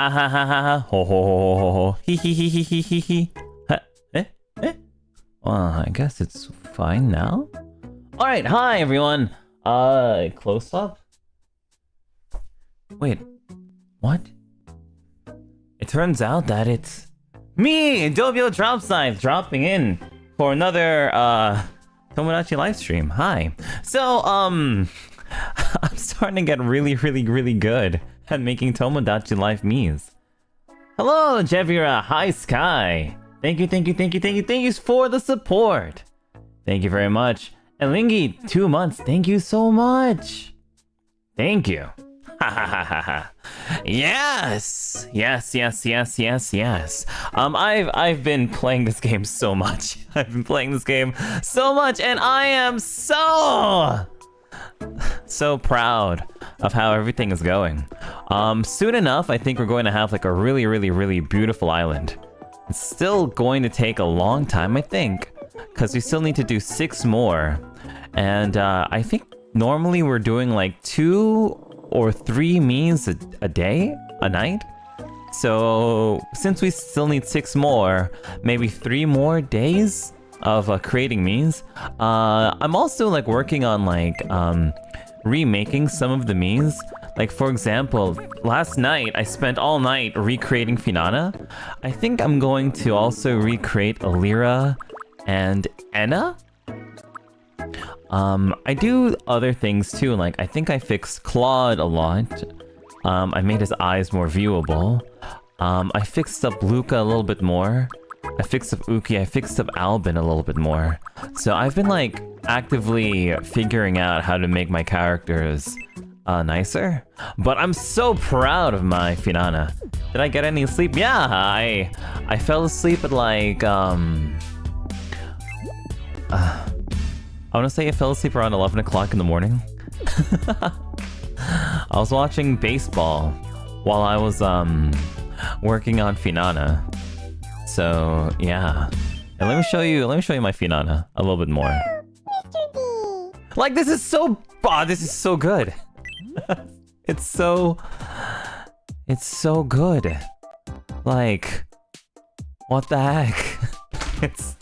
Ah ha ha ha ha. Ho ho ho ho ho. Hee hee hee hee hee hee hee. Eh? Eh? Well, I guess it's fine now. Alright, hi everyone. Close up? Wait, what? It turns out that it's me, Doppio Dropscythe, dropping in for another Tomodachi livestream. Hi. So, I'm starting to get really good at making Tomodachi live Miis. Hello, Jevira. Hi, Sky. Thank you for the support. Thank you very much. And Lingy, 2 months. Thank you so much. Thank you. Ha ha ha ha ha. Yes. I've been playing this game so much. And I am so proud of how everything is going. Soon enough, I think we're going to have like a really beautiful island. It's still going to take a long time, I think, because we still need to do 6 more. And I think normally we're doing like 2 or 3 Miis a night. So since we still need 6 more, maybe 3 more days of creating Miis. I'm also like working on like remaking some of the Miis. Like for example, last night I spent all night recreating Finana. I think I'm going to also recreate Alira and Enna. I do other things too, like I think I fixed Claude a lot. I made his eyes more viewable. I fixed up Luca a little bit more. I fixed up Uki, I fixed up Albin a little bit more. So I've been like actively figuring out how to make my characters nicer. But I'm so proud of my Finana. Did I get any sleep? Yeah, I fell asleep at like I want to say I fell asleep around 11 o'clock in the morning. I was watching baseball while I was working on Finana. So yeah. And let me show you my Finana a little bit more. Mr. D. Like this is so good. It's so good. Like what the heck? It's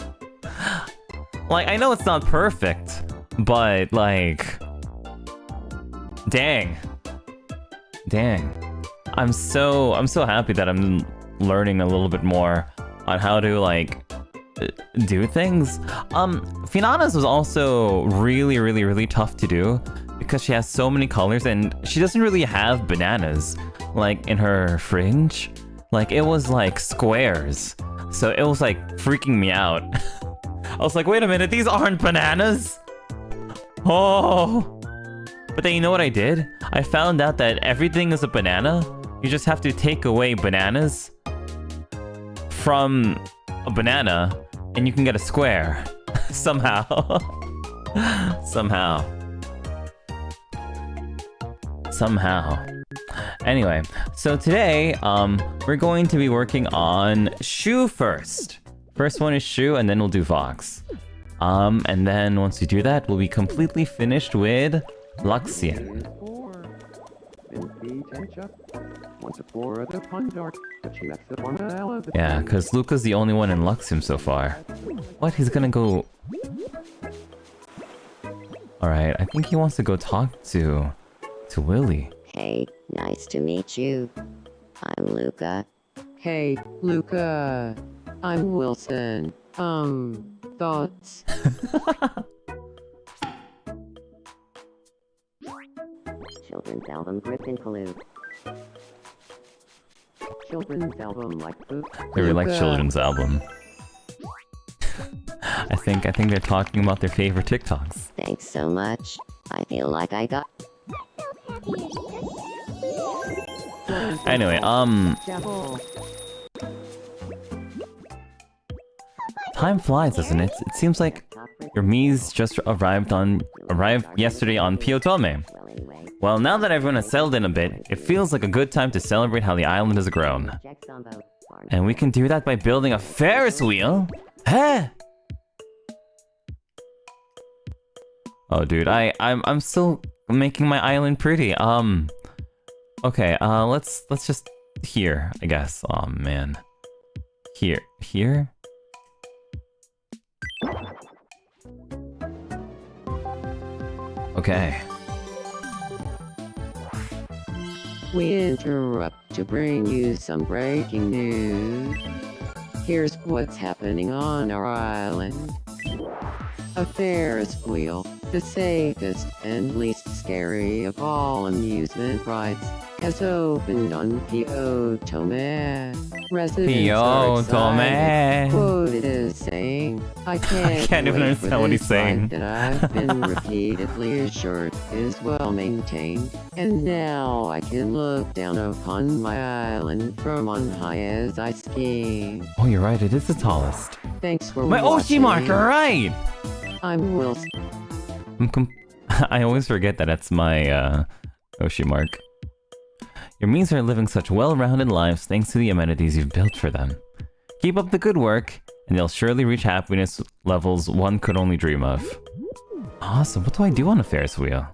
like, I know it's not perfect, but like, dang. I'm so happy that I'm learning a little bit more on how to like do things. Finana's was also really tough to do because she has so many colors and she doesn't really have bananas like in her fringe. Like it was like squares, so it was like freaking me out. I was like, wait a minute, these aren't bananas? Oh! But then you know what I did? I found out that everything is a banana. You just have to take away bananas from a banana and you can get a square. Somehow. Somehow. Anyway, so today, we're going to be working on Shu first. First one is Shu, and then we'll do Vox. And then once we do that, we'll be completely finished with Luxian. Yeah, because Luca's the only one in Luxian so far. What? He's gonna go... Alright, I think he wants to go talk to Willy. Hey, nice to meet you. I'm Luca. Hey, Luca. I'm Wilson. Thoughts? Children's album grip include. Children's album like the... They really like children's album. I think they're talking about their favorite TikToks. Thanks so much. I feel like I got... Anyway, time flies, doesn't it? It seems like your Mii's just arrived yesterday on Piotome. Well, now that everyone has settled in a bit, it feels like a good time to celebrate how the island has grown. And we can do that by building a Ferris wheel? Huh? Oh, dude, I'm still making my island pretty. Okay, let's just here, I guess. Oh man. Here. Here? Okay. We interrupt to bring you some breaking news. Here's what's happening on our island. A Ferris wheel, the safest and least scary of all amusement rides, has opened on Doppio Dropscythe. Residents are excited, quoted as saying, I can't even wait understand for what this he's saying. ride that I've been repeatedly assured is well maintained, and now I can look down upon my island from on high as I ski. Oh, you're right. It is the tallest. Thanks for My watching. Oshi marker, right? I'm Wilson. I always forget that that's my Oshi mark. Your Miis are living such well-rounded lives thanks to the amenities you've built for them. Keep up the good work, and they'll surely reach happiness levels one could only dream of. Awesome. What do I do on a Ferris wheel?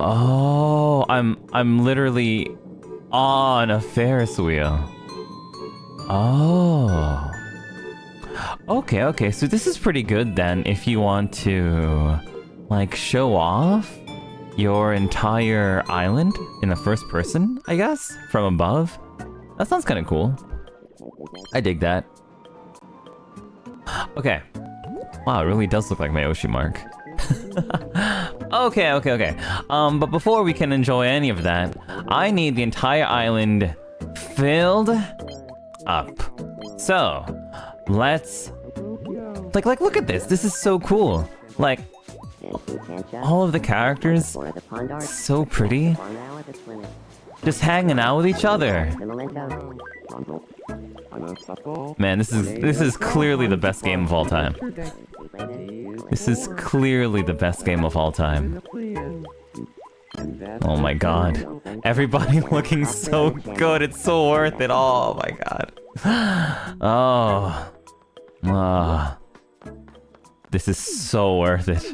Oh, I'm literally on a Ferris wheel. Oh. Okay, so this is pretty good then if you want to, like, show off your entire island in the first person, I guess, from above. That sounds kind of cool. I dig that. Okay. Wow, it really does look like my Oshi mark. Okay. But before we can enjoy any of that, I need the entire island filled up. So, let's... Like, look at this. This is so cool. Like, all of the characters, so pretty. Just hanging out with each other. Man, this is clearly the best game of all time. This is clearly the best game of all time. Oh my god. Everybody looking so good. It's so worth it. Oh my god. Oh. Ah. This is so worth it.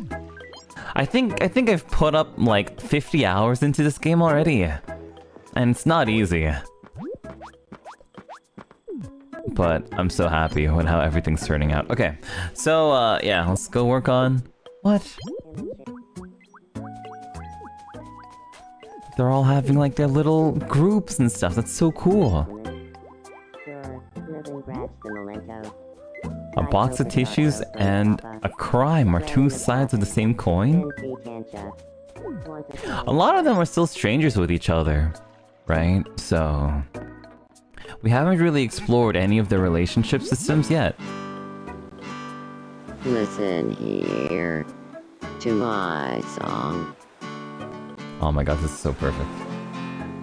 I think I've put up like 50 hours into this game already. And it's not easy. But I'm so happy with how everything's turning out. Okay, so yeah, let's go work on... What? They're all having like their little groups and stuff. That's so cool. A box of tissues and a crime are two sides of the same coin? A lot of them are still strangers with each other, right? So... we haven't really explored any of the relationship systems yet. Listen here to my song. Oh my god, this is so perfect.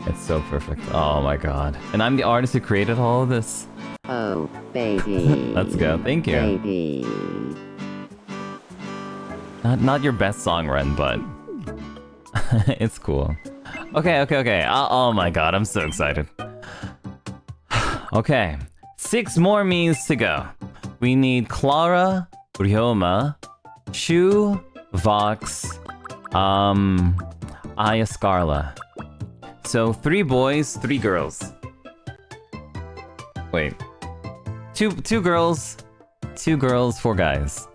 It's so perfect. Oh my god. And I'm the artist who created all of this. Oh, baby. Let's go. Thank you. Baby. Not your best song, Ren, but it's cool. Okay. Oh my god, I'm so excited. Okay, 6 more Miis to go. We need Clara, Ryoma, Shu, Vox, Aya Scarla. So 3 boys, 3 girls. Wait. 2 girls, 2 girls, 4 guys.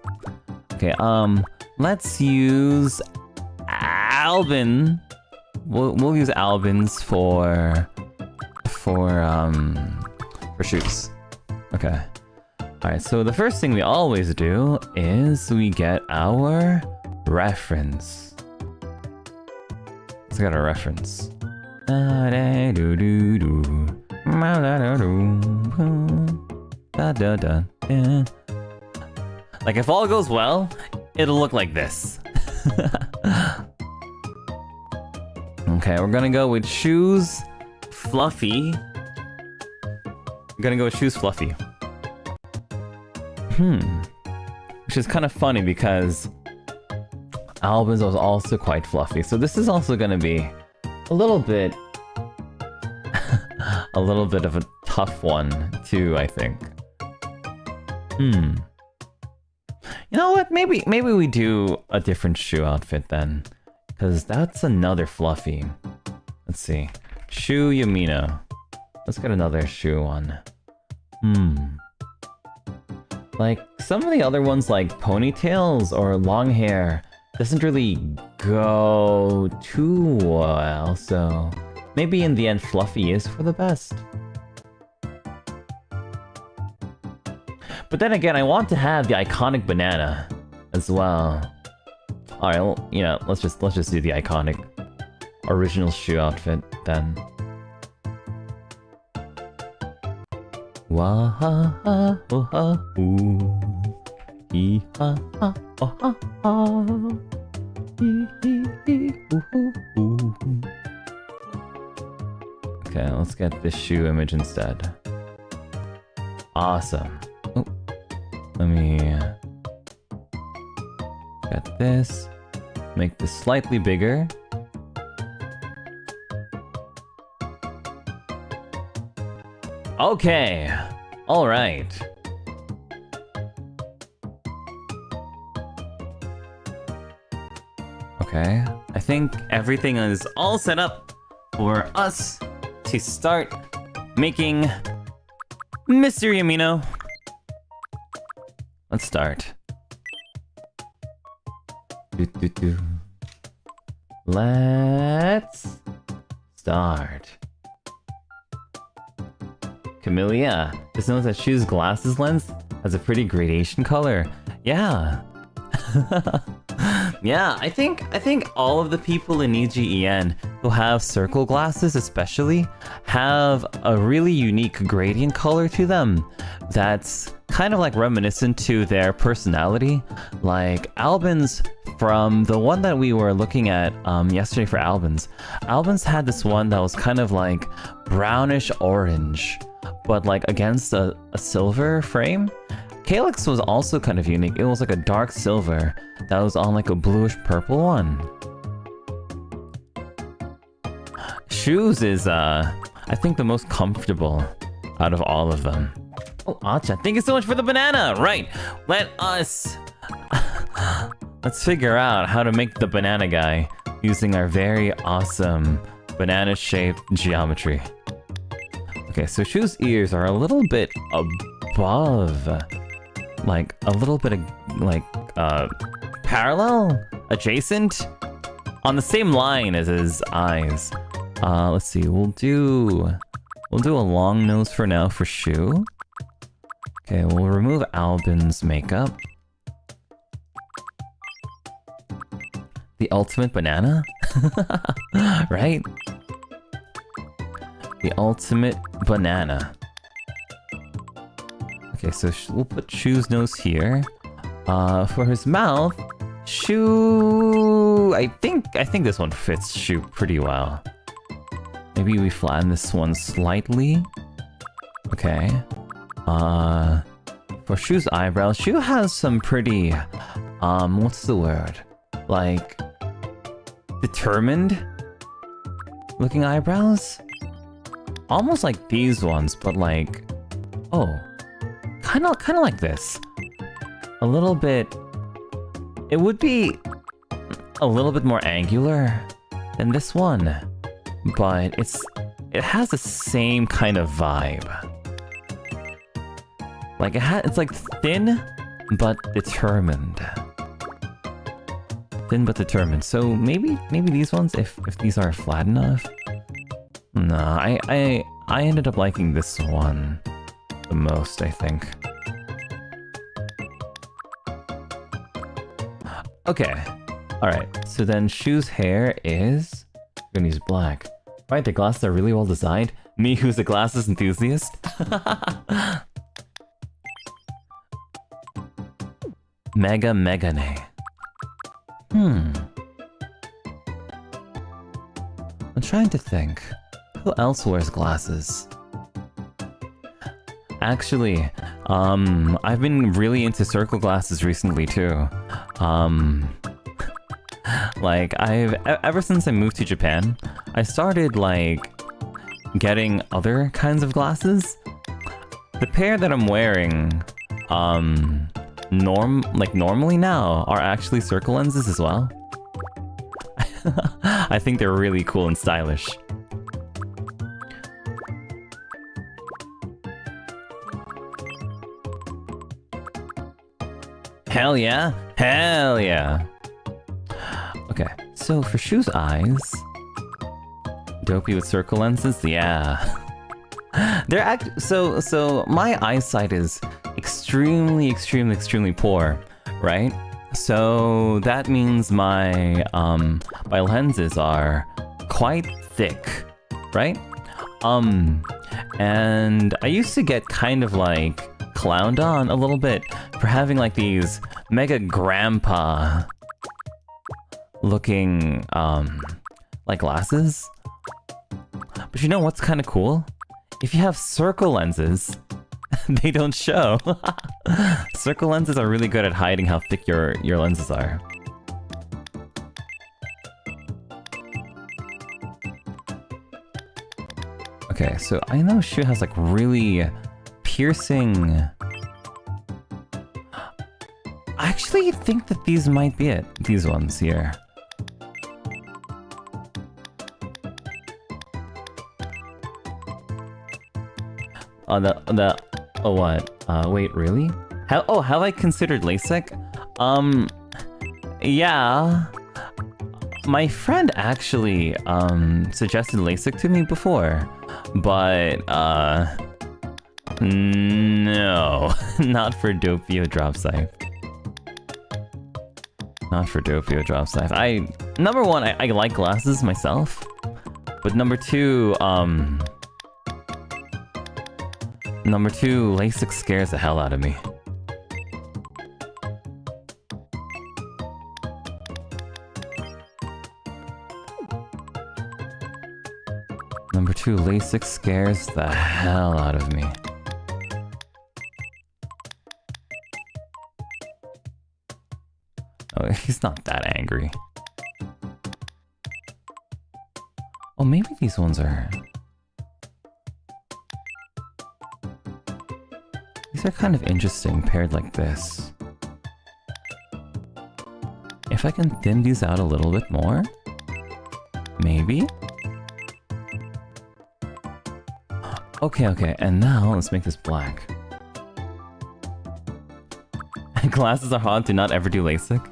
Okay, let's use Albin. We'll use Albins for shoes. Okay. Alright, so the first thing we always do is we get our reference. Let's get our reference. Like, if all goes well, it'll look like this. Okay, we're gonna go with shoes, Fluffy. I'm gonna go with Shoes Fluffy. Which is kind of funny because Albin's was also quite fluffy. So this is also gonna be a little bit... a little bit of a tough one, too, I think. You know what? Maybe we do a different shoe outfit then. Because that's another fluffy. Let's see. Shu Yamino. Let's get another Shu one. Like, some of the other ones like ponytails or long hair doesn't really go too well, so maybe in the end Fluffy is for the best. But then again, I want to have the iconic banana as well. Alright, well, you know, let's just do the iconic original Shu outfit then. Wah ha ha ho ha ooh. Hee ha ha oh ha ha. Hee hee hee ooh ooh ooh. Okay, let's get this Shu image instead. Awesome. Oh, let me get this. Make this slightly bigger. Okay, all right. Okay, I think everything is all set up for us to start making Mr. Yamino. Let's start. Let's start. Camellia, just notice that Shu's glasses lens has a pretty gradation color. Yeah. Yeah, I think all of the people in NIJISANJI who have circle glasses especially have a really unique gradient color to them that's kind of like reminiscent to their personality. Like Albin's, from the one that we were looking at yesterday for Albin's had this one that was kind of like brownish orange, but like against a silver frame. Calyx was also kind of unique. It was like a dark silver that was on like a bluish purple one. Shu's is I think the most comfortable out of all of them. Oh, Acha, thank you so much for the banana! Right, let's figure out how to make the banana guy using our very awesome banana-shaped geometry. Okay, so Shu's ears are a little bit above, like a little bit of like parallel, adjacent, on the same line as his eyes. Let's see, we'll do a long nose for now for Shu. Okay, we'll remove Albin's makeup. The ultimate banana? Right? The ultimate banana. Okay, so we'll put Shu's nose here. For his mouth, Shu... I think this one fits Shu pretty well. Maybe we flatten this one slightly. Okay. For Shu's eyebrows, Shu has some pretty... what's the word? Like... determined looking eyebrows? Almost like these ones, but like... oh. Kinda like this. A little bit... it would be a little bit more angular than this one, but it has the same kind of vibe. Like it's like thin but determined. Thin but determined. So maybe these ones, if these are flat enough. No, I ended up liking this one the most, I think. Okay. Alright, so then Shu's hair is... we're gonna use black. Right, the glasses are really well designed. Me, who's a glasses enthusiast. Mega Megane. I'm trying to think. Who else wears glasses? Actually, I've been really into circle glasses recently too. Like, ever since I moved to Japan, I started, like, getting other kinds of glasses. The pair that I'm wearing, normally now are actually circle lenses as well. I think they're really cool and stylish. Hell yeah! Hell yeah! Okay, so for Shu's eyes... Doppio with circle lenses? Yeah. They're so my eyesight is extremely poor, right? So that means my lenses are quite thick, right? And I used to get kind of like clowned on a little bit for having like these mega grandpa looking like glasses. But you know what's kind of cool? If you have circle lenses, they don't show. Circle lenses are really good at hiding how thick your lenses are. Okay, so I know Shu has like really piercing... I actually think that these might be it. These ones here. Oh, what? Wait, really? Have I considered LASIK? Yeah. My friend actually, suggested LASIK to me before, but, no. Not for Doppio Dropscythe. Not for Doppio Dropscythe. Number one, I like glasses myself, but number two, LASIK scares the hell out of me. Number two, LASIK scares the hell out of me. Oh, he's not that angry. Oh, maybe these ones are... These are kind of interesting paired like this. If I can thin these out a little bit more? Maybe? Okay, and now let's make this black. Glasses are hot, do not ever do LASIK.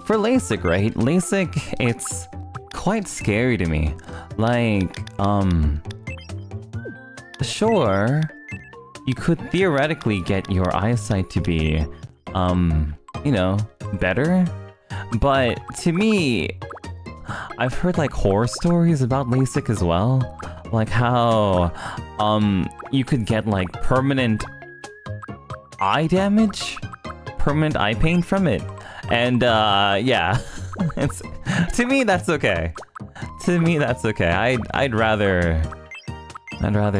For LASIK, right? LASIK, it's quite scary to me. Like, sure, you could theoretically get your eyesight to be, you know, better. But to me, I've heard like horror stories about LASIK as well. Like how, you could get like permanent eye damage? Permanent eye pain from it. And, yeah. To me, that's okay. To me, that's okay. I'd rather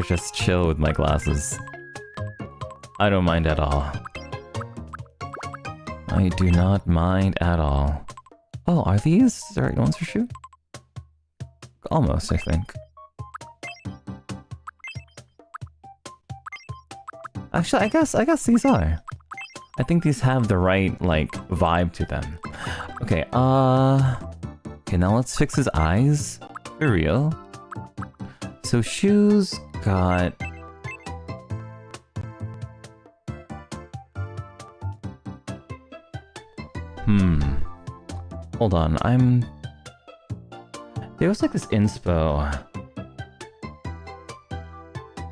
just chill with my glasses. I don't mind at all. I do not mind at all. Oh, are these the right ones for Shu? Almost, I think. Actually, I guess these are. I think these have the right, like, vibe to them. Okay, okay, now let's fix his eyes. For real. So Shu's got... Hold on, there was like this inspo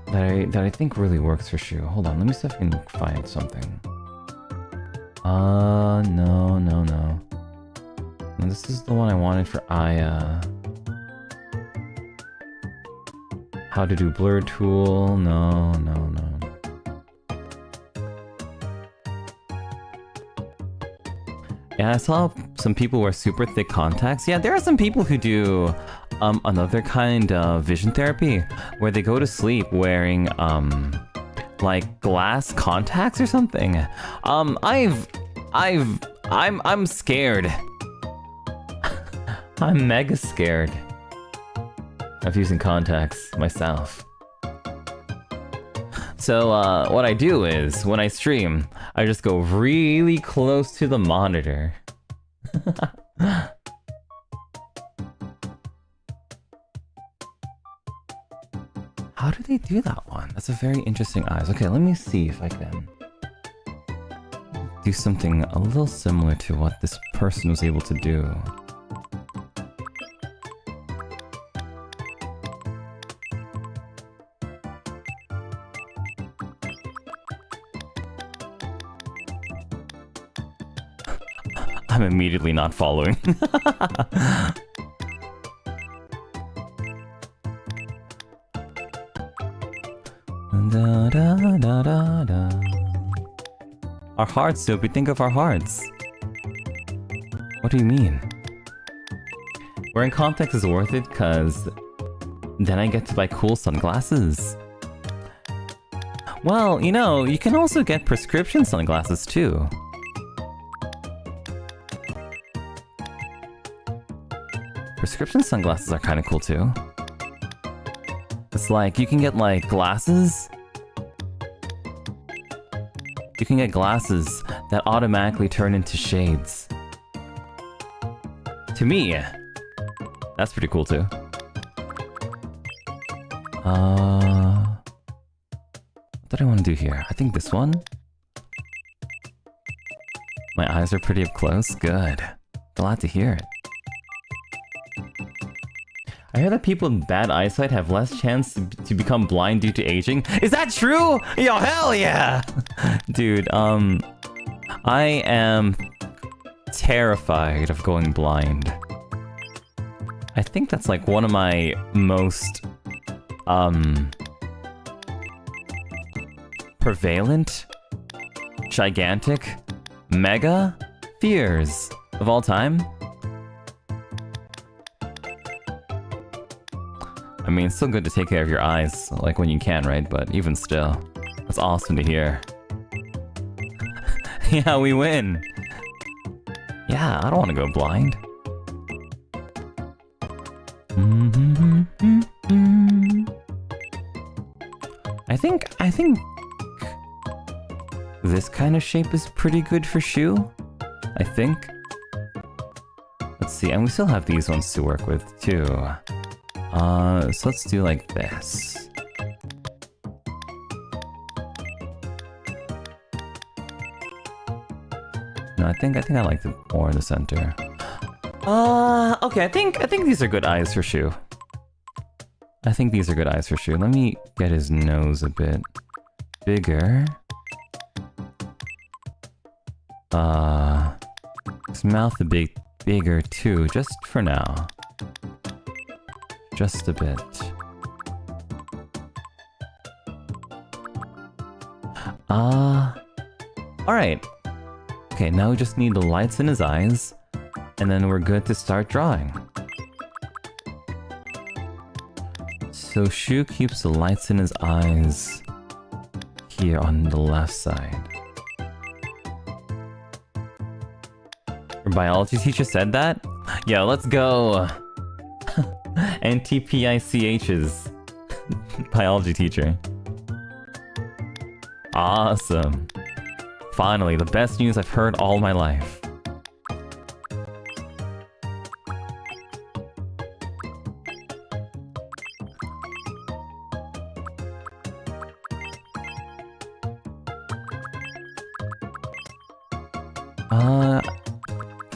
that I think really works for Shu. Hold on, let me see if I can find something. No. This is the one I wanted for Aya. How to do blur tool? No. Yeah, I saw some people wear super thick contacts. Yeah, there are some people who do another kind of vision therapy where they go to sleep wearing like glass contacts or something. I'm scared. I'm mega scared of using contacts myself. So, what I do is, when I stream, I just go really close to the monitor. How do they do that one? That's a very interesting eyes. Okay, let me see if I can do something a little similar to what this person was able to do. I'm immediately not following. Da, da, da, da, da. Our hearts, Soapy, think of our hearts. What do you mean? Wearing contacts is worth it because then I get to buy cool sunglasses. Well, you know, you can also get prescription sunglasses too. Prescription sunglasses are kind of cool too. It's like, you can get like glasses. You can get glasses that automatically turn into shades. To me, that's pretty cool too. What do I want to do here? I think this one. My eyes are pretty up close. Good. Glad to hear it. I hear that people with bad eyesight have less chance to become blind due to aging. Is that true? Yo, hell yeah! Dude, I am terrified of going blind. I think that's like one of my most, prevalent, gigantic, mega fears of all time. I mean, it's still good to take care of your eyes, like when you can, right? But even still, that's awesome to hear. Yeah, we win! Yeah, I don't want to go blind. I think this kind of shape is pretty good for Shu. I think. Let's see, and we still have these ones to work with too. So let's do like this. No, I think I like the more in the center. Okay, I think these are good eyes for Shu. I think these are good eyes for Shu. Let me get his nose a bit bigger. His mouth a bit bigger too, just for now. Just a bit. Alright. Okay, now we just need the lights in his eyes, and then we're good to start drawing. So Shu keeps the lights in his eyes here on the left side. Your biology teacher said that? Yo, let's go! NTPICH's biology teacher. Awesome. Finally, the best news I've heard all my life.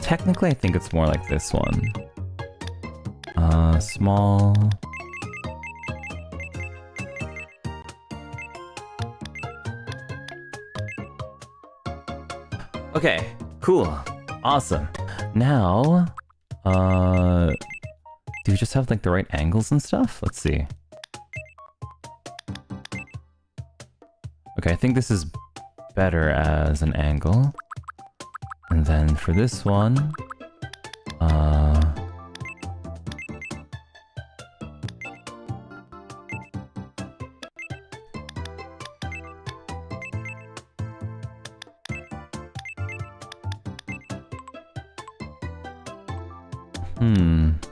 Technically I think it's more like this one. Small. Okay, cool. Awesome. Now, do we just have like the right angles and stuff? Let's see. Okay, I think this is better as an angle. And then for this one,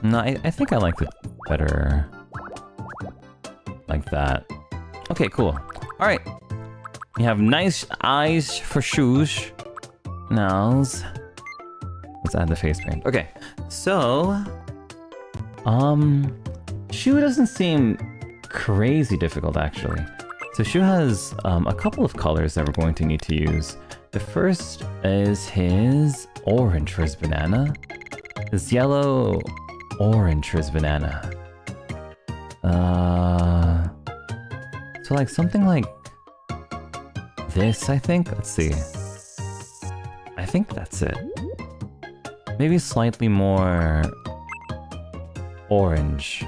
no, I think I like it better like that. Okay, cool. Alright, We have nice eyes for shoes. Nose. Let's add the face paint. Okay, so Shu doesn't seem crazy difficult actually. So Shu has a couple of colors that we're going to need to use. The first is his orange for his banana. His yellow orange for his banana. So like something like this, I think. Let's see. I think that's it. Maybe slightly more orange.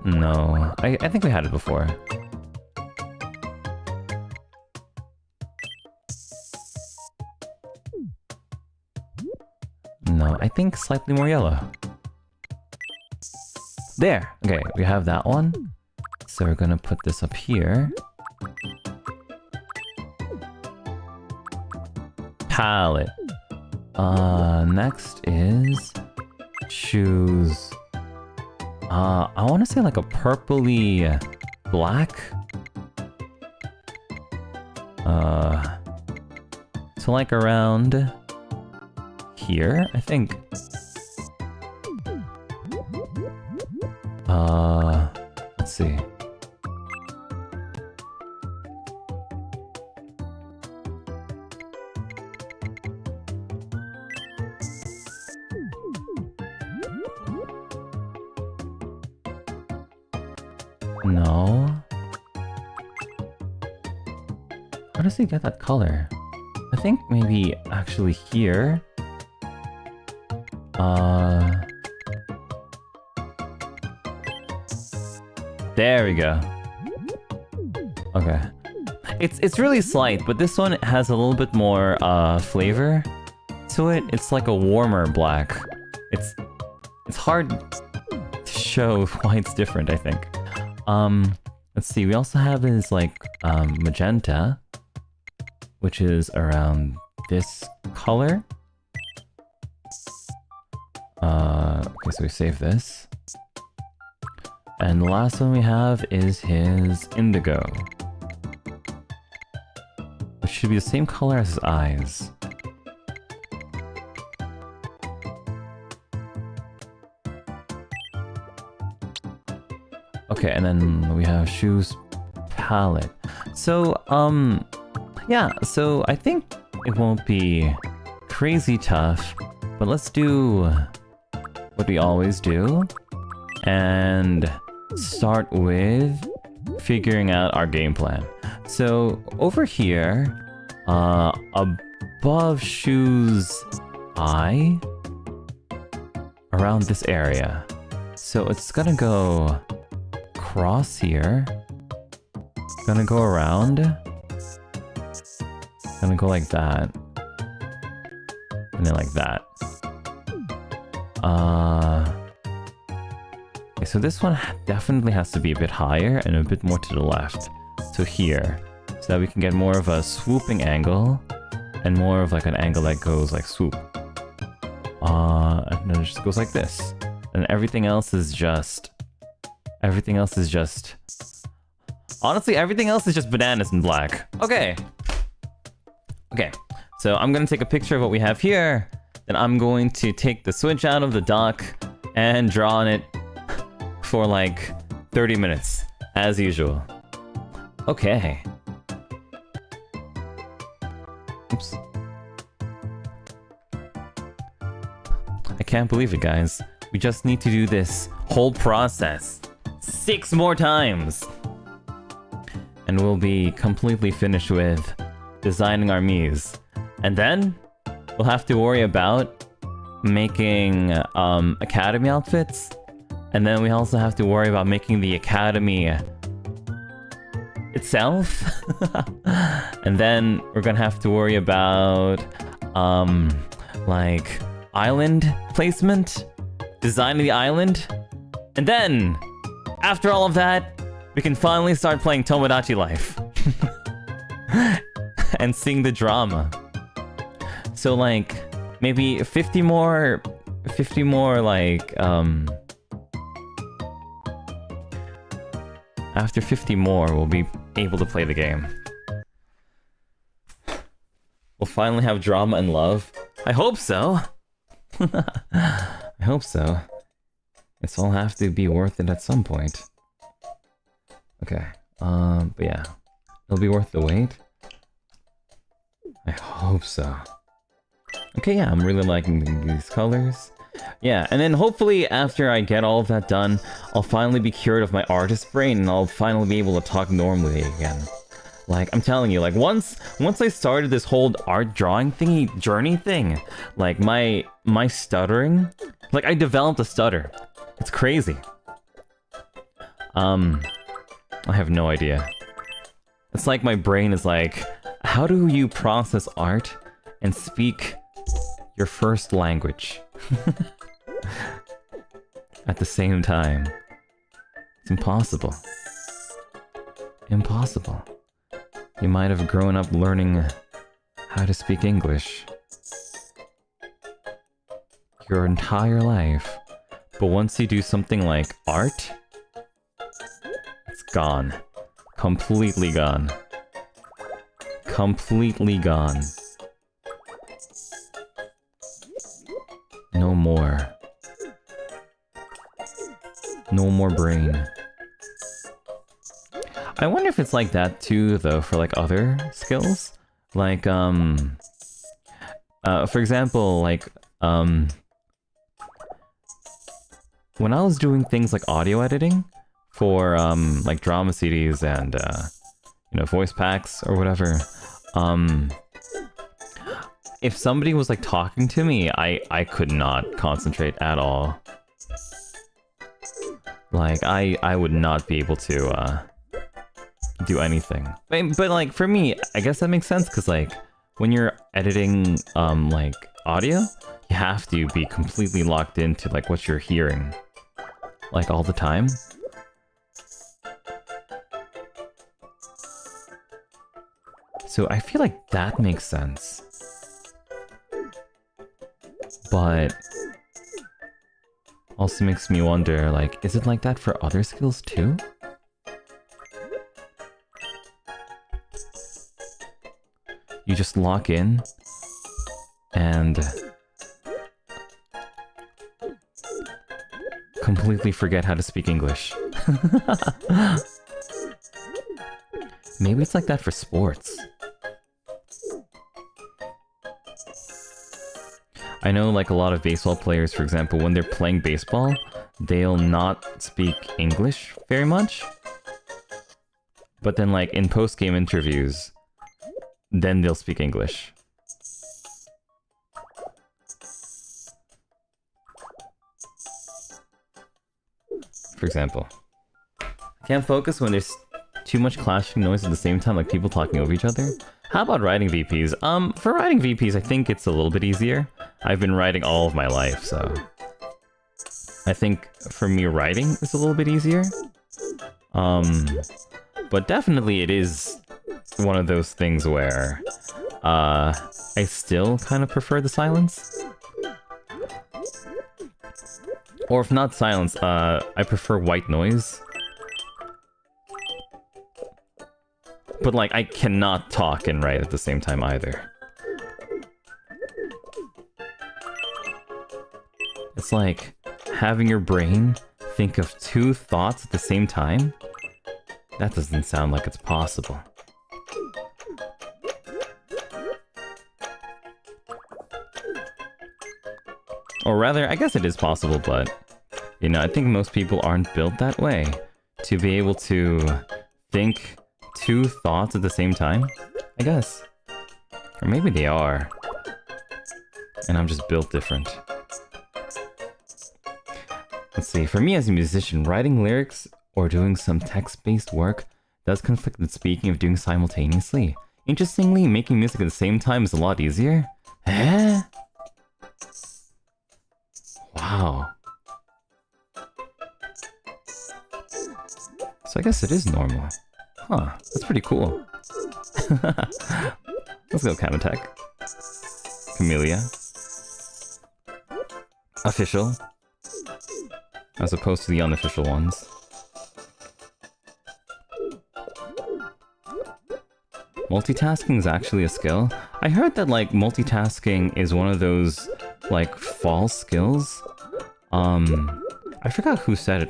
No, I think we had it before. No, I think slightly more yellow. There! Okay, we have that one. So we're gonna put this up here. Palette. Next is shoes. I want to say like a purpley black. So like around here, I think. Let's see. No. How does he get that color? I think maybe actually here. There we go. Okay. It's really slight, but this one has a little bit more flavor to it. It's like a warmer black. It's hard to show why it's different, I think. Let's see, we also have his like magenta, which is around this color. Okay, so we save this. And the last one we have is his indigo, which should be the same color as his eyes. Okay, and then we have Shu's palette. So, yeah, so I think it won't be crazy tough, but let's do what we always do and start with figuring out our game plan. So over here, above Shu's eye, around this area. So it's gonna go across here, gonna go around, gonna go like that, and then like that. Okay, so this one definitely has to be a bit higher and a bit more to the left. So here, so that we can get more of a swooping angle and more of like an angle that goes like swoop. And then it just goes like this. And everything else is just... Honestly, everything else is just bananas and black. Okay. Okay, so I'm gonna take a picture of what we have here. Then I'm going to take the switch out of the dock and draw on it for like 30 minutes, as usual. Okay. Oops. I can't believe it, guys. We just need to do this whole process 6 more times. And we'll be completely finished with designing our Miis. And then we'll have to worry about making academy outfits. And then we also have to worry about making the academy itself. And then we're gonna have to worry about like island placement, designing the island. And then after all of that, we can finally start playing Tomodachi Life. And seeing the drama. So like maybe 50 more After 50 more, we'll be able to play the game. We'll finally have drama and love. I hope so! I hope so. This all have to be worth it at some point. Okay, but yeah. It'll be worth the wait. I hope so. Okay, yeah, I'm really liking these colors. Yeah, and then hopefully after I get all of that done, I'll finally be cured of my artist brain and I'll finally be able to talk normally again. Like, I'm telling you, like, once I started this whole art drawing thingy, journey thing, like, my stuttering, like, I developed a stutter. It's crazy. I have no idea. It's like my brain is like, how do you process art and speak your first language at the same time? It's impossible. Impossible. You might have grown up learning how to speak English your entire life, but once you do something like art, it's gone. Completely gone. Completely gone. No more. No more brain. I wonder if it's like that too, though, for like other skills. Like, for example, like, when I was doing things like audio editing for, like drama CDs and, you know, voice packs or whatever, if somebody was like talking to me, I could not concentrate at all. Like, I would not be able to, do anything. But like, for me, I guess that makes sense, because like, when you're editing, like, audio, you have to be completely locked into, like, what you're hearing. Like, all the time. So I feel like that makes sense. But also makes me wonder, like, is it like that for other skills too? You just lock in and completely forget how to speak English. Maybe it's like that for sports. I know, like, a lot of baseball players, for example, when they're playing baseball, they'll not speak English very much. But then, like, in post-game interviews, then they'll speak English. For example, I can't focus when there's too much clashing noise at the same time, like people talking over each other. How about writing VPs? For writing VPs, I think it's a little bit easier. I've been writing all of my life, so I think for me writing is a little bit easier. But definitely it is one of those things where I still kind of prefer the silence. Or if not silence, I prefer white noise. But like, I cannot talk and write at the same time either. It's like having your brain think of two thoughts at the same time. That doesn't sound like it's possible. Or rather, I guess it is possible, but, you know, I think most people aren't built that way. To be able to think two thoughts at the same time, I guess. Or maybe they are. And I'm just built different. Let's see, for me as a musician, writing lyrics or doing some text-based work does conflict with speaking of doing simultaneously. Interestingly, making music at the same time is a lot easier. Eh? Wow. So I guess it is normal. Huh, that's pretty cool. Let's go Kamatech. Camellia. Official. As opposed to the unofficial ones. multitasking is actually a skill. I heard that like multitasking is one of those like false skills. I forgot who said it,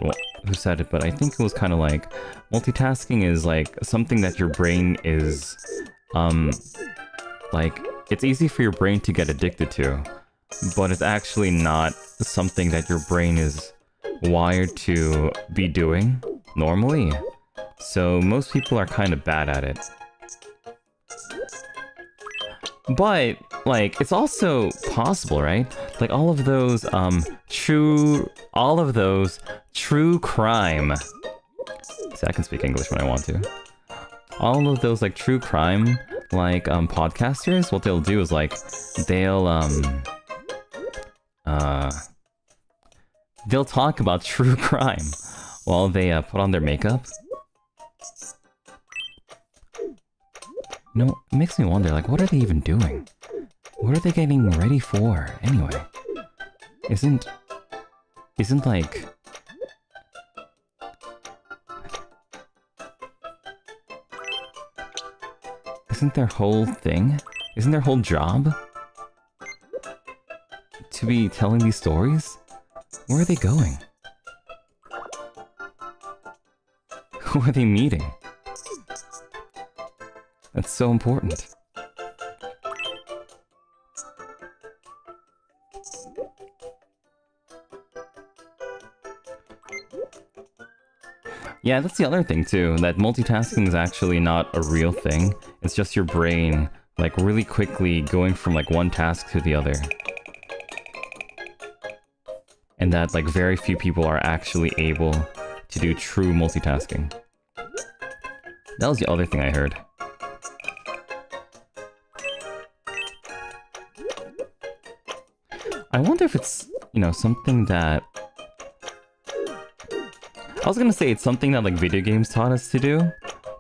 but I think it was kind of like multitasking is like something that your brain is like it's easy for your brain to get addicted to, but it's actually not something that your brain is wired to be doing normally. So most people are kind of bad at it. But, like, it's also possible, right? Like, all of those true crime... See, I can speak English when I want to. All of those, like, true crime, like, podcasters, what they'll do is, like, they'll talk about true crime while they put on their makeup. No, it makes me wonder, like, what are they even doing? What are they getting ready for, anyway? Isn't like... Isn't their whole thing? Isn't their whole job to be telling these stories? Where are they going? Who are they meeting? That's so important. Yeah, that's the other thing too, that multitasking is actually not a real thing. It's just your brain, like, really quickly going from, like, one task to the other. And that, like, very few people are actually able to do true multitasking. That was the other thing I heard. I wonder if it's, you know, something that... I was gonna say it's something that, like, video games taught us to do,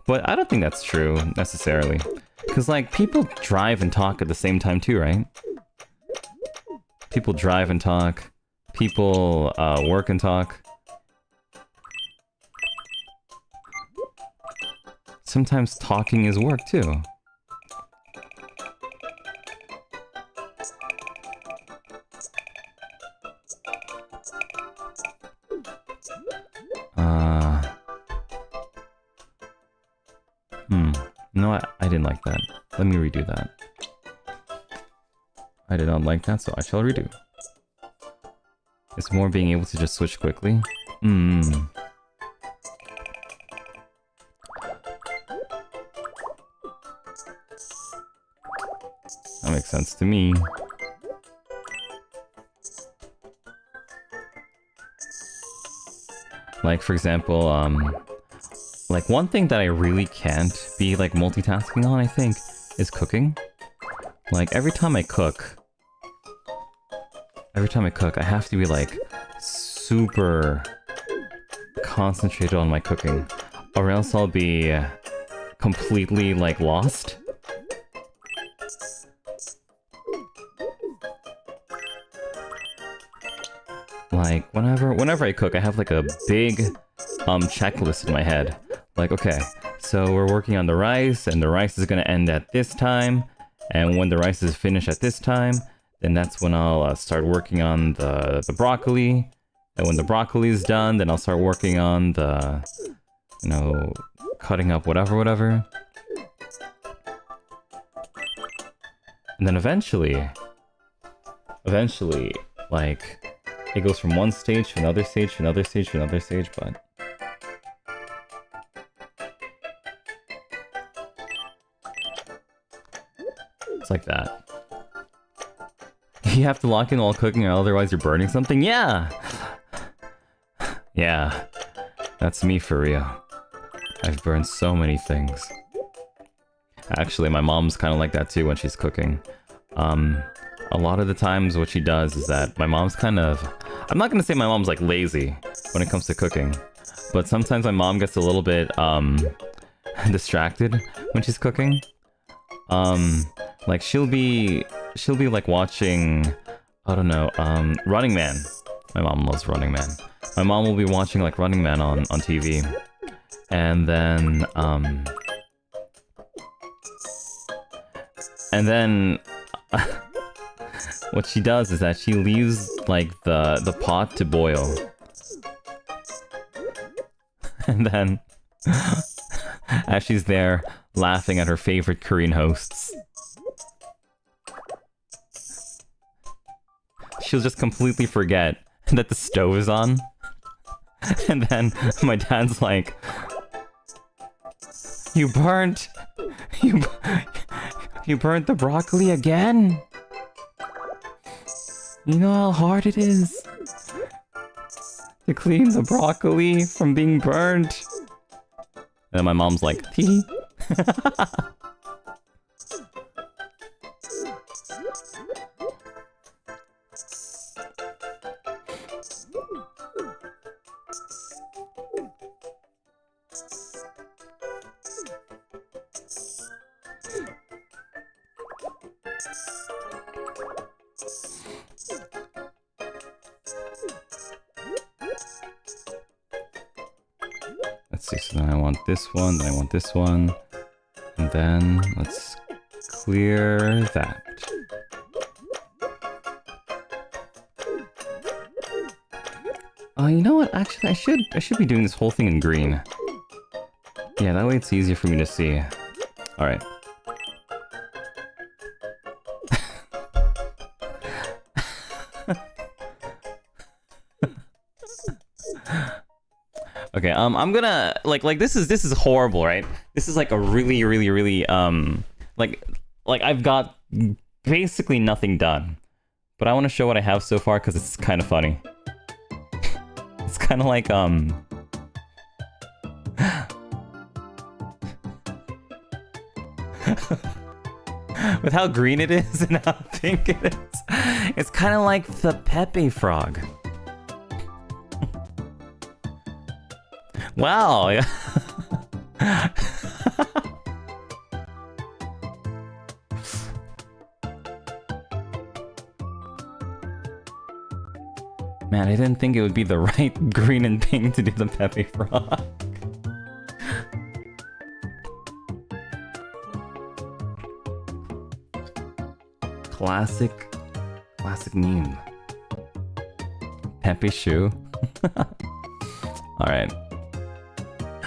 but I don't think that's true, necessarily. Because, like, people drive and talk at the same time too, right? People drive and talk. People, work and talk. Sometimes talking is work too. No, I didn't like that. Let me redo that. I did not like that, so I shall redo. It's more being able to just switch quickly. That makes sense to me. Like, for example, like, one thing that I really can't be, like, multitasking on, I think, is cooking. Like, every time I cook, I have to be, like, super concentrated on my cooking, or else I'll be completely, like, lost. Like, whenever I cook, I have, like, a big checklist in my head. Like, okay, so we're working on the rice, and the rice is gonna end at this time, and when the rice is finished at this time, then that's when I'll start working on the broccoli, and when the broccoli is done, then I'll start working on the, you know, cutting up whatever. And then eventually, like, it goes from one stage to another stage to another stage to another stage, but... It's like that. You have to lock in while cooking or otherwise you're burning something? Yeah! Yeah. That's me for real. I've burned so many things. Actually, my mom's kind of like that too when she's cooking. A lot of the times what she does is that my mom's kind of... I'm not gonna say my mom's, like, lazy when it comes to cooking, but sometimes my mom gets a little bit, distracted when she's cooking. Like, she'll be, like, watching, I don't know, Running Man. My mom loves Running Man. My mom will be watching, like, Running Man on TV. And then, And then what she does is that she leaves like the pot to boil. And then as she's there laughing at her favorite Korean hosts, she'll just completely forget that the stove is on. And then my dad's like, You burnt the broccoli again? You know how hard it is to clean the broccoli from being burnt? And my mom's like, tee. Let's see, so then I want this one, then I want this one, and then let's clear that. You know what? Actually, I should be doing this whole thing in green. Yeah, that way it's easier for me to see. All right. Okay, I'm gonna like this is horrible, right? This is like a really like I've got basically nothing done. But I want to show what I have so far because it's kind of funny. It's kind of like with how green it is and how pink it is. It's kind of like the Pepe frog. Wow. Man, I didn't think it would be the right green and pink to do the Pepe frog. Classic meme. Pepe Shu. All right.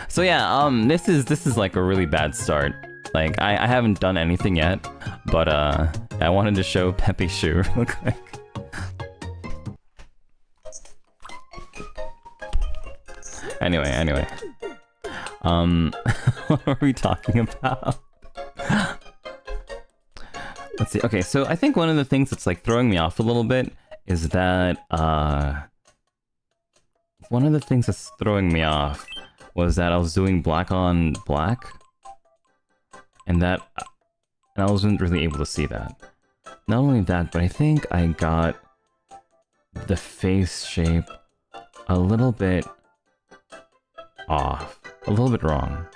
So yeah, this is like a really bad start. Like I haven't done anything yet, but I wanted to show Pepe Shu real quick. Anyway. What are we talking about? Let's see. Okay, so I think one of the things that's like throwing me off a little bit is that one of the things that's throwing me off was that I was doing black on black, and I wasn't really able to see that. Not only that, but I think I got the face shape a little bit off, a little bit wrong.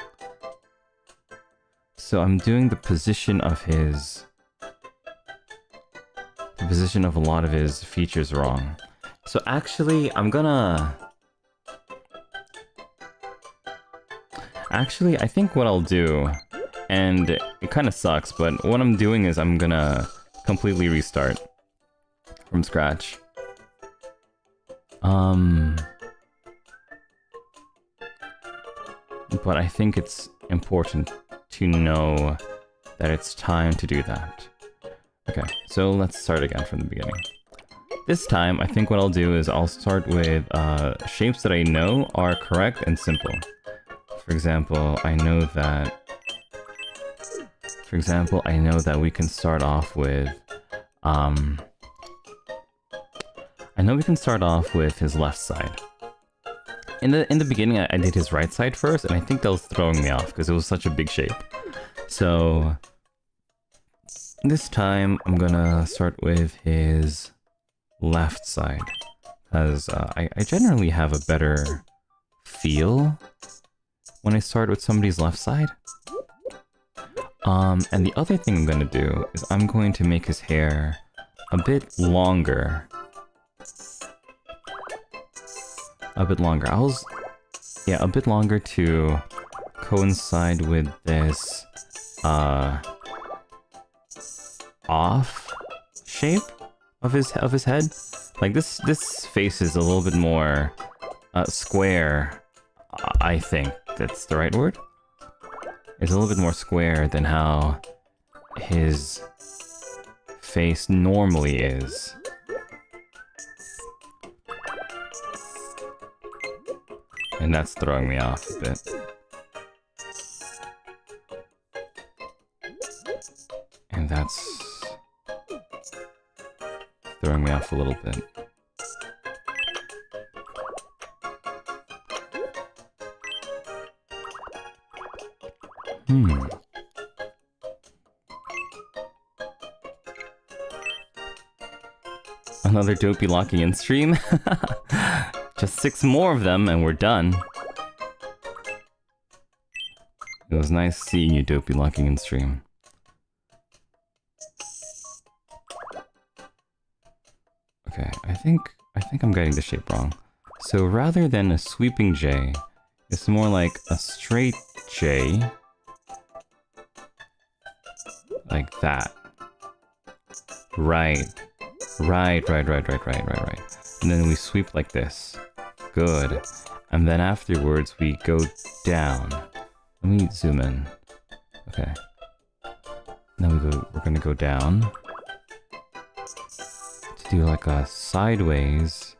So I'm doing the position of a lot of his features wrong. So actually, I think what I'll do, and it kind of sucks, but what I'm doing is I'm gonna completely restart from scratch. But I think it's important to know that it's time to do that. Okay, so let's start again from the beginning. This time, I think what I'll do is I'll start with shapes that I know are correct and simple. For example, I know that we can start off with his left side. In the beginning, I did his right side first, and I think that was throwing me off because it was such a big shape. So this time, I'm gonna start with his left side, because I generally have a better feel when I start with somebody's left side. And the other thing I'm gonna do is I'm going to make his hair a bit longer. A bit longer to coincide with this off shape of his head. Like this face is a little bit more square. I think that's the right word. It's a little bit more square than how his face normally is. And that's throwing me off a bit. And that's throwing me off a little bit. Another dopey locking in stream? Just 6 more of them and we're done. It was nice seeing you, dopey locking in stream. Okay, I think I'm getting the shape wrong. So rather than a sweeping J, it's more like a straight J. Like that. Right. Right. And then we sweep like this. Good. And then afterwards we go down. Let me zoom in. Okay. Now we're gonna go down. To do like a sideways.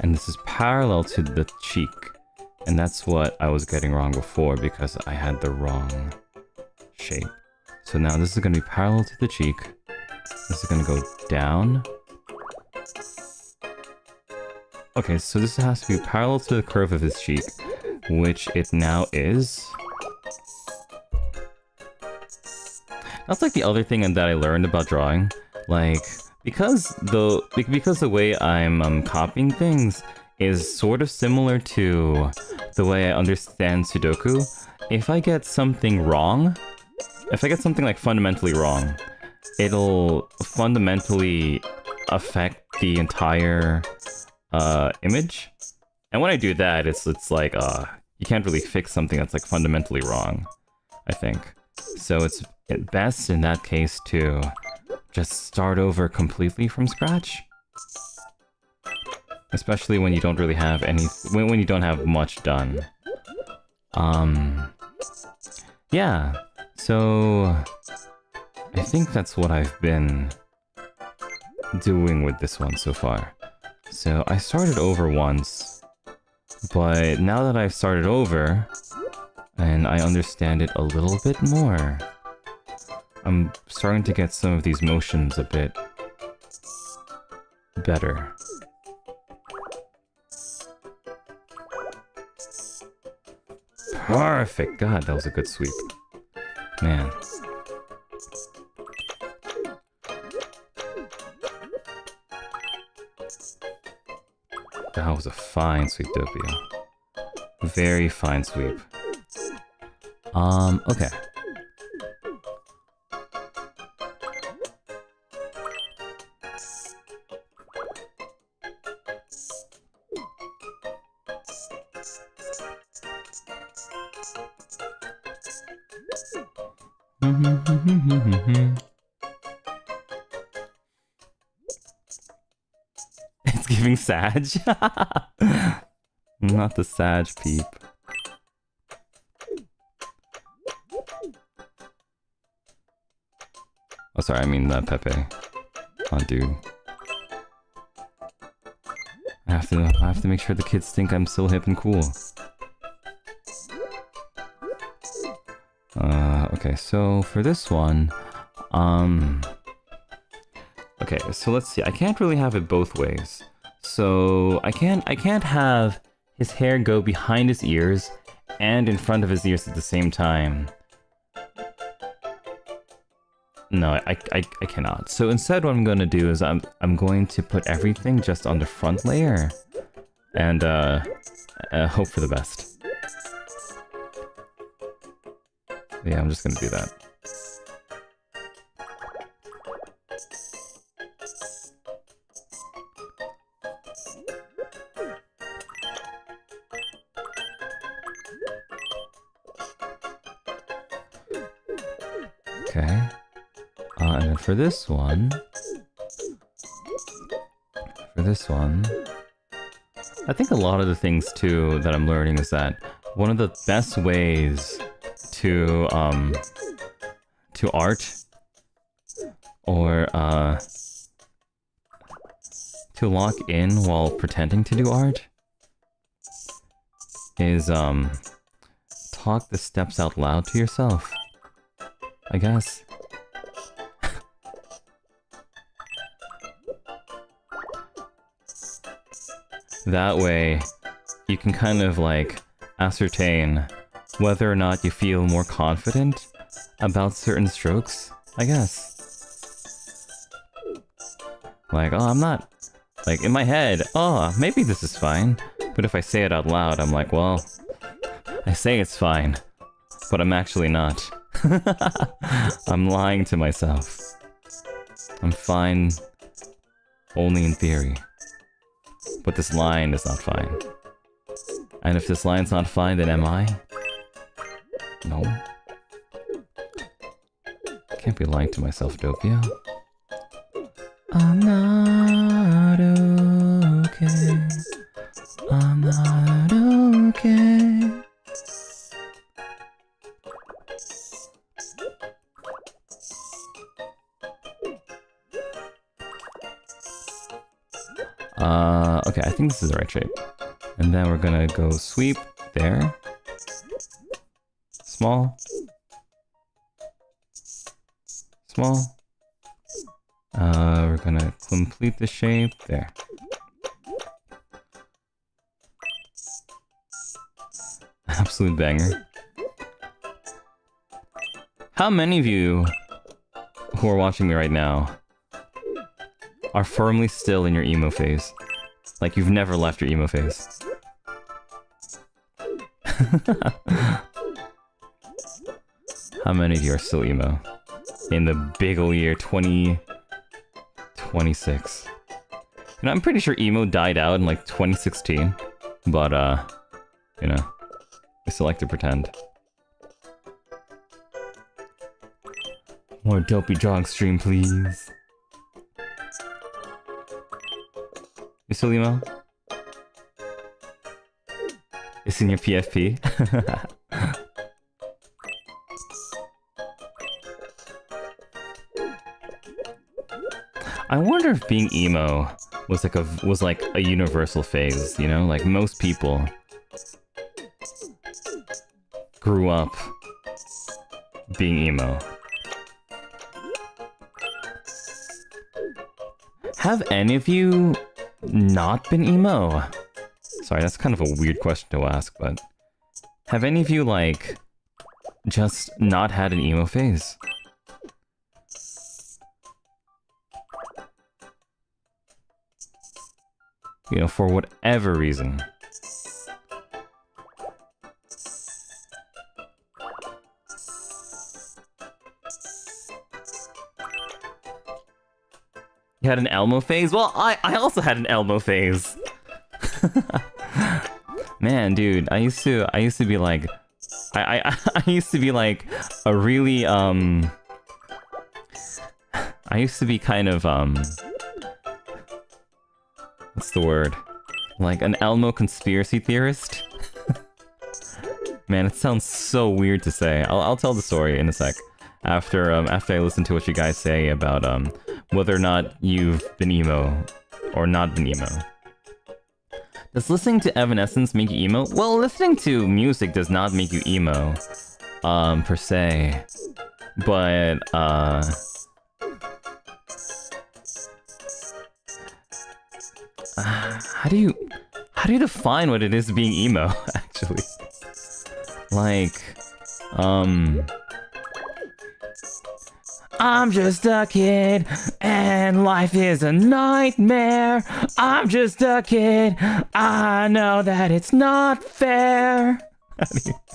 And this is parallel to the cheek. And that's what I was getting wrong before because I had the wrong shape. So now this is gonna be parallel to the cheek. This is gonna go down. Okay, so this has to be parallel to the curve of his cheek, which it now is. That's like the other thing that I learned about drawing. Like, because the way I'm copying things is sort of similar to the way I understand Sudoku. If I get something wrong, if I get something like fundamentally wrong, it'll fundamentally affect the entire image. And when I do that, it's like you can't really fix something that's like fundamentally wrong, I think. So it's best in that case to just start over completely from scratch. Especially when you don't really have when you don't have much done. Yeah. So I think that's what I've been doing with this one so far. So I started over once, but now that I've started over, and I understand it a little bit more, I'm starting to get some of these motions a bit better. Perfect! God, that was a good sweep. Man. That was a fine sweep, Doppio. Very fine sweep. Okay. It's giving Sag. Not the Sag peep. Oh, sorry, I mean Pepe. Oh, dude. I have to make sure the kids think I'm so hip and cool. Okay, so for this one, okay, so let's see. I can't really have it both ways. So I can't have his hair go behind his ears and in front of his ears at the same time. No, I cannot. So instead, what I'm going to do is I'm going to put everything just on the front layer and hope for the best. Yeah, I'm just gonna do that. Okay. then for this one, I think a lot of the things too that I'm learning is that one of the best ways to art or to lock in while pretending to do art is talk the steps out loud to yourself, I guess. That way, you can kind of like ascertain whether or not you feel more confident about certain strokes, I guess. Like, oh, I'm not... Like, in my head, oh, maybe this is fine. But if I say it out loud, I'm like, well, I say it's fine, but I'm actually not. I'm lying to myself. I'm fine only in theory. But this line is not fine. And if this line's not fine, then am I? No. I can't be lying to myself, Doppio. I'm not okay. I'm not okay. Okay, I think this is the right shape. And then we're gonna go sweep there. Small. Small. We're gonna complete the shape there. Absolute banger. How many of you who are watching me right now are firmly still in your emo phase? Like you've never left your emo phase. How many of you are still emo? In the big ol' year 2026. You know, I'm pretty sure emo died out in like 2016. But, you know, I still like to pretend. More Doppio Jog stream, please. You still emo? It's in your PFP? I wonder if being emo was like a universal phase, you know? Like most people grew up being emo. Have any of you not been emo? Sorry, that's kind of a weird question to ask, but have any of you, like, just not had an emo phase? You know, for whatever reason. You had an Elmo phase? Well, I also had an Elmo phase. Man, dude, I used to be like, I used to be like a really I used to be kind of what's the word? Like an Elmo conspiracy theorist. Man, it sounds so weird to say. I'll tell the story in a sec. After I listen to what you guys say about whether or not you've been emo or not been emo. Does listening to Evanescence make you emo? Well, listening to music does not make you emo, per se. But, how do you define what it is being emo, actually? Like, I'm just a kid, and life is a nightmare. I'm just a kid, I know that it's not fair.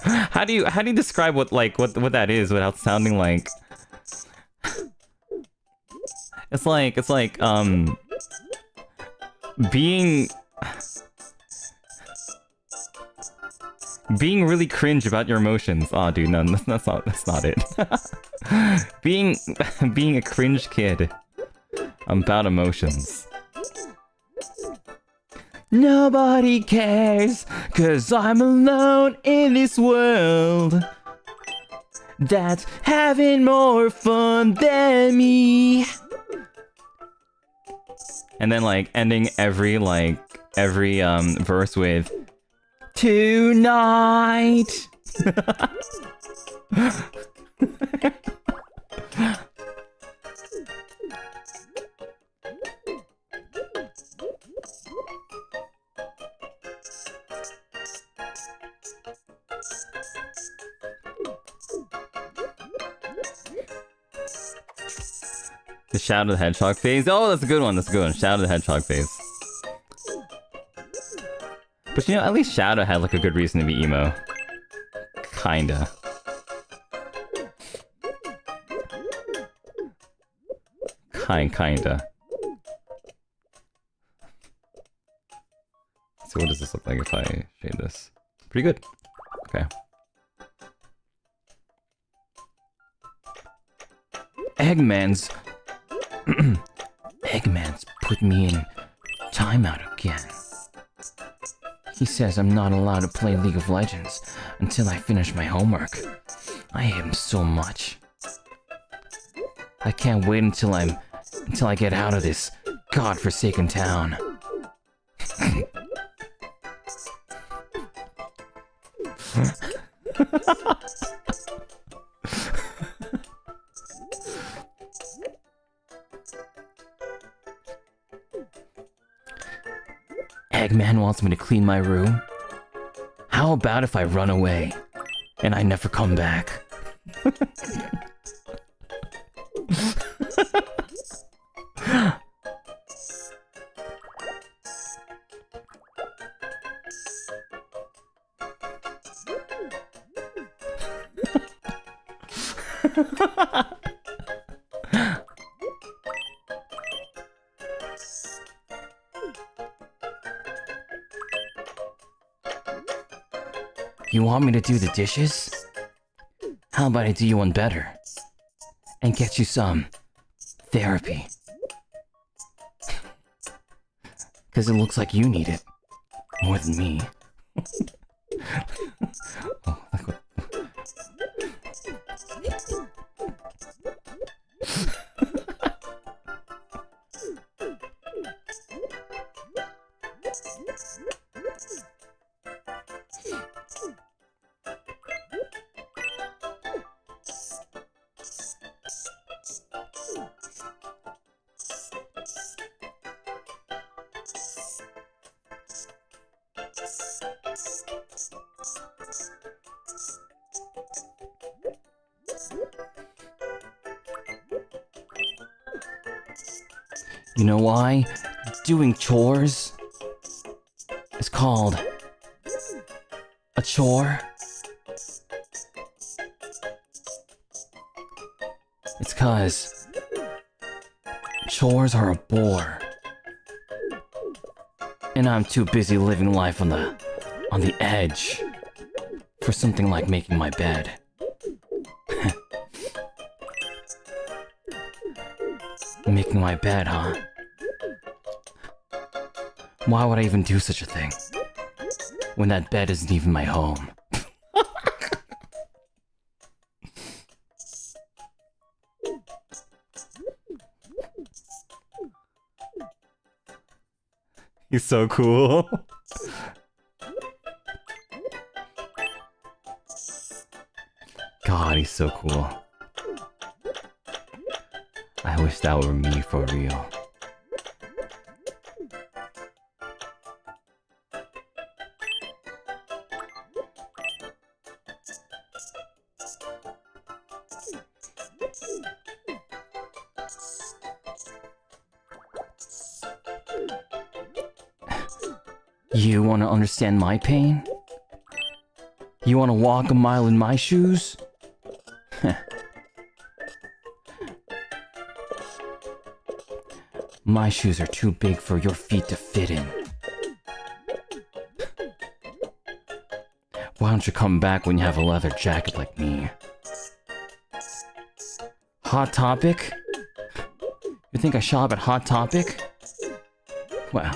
How do you describe what that is without sounding like? It's like being. Being really cringe about your emotions. Oh, dude, no, that's not it. being a cringe kid about emotions. Nobody cares, 'cause I'm alone in this world that's having more fun than me. And then like ending every verse with tonight. The Shadow the Hedgehog phase. Oh, that's a good one. That's a good one. Shadow the Hedgehog phase. But you know, at least Shadow had like a good reason to be emo. Kinda. Kinda. So what does this look like if I shade this? Pretty good. Okay. Eggman's put me in timeout again. He says I'm not allowed to play League of Legends until I finish my homework. I hate him so much. I can't wait until I get out of this godforsaken town. Eggman wants me to clean my room. How about if I run away and I never come back? You want me to do the dishes? How about I do you one better? And get you some therapy. 'Cause it looks like you need it. More than me. Oh, look what... You know why doing chores is called a chore? It's 'cause chores are a bore. And I'm too busy living life on the edge for something like making my bed. Making my bed, huh? Why would I even do such a thing when that bed isn't even my home? He's so cool. God, he's so cool. I wish that were me for real. You want to understand my pain? You want to walk a mile in my shoes? My shoes are too big for your feet to fit in. Why don't you come back when you have a leather jacket like me? Hot Topic? You think I shop at Hot Topic? Well.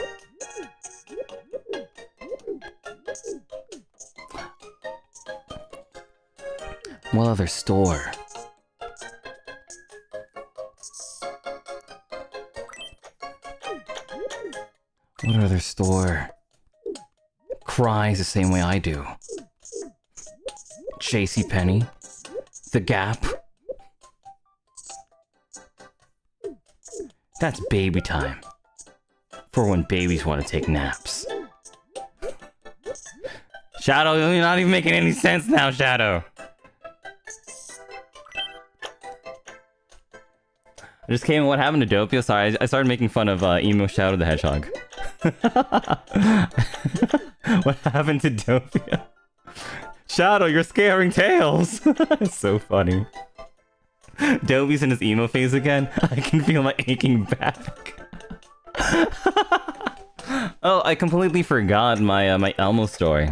What other store? What other store cries the same way I do? JCPenney? The Gap? That's baby time. For when babies want to take naps. Shadow, you're not even making any sense now, Shadow. I just came. What happened to Doppio? Sorry, I started making fun of emo Shadow the Hedgehog. What happened to Doppio? Shadow, you're scaring tales. It's so funny. Dobie's in his emo phase again. I can feel my aching back. Oh, I completely forgot my my Elmo story.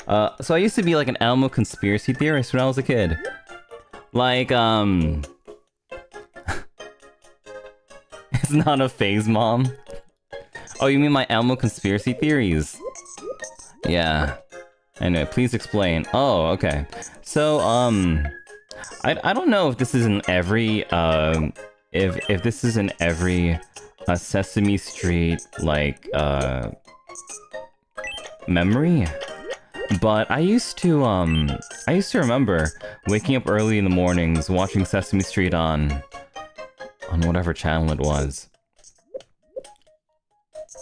So I used to be like an Elmo conspiracy theorist when I was a kid. Like, it's not a phase, Mom. Oh, you mean my Elmo conspiracy theories? Yeah. Anyway, please explain. Oh, okay. So, I don't know if this is in every, if this is in every, Sesame Street, like, memory. But I used to remember waking up early in the mornings, watching Sesame Street on whatever channel it was.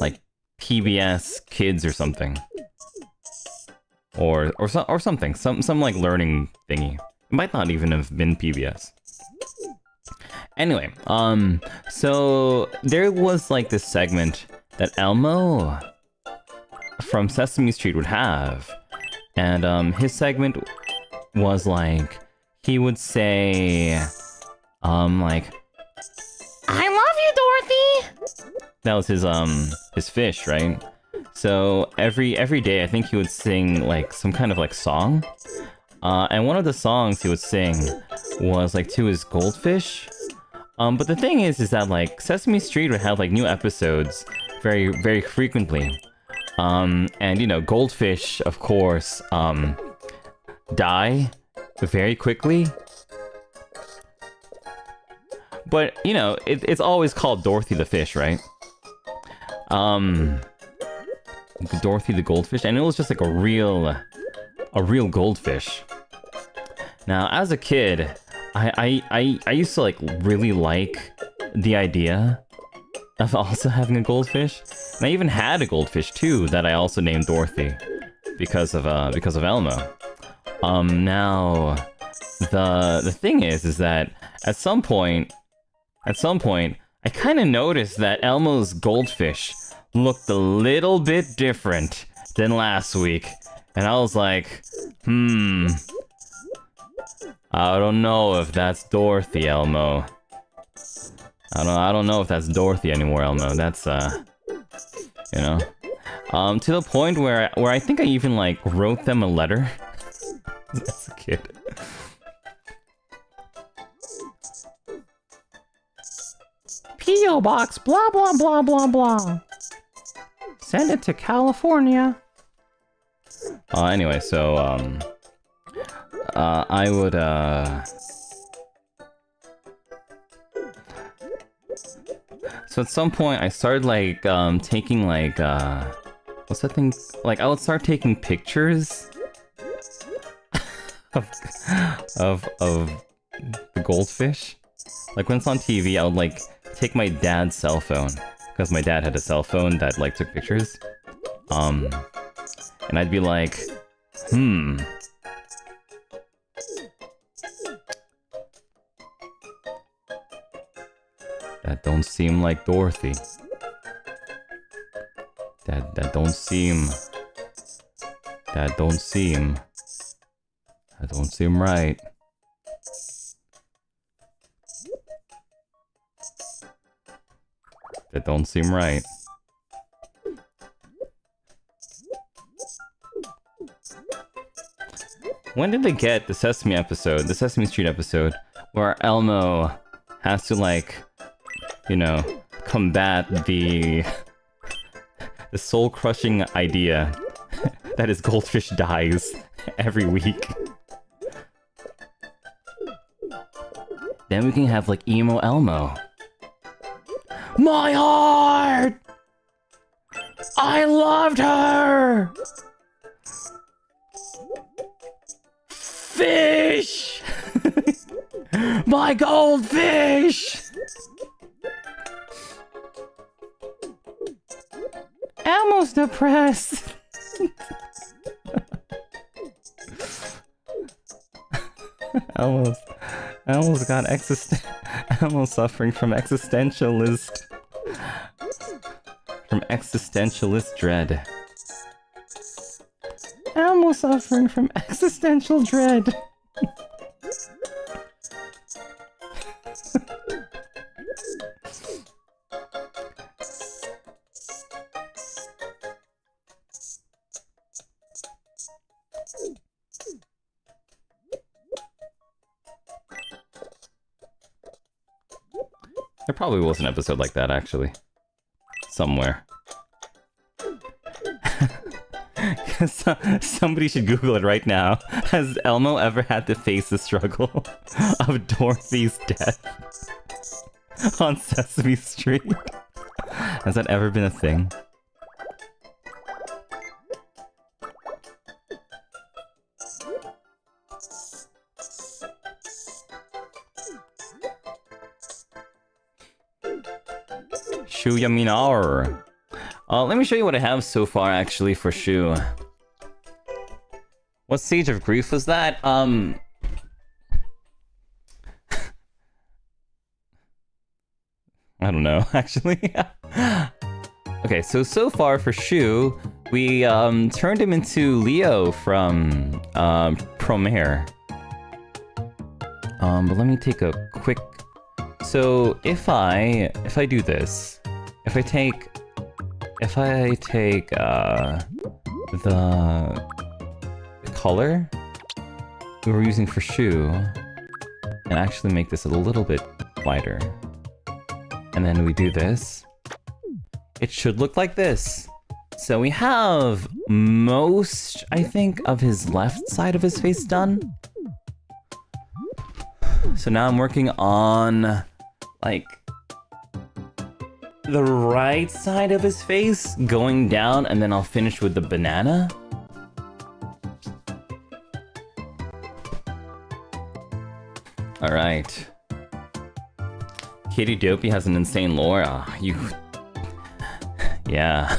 Like, PBS Kids or something. Or something. Some like learning thingy. It might not even have been PBS. Anyway, so there was like this segment that Elmo from Sesame Street would have. And his segment was like, he would say, like, I love you, Dorothy! That was his fish, right? So every day, I think he would sing like some kind of like song. And one of the songs he would sing was like to his goldfish. But the thing is that like Sesame Street would have like new episodes very, very frequently. And you know, goldfish, of course, die very quickly. But, you know, it's always called Dorothy the Fish, right? Dorothy the Goldfish, and it was just like a real goldfish. Now, as a kid, I used to like really like the idea of also having a goldfish. And I even had a goldfish too that I also named Dorothy because of Elmo. Now the thing is that at some point, I kind of noticed that Elmo's goldfish looked a little bit different than last week. And I was like, I don't know if that's Dorothy, Elmo. I don't know if that's Dorothy anymore, Elmo. That's, you know. To the point where I think I even, like, wrote them a letter. As a kid. P.O. Box, blah, blah, blah, blah, blah. Send it to California. Anyway, so, I would, So at some point, I started, like, taking, like, what's that thing? Like, I would start taking pictures of the goldfish. Like, when it's on TV, I would, like, take my dad's cell phone. Because my dad had a cell phone that, like, took pictures. And I'd be like, that don't seem like Dorothy. That don't seem right. That don't seem right. When did they get the Sesame episode, the Sesame Street episode, where Elmo has to, like, you know, combat the soul-crushing idea that his goldfish dies every week? Then we can have, like, emo Elmo. My heart! I loved her! Fish! My goldfish! Elmo's depressed. Elmo's got Elmo's suffering from existentialist dread. Elmo's suffering from existential dread. There probably was an episode like that, actually. Somewhere. Somebody should Google it right now. Has Elmo ever had to face the struggle of Dorothy's death on Sesame Street? Has that ever been a thing? Shu Mii. Let me show you what I have so far, actually, for Shu. What stage of grief was that? I don't know, actually. Okay, so far for Shu, we turned him into Leo from Promare. But let me take a quick. So if I do this, if I take the color we were using for Shu and actually make this a little bit lighter, and then we do this, it should look like this. So we have most, I think, of his left side of his face done. So now I'm working on, like, the right side of his face going down, and then I'll finish with the banana. Alright. Kitty Dopey has an insane lore. Yeah.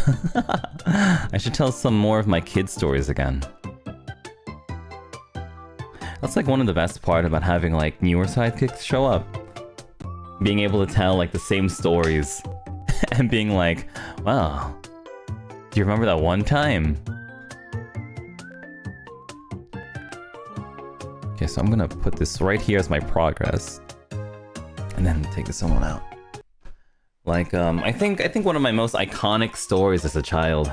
I should tell some more of my kid stories again. That's like one of the best part about having like newer sidekicks show up. Being able to tell like the same stories and being like, wow, do you remember that one time? Okay, so I'm gonna put this right here as my progress, and then take this one out. Like, I think one of my most iconic stories as a child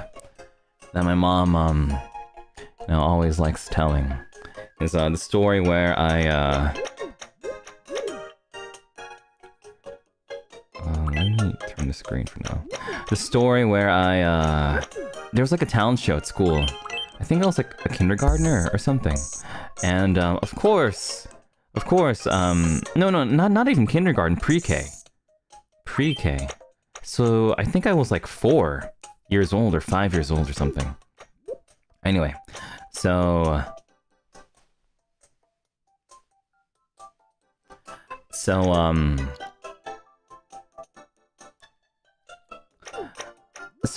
that my mom, you know, always likes telling is the story where I let me turn the screen for now. The story where there was like a talent show at school. I think I was like a kindergartner or something. And of course, no, not even kindergarten, pre-K. Pre-K. So I think I was like 4 years old or 5 years old or something. Anyway, so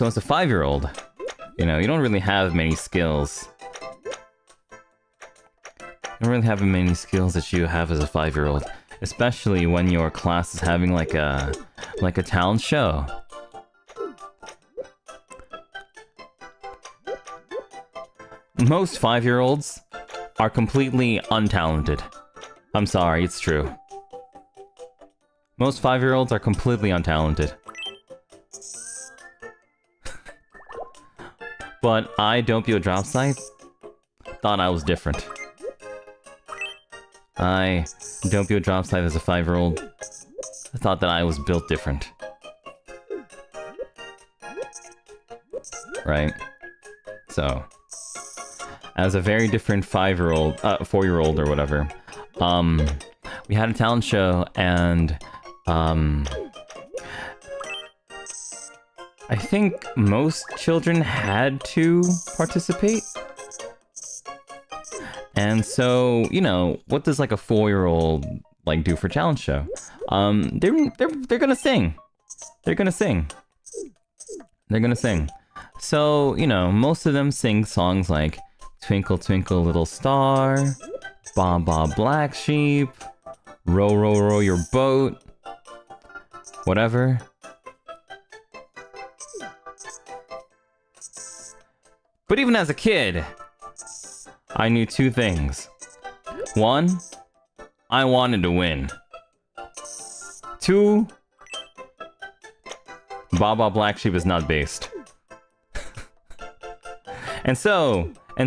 as a 5-year-old, you know, you don't really have many skills. You don't really have many skills that you have as a 5-year-old, especially when your class is having like a talent show. Most 5-year-olds are completely untalented. I'm sorry, it's true. Most 5-year-olds are completely untalented. But I, Doppio Dropscythe, thought I was different. I, Doppio Dropscythe as a 5-year-old, I thought that I was built different. Right? So, as a very different 5-year-old, 4-year-old or whatever, we had a talent show and, I think most children had to participate. And so, you know, what does like a 4-year-old like do for challenge show? They're gonna sing. They're gonna sing. They're gonna sing. So, you know, most of them sing songs like Twinkle Twinkle Little Star, Ba Ba Black Sheep, Row Row Row Your Boat, whatever. But even as a kid, I knew 2 things. 1, I wanted to win. 2, Baba Black Sheep is not based. and so I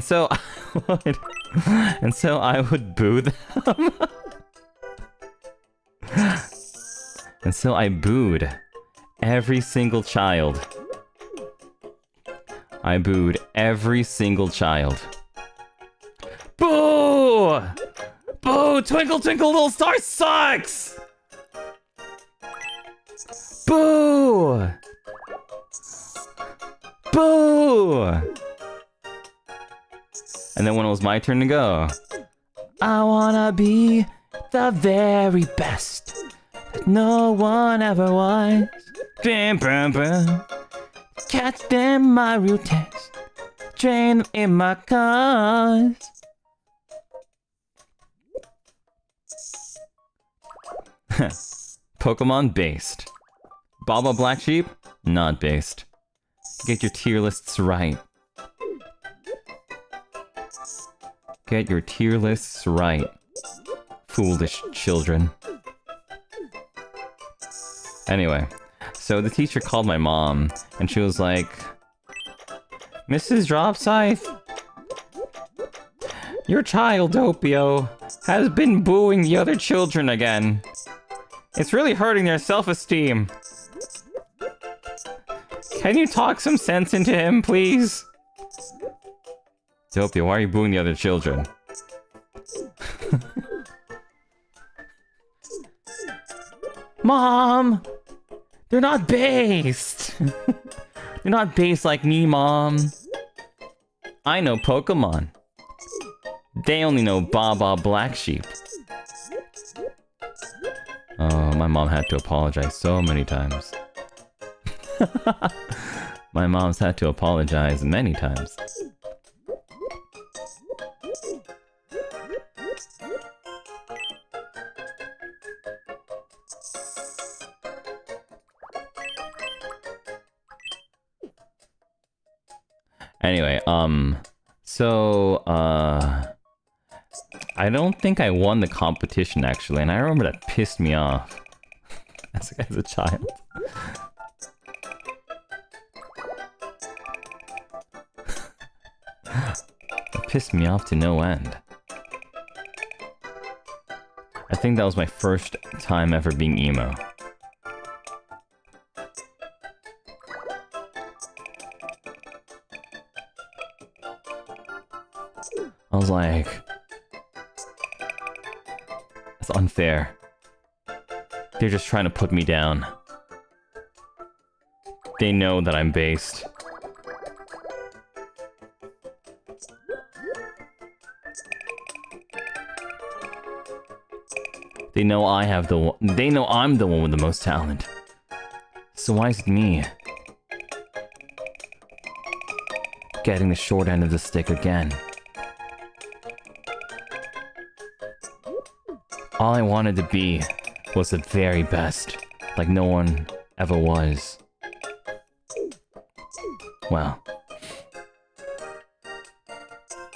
would boo them. And so I booed every single child. I booed every single child. Boo! Boo! Twinkle Twinkle Little Star sucks! Boo! Boo! And then when it was my turn to go, I wanna be the very best that no one ever was. Bam, bam, bam. Catch them my real test. Train them in my cars. Pokemon based. Baba Black Sheep, not based. Get your tier lists right. Get your tier lists right. Foolish children. Anyway, so the teacher called my mom, and she was like, Mrs. Dropscythe, your child, Doppio, has been booing the other children again. It's really hurting their self-esteem. Can you talk some sense into him, please? Doppio, why are you booing the other children? Mom! They're not based! They're not based like me, Mom. I know Pokemon. They only know Baba Black Sheep. Oh, my mom had to apologize so many times. My mom's had to apologize many times. Anyway, I don't think I won the competition, actually, and I remember that pissed me off as a child. That pissed me off to no end. I think that was my first time ever being emo. I was like, it's unfair. They're just trying to put me down. They know that I'm based. They know they know I'm the one with the most talent. So why is it me getting the short end of the stick again? All I wanted to be was the very best, like no one ever was. Well,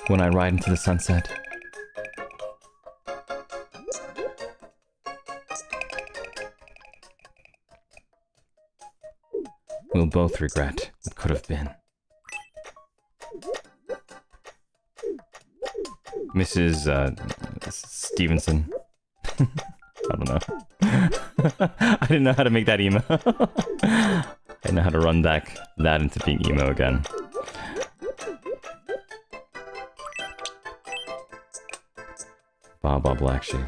when I ride into the sunset, we'll both regret what could have been. Mrs. Stevenson. I don't know. I didn't know how to make that emo. I didn't know how to run back that into being emo again. Baba Black Sheep.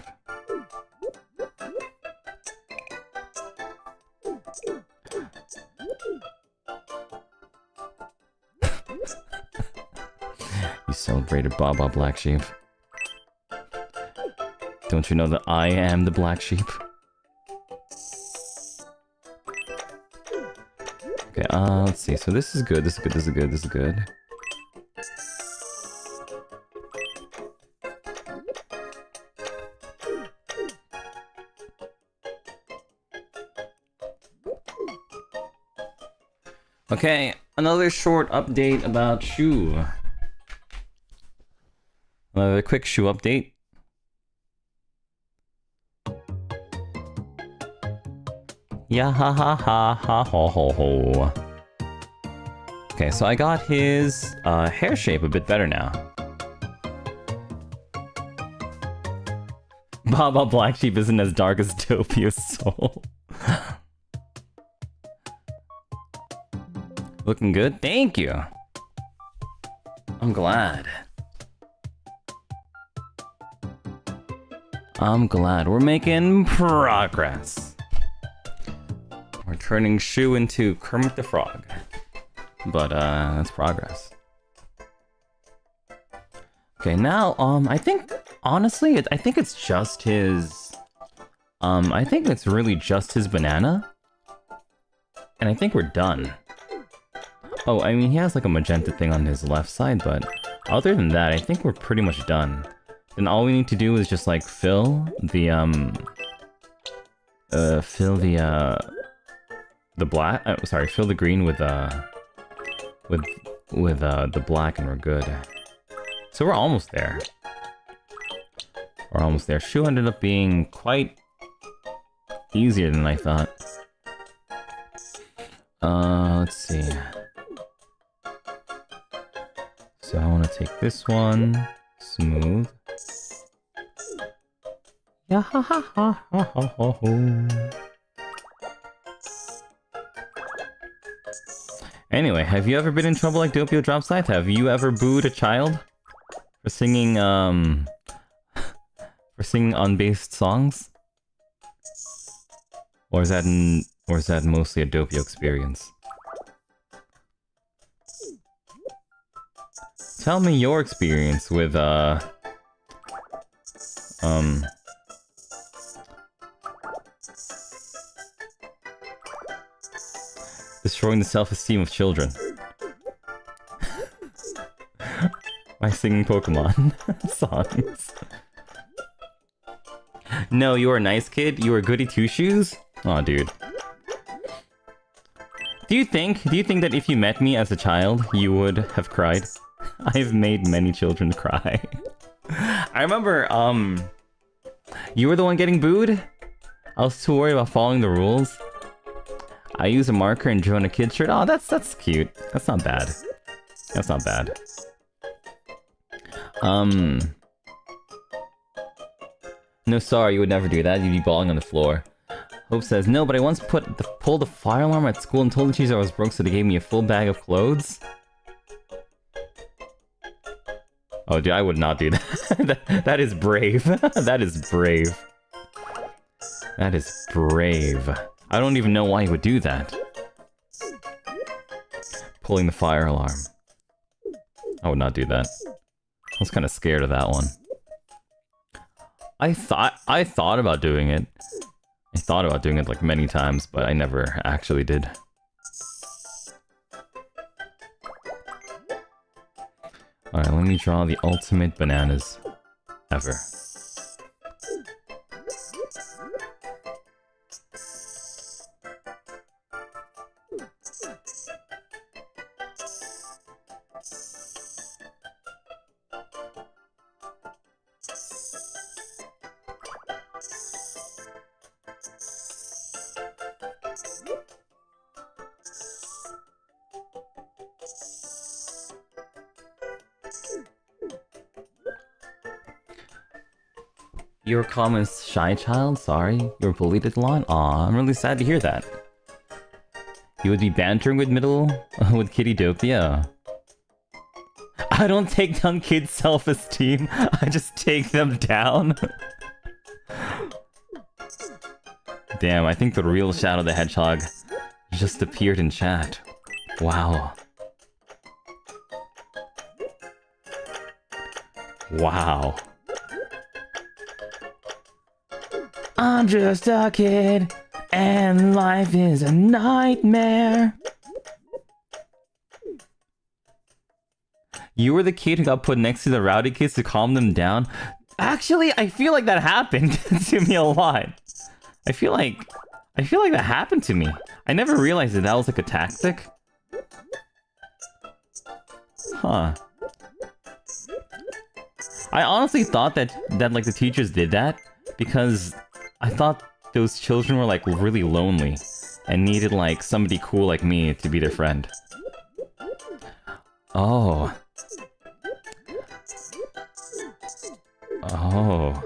You celebrated Baba Black Sheep. Don't you know that I am the black sheep? Okay, let's see. So this is good, this is good, this is good, this is good. Okay, another short update about Shu. Another quick Shu update. Yeah, ha ha ha ha ho ho ho. Okay, so I got his hair shape a bit better now. Baba Black Sheep isn't as dark as Doppio's soul. Looking good? Thank you! I'm glad. I'm glad we're making progress. We're turning Shu into Kermit the Frog. But, that's progress. Okay, now, I think, honestly, I think it's just his... I think it's really just his banana. And I think we're done. Oh, I mean, he has like a magenta thing on his left side, but other than that, I think we're pretty much done. Then all we need to do is just like fill the black, fill the green with the black and we're good. So we're almost there. We're almost there. Shu ended up being quite easier than I thought. Let's see. So I want to take this one, smooth. Yeah, ha ha ha ha ha ha ho. Anyway, have you ever been in trouble like Doppio Dropscythe? Have you ever booed a child for singing unbased songs? Or is that mostly a Doppio experience? Tell me your experience with, destroying the self-esteem of children. By singing Pokemon songs. No, you were a nice kid? You were goody two-shoes? Aw, dude. Do you think that if you met me as a child, you would have cried? I've made many children cry. I remember, you were the one getting booed? I was too worried about following the rules. I used a marker and drew on a kid's shirt. Oh, that's cute. That's not bad. That's not bad. No, sorry, you would never do that. You'd be bawling on the floor. Hope says, no, but I once pulled the fire alarm at school and told the teachers I was broke, so they gave me a full bag of clothes. Oh, dude, I would not do that. That is brave. That is brave. That is brave. I don't even know why he would do that. Pulling the fire alarm. I would not do that. I was kind of scared of that one. I thought about doing it. I thought about doing it like many times, but I never actually did. Alright, let me draw the ultimate bananas ever. Your comments, shy child? Sorry, you were bullied at the line? Aw, I'm really sad to hear that. You would be bantering with with Kitty Doppio. I don't take down kids' self-esteem, I just take them down. Damn, I think the real Shadow the Hedgehog just appeared in chat. Wow. Wow. I'm just a kid, and life is a nightmare. You were the kid who got put next to the rowdy kids to calm them down? Actually, I feel like that happened to me a lot. I feel like that happened to me. I never realized that was like a tactic. Huh. I honestly thought that like the teachers did that because I thought those children were like really lonely and needed like somebody cool like me to be their friend. Oh. Oh.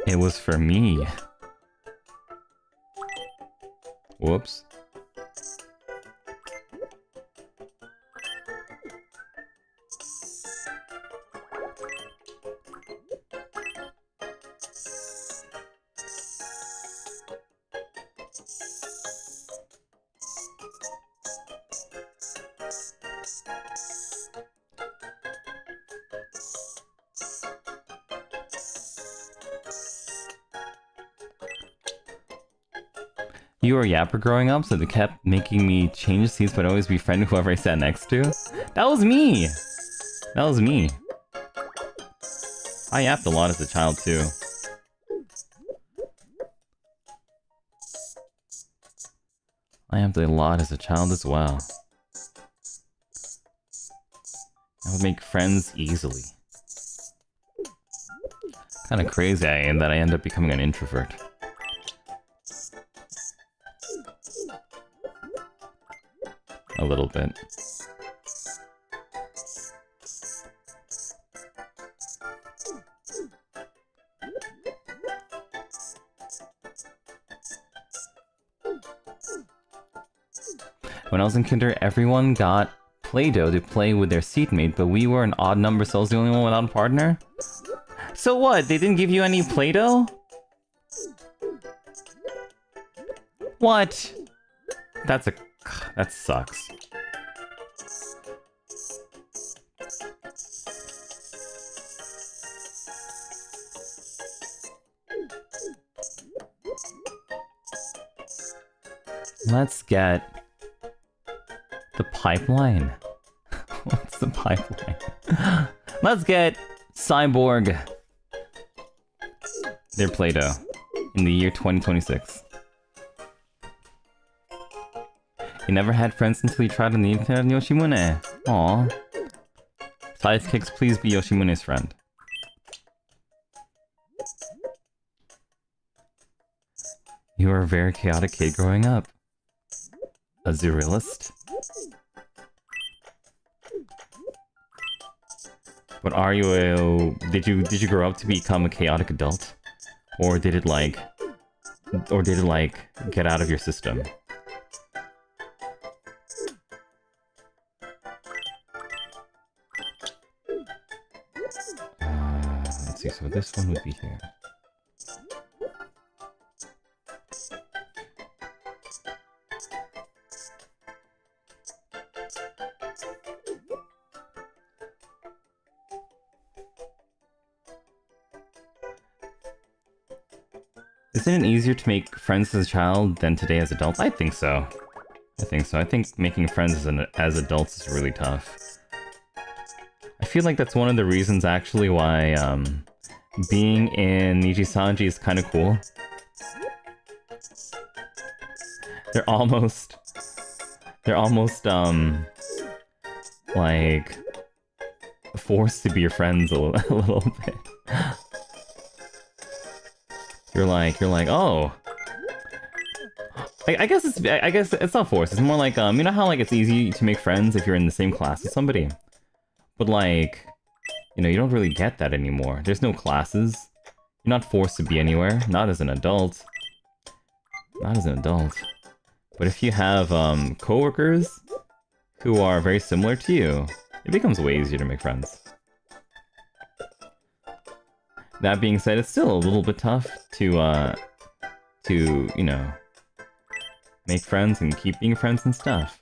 It was for me. Whoops. You were a yapper growing up, so they kept making me change seats but always befriend whoever I sat next to? That was me! That was me. I yapped a lot as a child, too. I yapped a lot as a child as well. I would make friends easily. Kinda crazy I am that I end up becoming an introvert. A little bit. When I was in kinder, everyone got Play-Doh to play with their seatmate, but we were an odd number, so I was the only one without a partner? So what? They didn't give you any Play-Doh? What? That sucks. Let's get the pipeline. What's the pipeline? Let's get Cyborg their Play-Doh in the year 2026. You never had friends until you tried on the internet on Yoshimune. Aww. Sidekicks, please be Yoshimune's friend. You were a very chaotic kid growing up. A Zerilist? But are you a... Did you grow up to become a chaotic adult? Or did it like get out of your system? Let's see, so this one would be here. Isn't it easier to make friends as a child than today as adults? I think so. I think making friends as adults is really tough. I feel like that's one of the reasons actually why being in NIJISANJI is kind of cool. They're almost like forced to be your friends a little bit. You're like, oh. I guess it's not forced. It's more like, you know how like it's easy to make friends if you're in the same class as somebody? But like, you know, you don't really get that anymore. There's no classes. You're not forced to be anywhere. Not as an adult. Not as an adult. But if you have coworkers who are very similar to you, it becomes way easier to make friends. That being said, it's still a little bit tough to you know, make friends and keep being friends and stuff.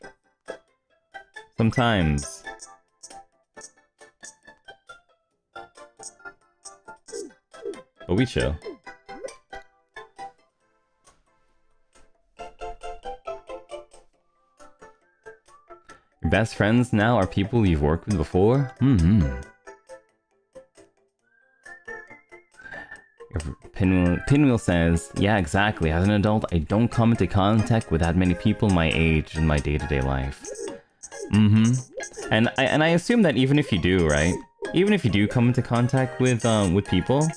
Sometimes. But we chill. Your best friends now are people you've worked with before? Pinwheel says, yeah, exactly. As an adult, I don't come into contact with that many people my age in my day-to-day life. And I assume that even if you do, right? Even if you do come into contact with people,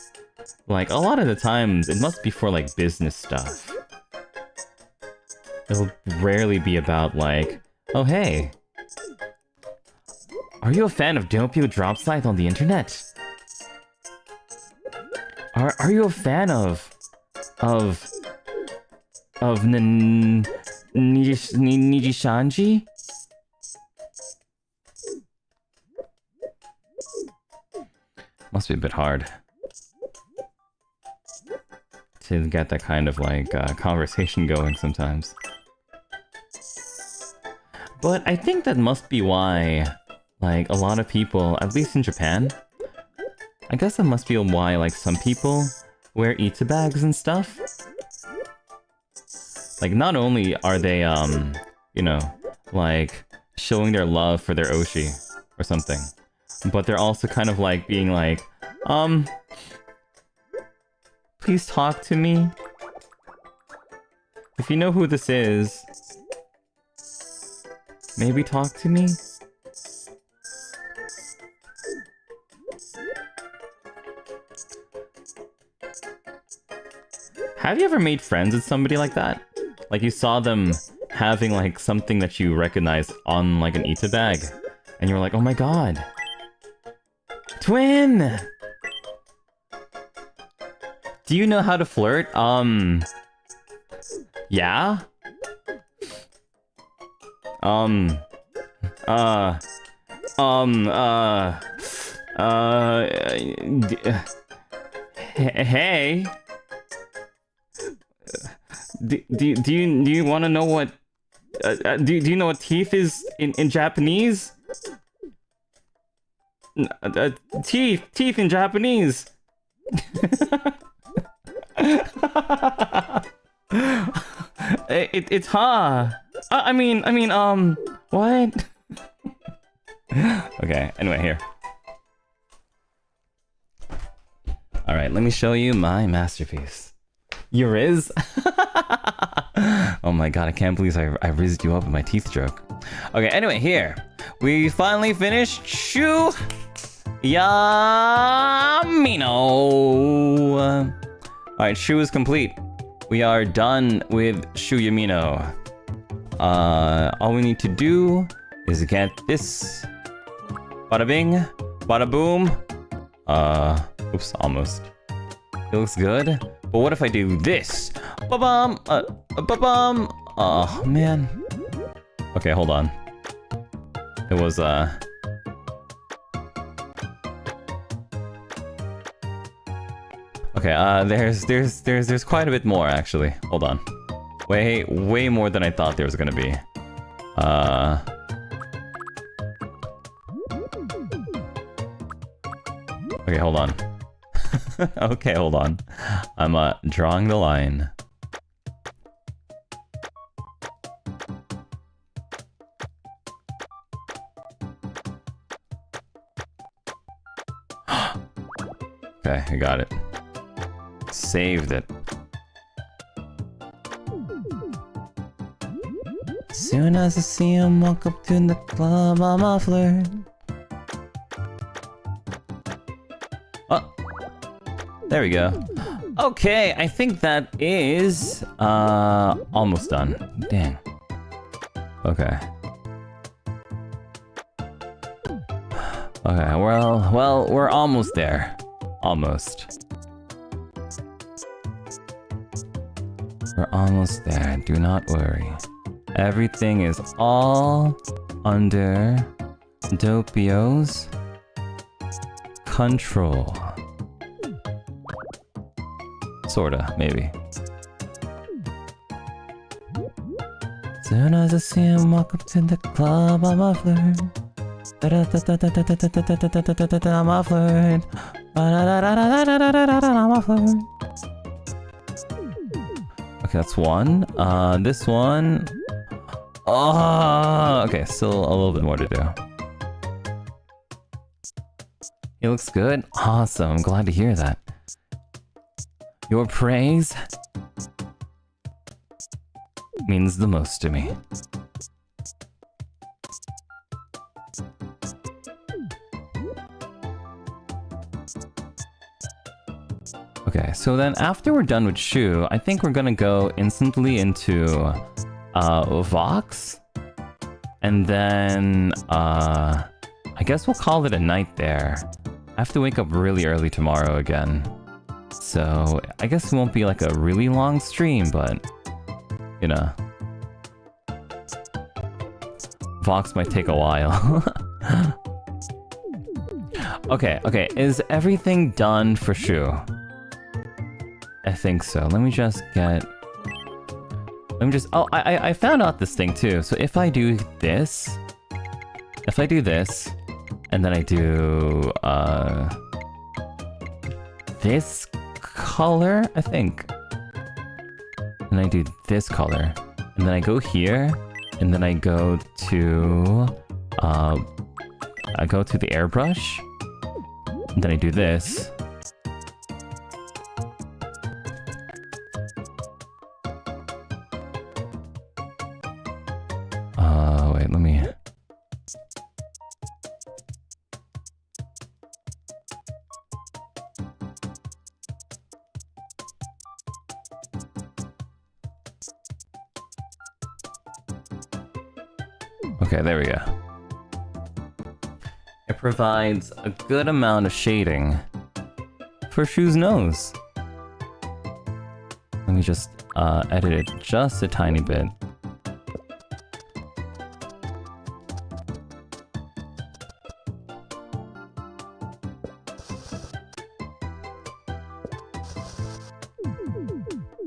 like, a lot of the times, it must be for, like, business stuff. It'll rarely be about, like, oh, hey. Are you a fan of Doppio Dropscythe on the internet? Are you a fan of NIJISANJI? Must be a bit hard to get that kind of like conversation going sometimes. But I think that must be why, like, a lot of people, at least in Japan, I guess that must be why, like, some people wear ita bags and stuff. Like, not only are they, you know, like, showing their love for their oshi or something, but they're also kind of like being like, please talk to me. If you know who this is, maybe talk to me? Have you ever made friends with somebody like that? Like, you saw them having, like, something that you recognized on, like, an ita bag, and you were like, oh my god. Twin! Do you know how to flirt? Yeah? Hey? Do you want to know what do you know what teeth is in Japanese? Teeth in Japanese. It's ha. I mean what? Okay, anyway, here. Alright, let me show you my masterpiece. Yours? Oh my god, I can't believe I rizzed you up with my teeth joke. Okay, anyway, here. We finally finished Shu Mii. Alright, Shu is complete. We are done with Shu Mii. All we need to do is get this. Bada bing, bada boom. Oops, almost. It looks good. But what if I do this? Ba-bum! Ba-bum! Oh, man. Okay, hold on. It was, Okay, there's quite a bit more, actually. Hold on. Way more than I thought there was gonna be. Okay, hold on. Okay, hold on. I'm, drawing the line. Okay, I got it. Saved it. Soon as I see him walk up to the club, I'm a flirt. Oh, there we go. Okay, I think that is almost done. Dang. Okay. Okay, well, we're almost there. Almost. We're almost there. Do not worry. Everything is all under Doppio's control. Sorta, maybe. Soon as I see him walk up to the club, I'm a flirt. I'm a flirt. I'm a flirt. Okay, that's one. This one. Oh, okay, still a little bit more to do. It looks good. Awesome. I'm glad to hear that. Your praise means the most to me. Okay, so then after we're done with Shu, I think we're gonna go instantly into Vox, and then I guess we'll call it a night there. I have to wake up really early tomorrow again, so I guess it won't be like a really long stream, but you know, Vox might take a while. Okay, is everything done for Shu? I think so. Let me just... Oh, I found out this thing too. So if I do this... and then I do... this color, I think. And I do this color. And then I go here, and then I go to... I go to the airbrush, and then I do this. Wait, let me... Okay, there we go. It provides a good amount of shading for Shu's nose. Let me just edit it just a tiny bit.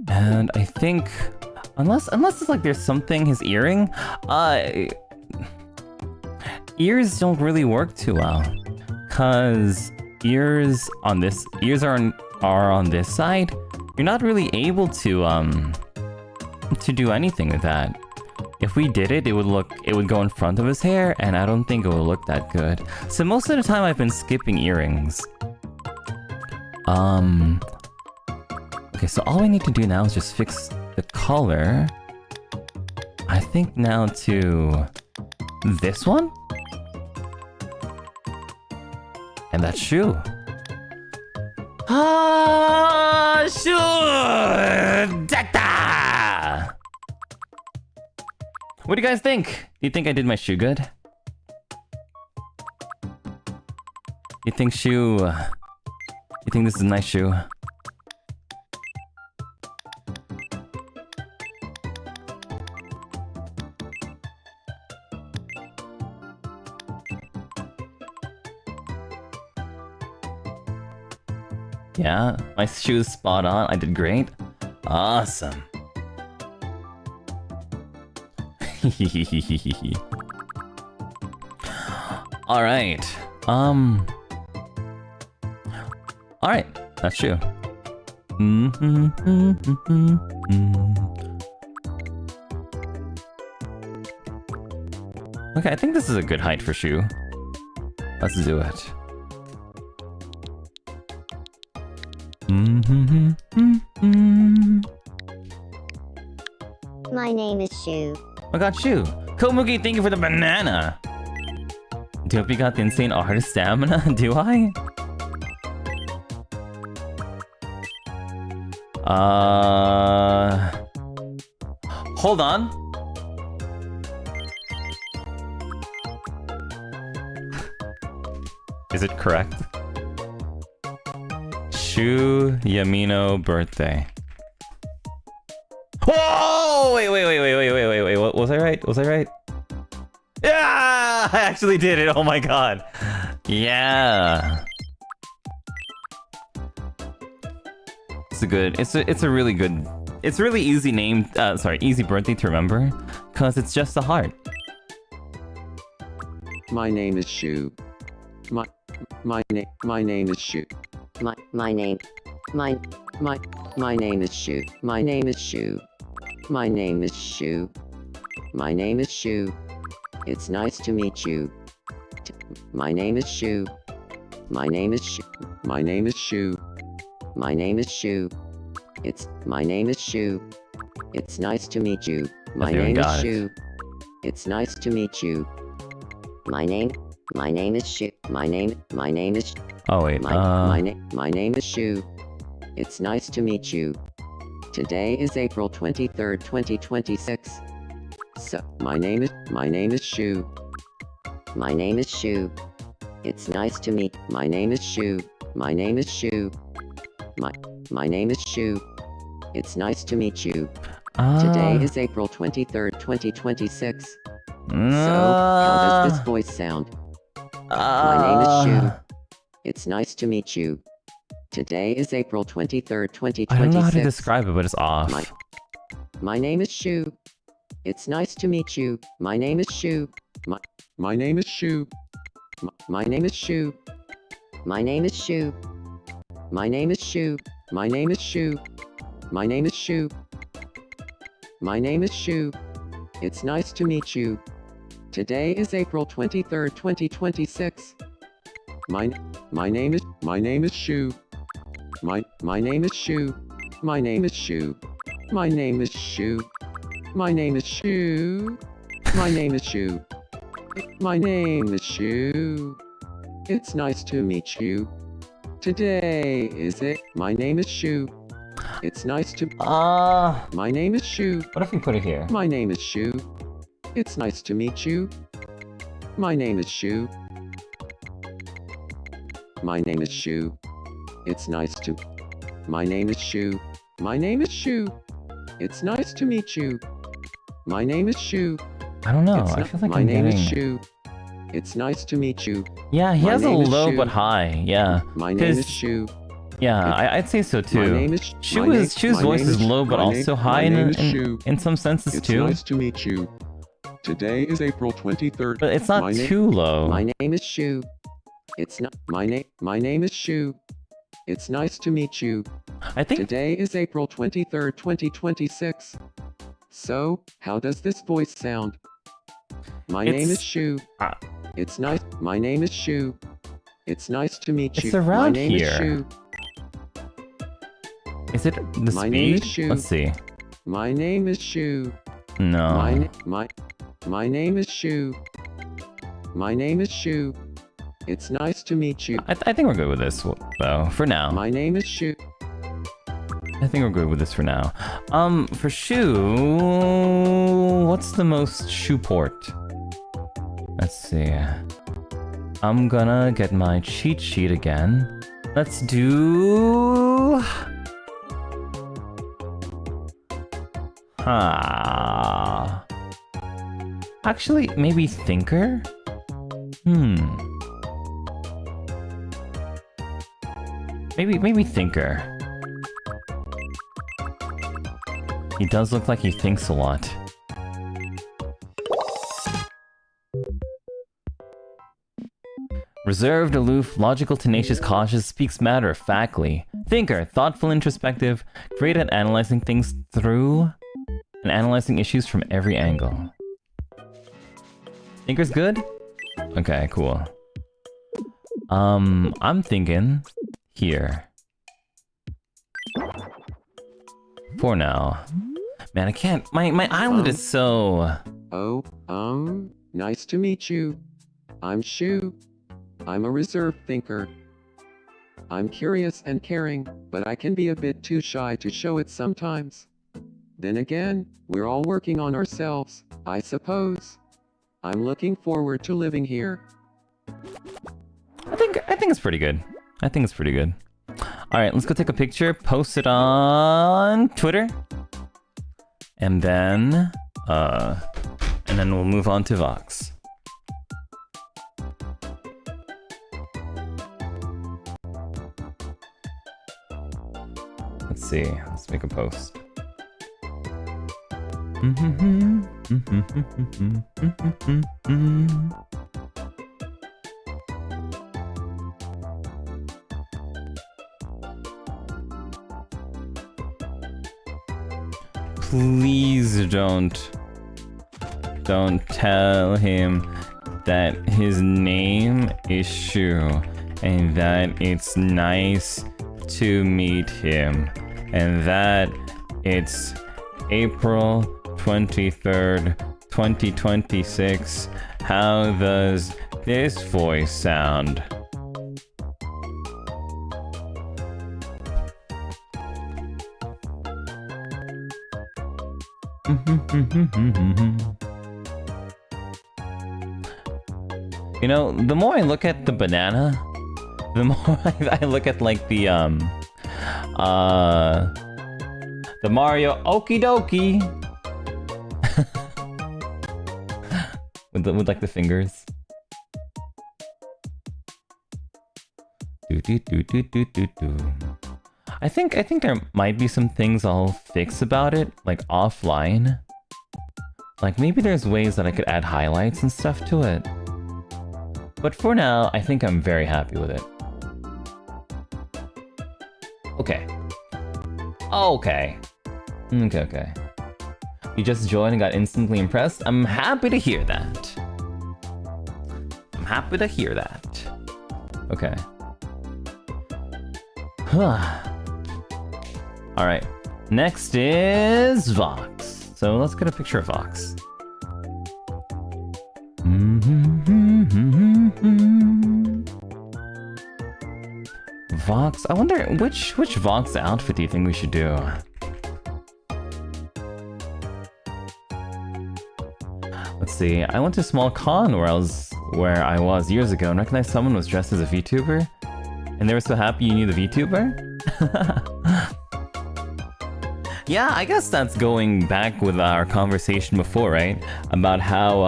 And I think, unless it's like there's something, his earring, ears don't really work too well, cause ears are on this side. You're not really able to do anything with that. If we did it, it would go in front of his hair, and I don't think it would look that good. So most of the time I've been skipping earrings. Okay, so all we need to do now is just fix the color. I think now to this one? And that's Shu. Ah, Shu! Dekta! What do you guys think? Do you think I did my Shu good? You think Shu... you think this is a nice Shu? Yeah, my shoe's spot on. I did great. Awesome. Alright. Alright, that's true. Okay, I think this is a good height for Shu. Let's do it. My name is Shu. I got Shu. Komugi, thank you for the banana. Do you hope you got the insane artist stamina? Do I? Hold on. Is it correct? Shu Yamino birthday. Whoa! Wait. What, was I right? Was I right? Yeah! I actually did it. Oh my god. Yeah. It's a really good. It's a really easy name. Easy birthday to remember, cause it's just a heart. My name is Shu. My name is Shu. My name is Shu. My name is Shu. My name is Shu. My name is Shu. It's nice to meet you. My name is Shu. My name is Shu. My name is Shu. My name is Shu. My name is Shu. It's nice to meet you. My name is Shu. It's nice to meet you. My name is Shu. My name is. Oh wait. My name is Shu. It's nice to meet you. Today is April 23rd, 2026. So, my name is Shu. My name is Shu. It's nice to meet. My name is Shu. My name is Shu. My name is Shu. It's nice to meet you. Today is April 23rd, 2026. So, how does this voice sound? My name is Shu. It's nice to meet you. Today is April 23rd, 2026. I don't know how to describe it, but it's off. My name is Shu. It's nice to meet you. My name is Shu. My name is Shu. My name is Shu. My name is Shu. My name is Shu. My name is Shu. My name is Shu. My name is Shu. It's nice to meet you. Today is April 23rd, 2026. My name is Shu. My name is Shu. My name is Shu. My name is Shu. My name is Shu. My name is Shu. My name is Shu. It's nice to meet you. Today is it? My name is Shu. It's nice to. My name is Shu. What if we put it here? My name is Shu. It's nice to meet you. My name is Shu. My name is Shu. It's nice to. My name is Shu. My name is Shu. It's nice to meet you. My name is Shu. I don't know. I feel like my name is Shu. It's nice to meet you. Yeah, he has a low but high. Yeah. My name is Shu. Yeah, I'd say so too. My name is Shu's voice is low but also high in some senses too. It's nice to meet you. Today is April 23rd. But it's not too low. My name is Shu. It's not my name is Shu. It's nice to meet you. I think today is April 23rd, 2026. So, how does this voice sound? My name is Shu. It's nice. My name is Shu. It's nice to meet you. It's around my name here. Is Shu. Is it the my speed? Name is Shu. Let's see. My name is Shu. No. My name is Shu. My name is Shu. It's nice to meet you. I think we're good with this though, for now. My name is Shu. I think we're good with this for now. For Shu, what's the most Shu port? Let's see. I'm gonna get my cheat sheet again. Let's do... Actually, maybe Thinker? Maybe Thinker. He does look like he thinks a lot. Reserved, aloof, logical, tenacious, cautious, speaks matter-of-factly. Thinker, thoughtful, introspective, great at analyzing things through and analyzing issues from every angle. Thinker's good? Okay, cool. I'm thinking here. For now. Man, I can't. My island is so... Oh, nice to meet you. I'm Shu. I'm a reserved thinker. I'm curious and caring, but I can be a bit too shy to show it sometimes. Then again, we're all working on ourselves, I suppose. I'm looking forward to living here. I think it's pretty good. I think it's pretty good. Alright, let's go take a picture, post it on Twitter. And then we'll move on to Vox. Let's see. Let's make a post. Please don't tell him that his name is Shu and that it's nice to meet him and that it's April 23rd, 2026. How does this voice sound? You know, the more I look at the banana, the more I look at like the Mario Okie Dokie with like the fingers. I think there might be some things I'll fix about it, like offline. Like maybe there's ways that I could add highlights and stuff to it. But for now, I think I'm very happy with it. Okay. Okay. Okay. You just joined and got instantly impressed? I'm happy to hear that. I'm happy to hear that. Okay. Alright. Next is Vox. So let's get a picture of Vox. Vox? I wonder which Vox outfit do you think we should do? Let's see. I went to a small con where I was years ago and recognized someone was dressed as a VTuber, and they were so happy you knew the VTuber. Yeah, I guess that's going back with our conversation before, right? About how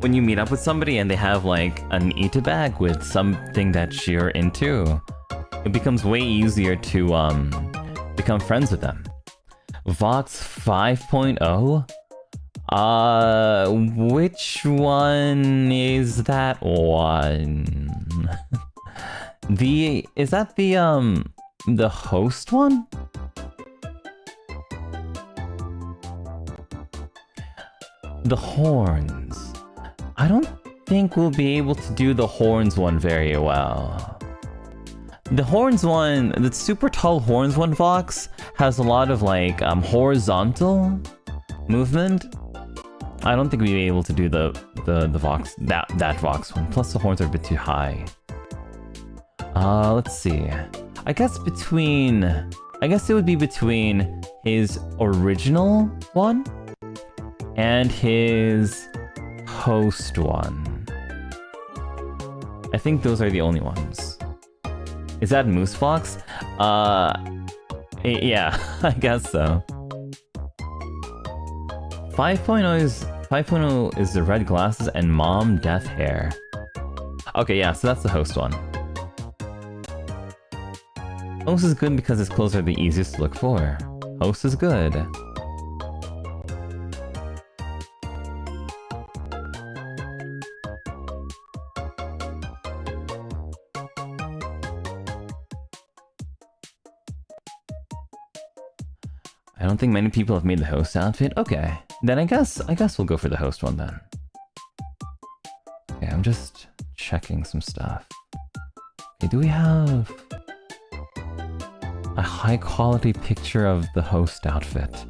when you meet up with somebody and they have like an eat bag with something that you're into, it becomes way easier to become friends with them. Vox 5.0? Which one is that one? Is that the host one? The horns. I don't think we'll be able to do the horns one very well. The horns one, the super tall horns one, Vox, has a lot of like horizontal movement. I don't think we'd be able to do the Vox, that Vox one. Plus the horns are a bit too high. Let's see. I guess it would be between his original one and his host one. I think those are the only ones. Is that Moose Fox? Yeah, I guess so. 5.0 is the red glasses and mom death hair. Okay, yeah, so that's the host one. Host is good because his clothes are the easiest to look for. Host is good. I don't think many people have made the host outfit. Okay, then I guess we'll go for the host one then. Okay, I'm just checking some stuff. Okay, do we have a high quality picture of the host outfit?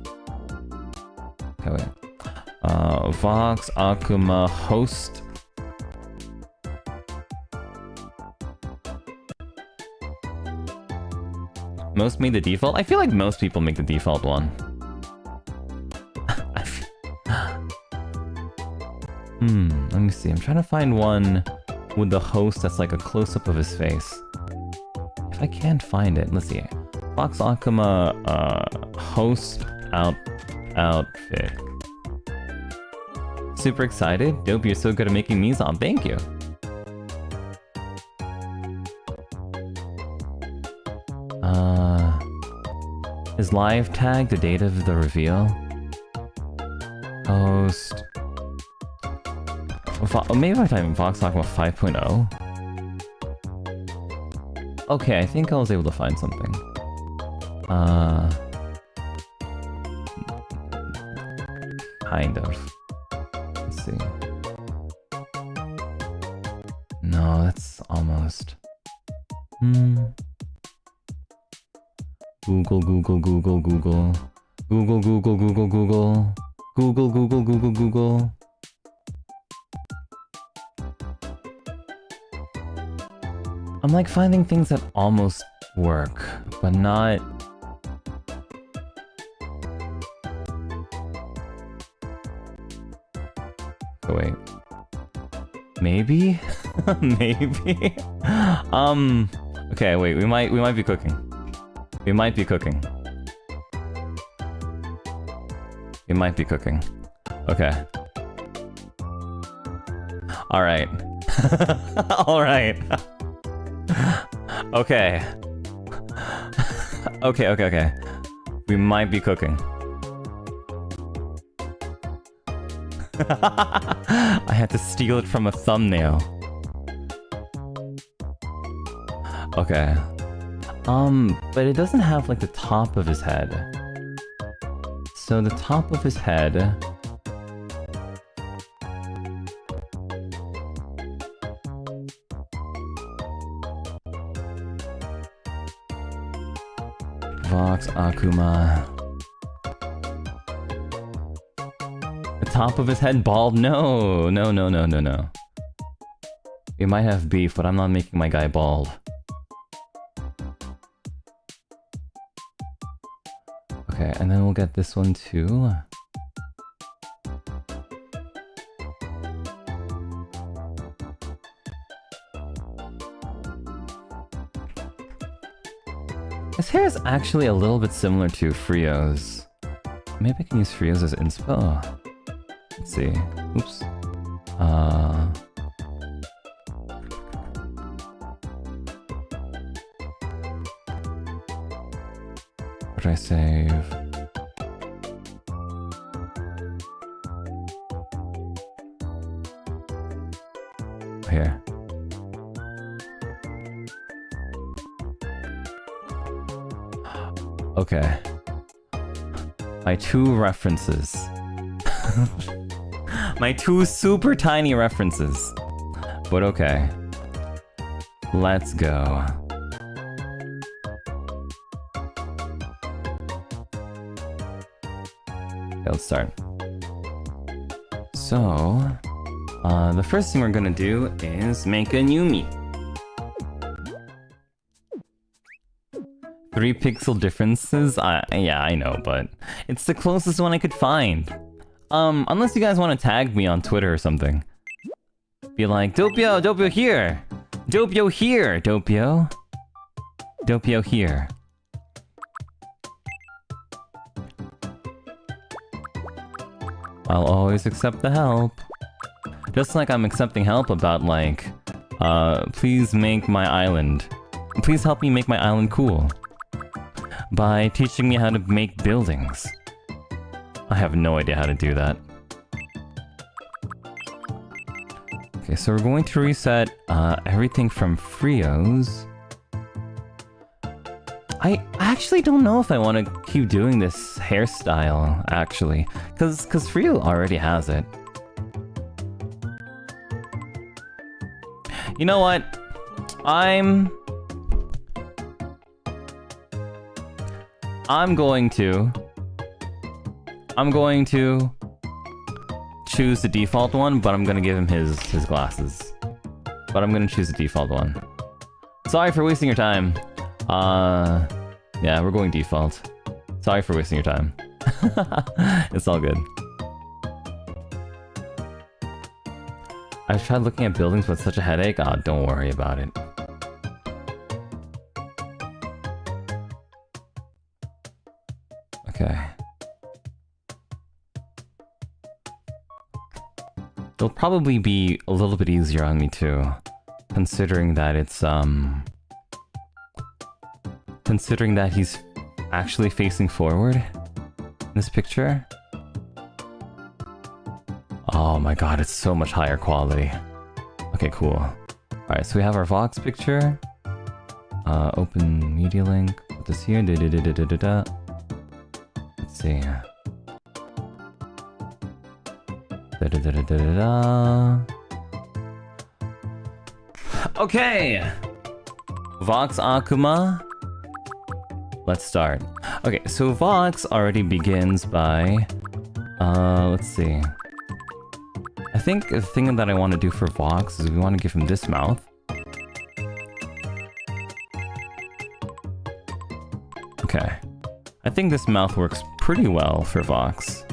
Okay, wait. Vox Akuma host. Most made the default? I feel like most people make the default one. Let me see. I'm trying to find one with the host that's like a close-up of his face. If I can't find it, let's see. Vox Akuma, host outfit. Super excited. Dope, you're so good at making memes. Thank you. Is live tag the date of the reveal? Host. Maybe if I'm Vox Akuma 5.0. Okay, I think I was able to find something. Kind of. Let's see. No, that's almost. Google. I'm like finding things that almost work, but not. Oh, wait. Maybe? Maybe? Okay, wait, we might be cooking. We might be cooking. We might be cooking. Okay. Alright. Alright. Okay. Okay. We might be cooking. I had to steal it from a thumbnail. Okay. But it doesn't have like the top of his head. So the top of his head. Vox Akuma. The top of his head bald? No. We might have beef, but I'm not making my guy bald. Okay, and then we'll get this one too. His hair is actually a little bit similar to Frio's. Maybe I can use Frio's as inspo. Let's see. Oops. What did I save? Here. Okay. My two references. My two super tiny references. But okay. Let's go. Okay, let's start. So, the first thing we're gonna do is make a new Mii. 3 pixel differences? Yeah, I know, but it's the closest one I could find. Unless you guys want to tag me on Twitter or something. Be like, Doppio here! Doppio here, Doppio! Doppio here. I'll always accept the help. Just like I'm accepting help about like, please make my island. Please help me make my island cool. By teaching me how to make buildings. I have no idea how to do that. Okay, so we're going to reset everything from Frio's. I actually don't know if I want to keep doing this hairstyle, actually. Cause Frio already has it. You know what? I'm going to choose the default one, but I'm gonna give him his glasses. But I'm gonna choose the default one. Sorry for wasting your time. Yeah, we're going default. Sorry for wasting your time. It's all good. I've tried looking at buildings, but it's such a headache. Don't worry about it. Okay. It'll probably be a little bit easier on me too, considering that it's considering that he's actually facing forward in this picture. Oh my god, it's so much higher quality. Okay, cool. Alright, so we have our Vox picture. Open media link. Put this here. Let's see. Okay! Vox Akuma. Let's start. Okay, so Vox already begins by... let's see. I think the thing that I want to do for Vox is we want to give him this mouth. Okay. I think this mouth works pretty well for Vox.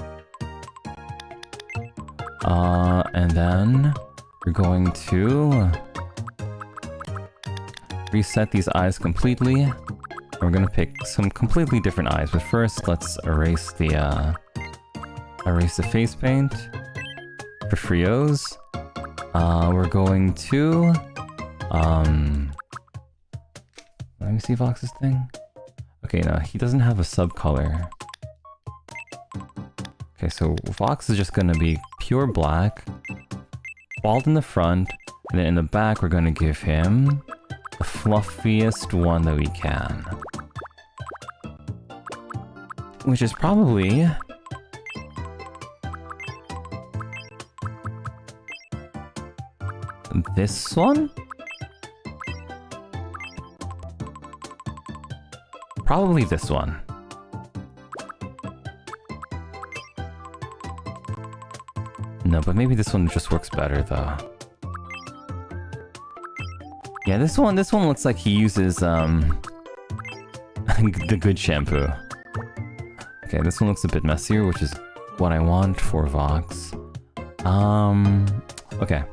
And then we're going to reset these eyes completely. We're gonna pick some completely different eyes, but first let's erase the face paint for Frios. We're going to let me see Vox's thing. Okay, no, he doesn't have a subcolor. Okay, so Vox is just gonna be pure black, bald in the front, and then in the back we're gonna give him the fluffiest one that we can. Which is probably... this one? Probably this one. No, but maybe this one just works better though. Yeah, this one looks like he uses the good shampoo. Okay, this one looks a bit messier, which is what I want for Vox. Okay.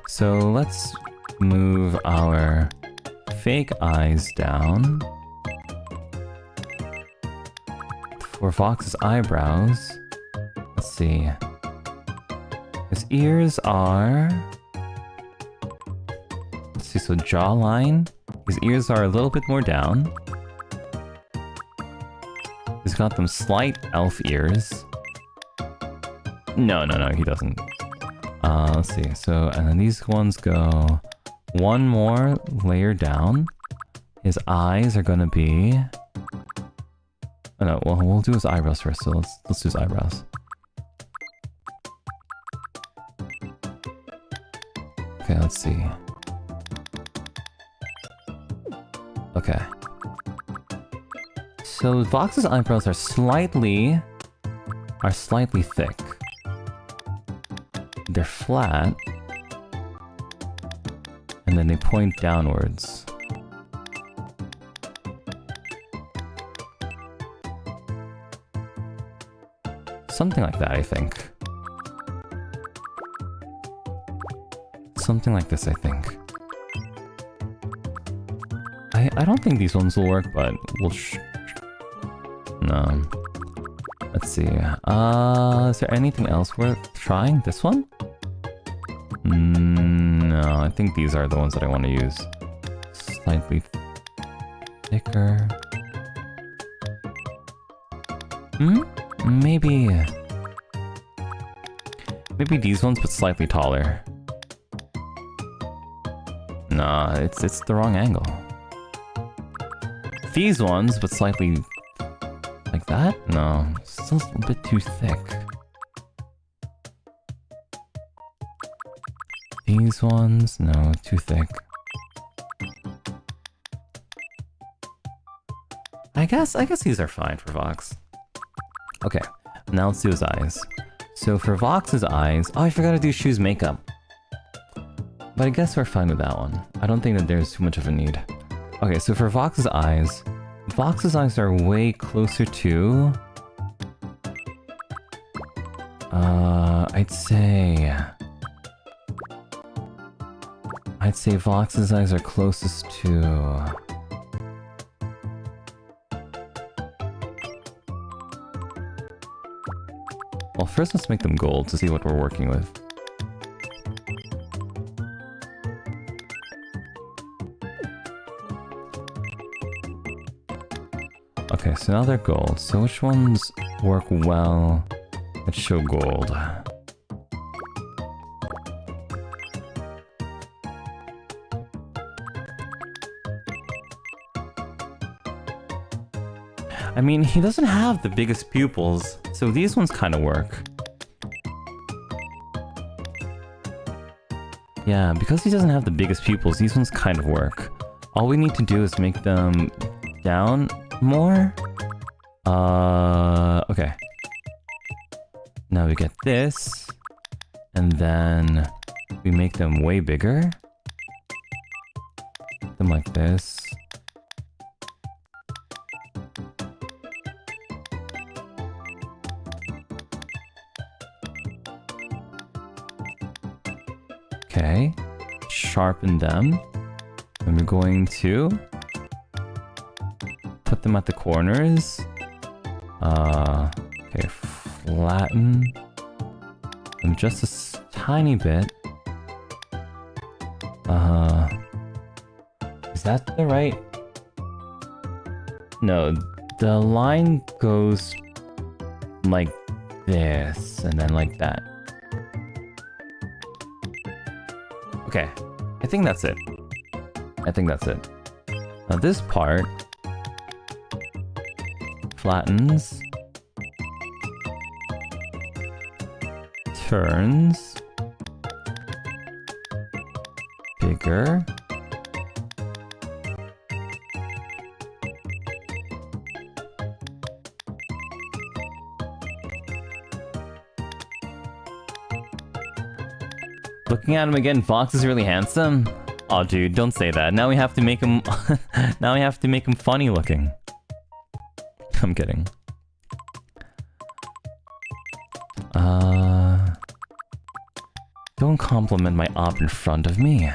So let's move our fake eyes down. For Vox's eyebrows, let's see. His ears are... let's see, so jawline. His ears are a little bit more down. He's got them slight elf ears. No, he doesn't. Let's see, so, and then these ones go one more layer down. His eyes are gonna be... oh no, well, we'll do his eyebrows first, so let's do his eyebrows. Okay, let's see. Okay. So Vox's eyebrows are slightly thick. They're flat, and then they point downwards. Something like that, I think. Something like this, I think. I don't think these ones will work, but we'll no. Let's see. Is there anything else worth trying? This one? No, I think these are the ones that I want to use. Slightly thicker. Maybe these ones, but slightly taller. Nah, it's the wrong angle. These ones, but slightly like that? No, still a bit too thick. These ones, no, too thick. I guess these are fine for Vox. Okay, now let's do his eyes. So for Vox's eyes, oh, I forgot to do Shu's makeup. But I guess we're fine with that one. I don't think that there's too much of a need. Okay, so for Vox's eyes are way closer to... I'd say Vox's eyes are closest to... Well, first let's make them gold to see what we're working with. Okay, so now they're gold. So which ones work well? Let's show gold. I mean, he doesn't have the biggest pupils, so these ones kind of work. Yeah, because he doesn't have the biggest pupils, these ones kind of work. All we need to do is make them down more. Okay. Now we get this, and then we make them way bigger. Them like this. Okay, sharpen them. And we're going to put them at the corners. Okay, flatten them just a tiny bit. Is that the right? No, the line goes like this and then like that. Okay, I think that's it. I think that's it. Now this part flattens, turns, bigger, looking at him again, Vox is really handsome. Oh, dude, don't say that. Now we have to make him. Now we have to make him funny looking. I'm kidding. Don't compliment my op in front of me.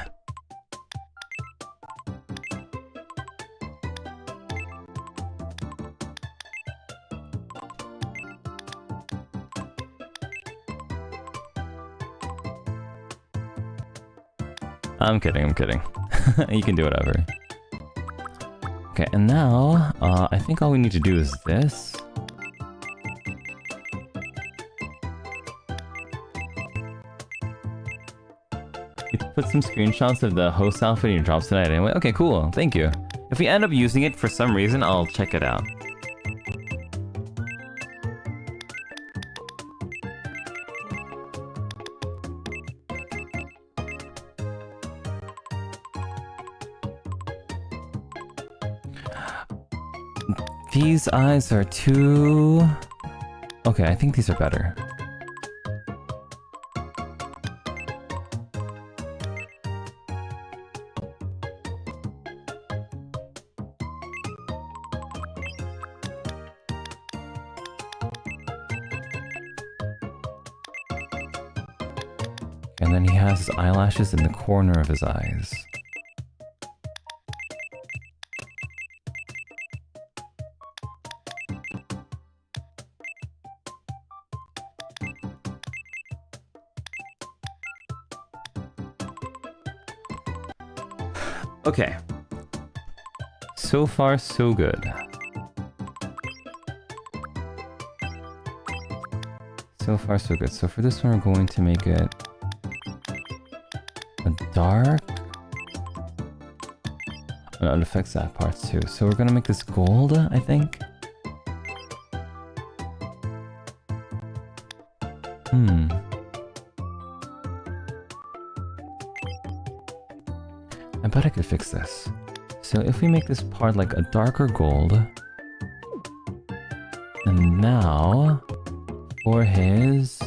I'm kidding, I'm kidding. You can do whatever. Okay, and now, I think all we need to do is this. You put some screenshots of the host outfit in your drops tonight anyway. Okay, cool. Thank you. If we end up using it for some reason, I'll check it out. These eyes are too... Okay, I think these are better. And then he has his eyelashes in the corner of his eyes. Okay. So far, so good. So far, so good. So for this one, we're going to make it a dark. Oh, it affects that part too. So we're gonna make this gold, I think. I bet I could fix this. So if we make this part like a darker gold, and now for his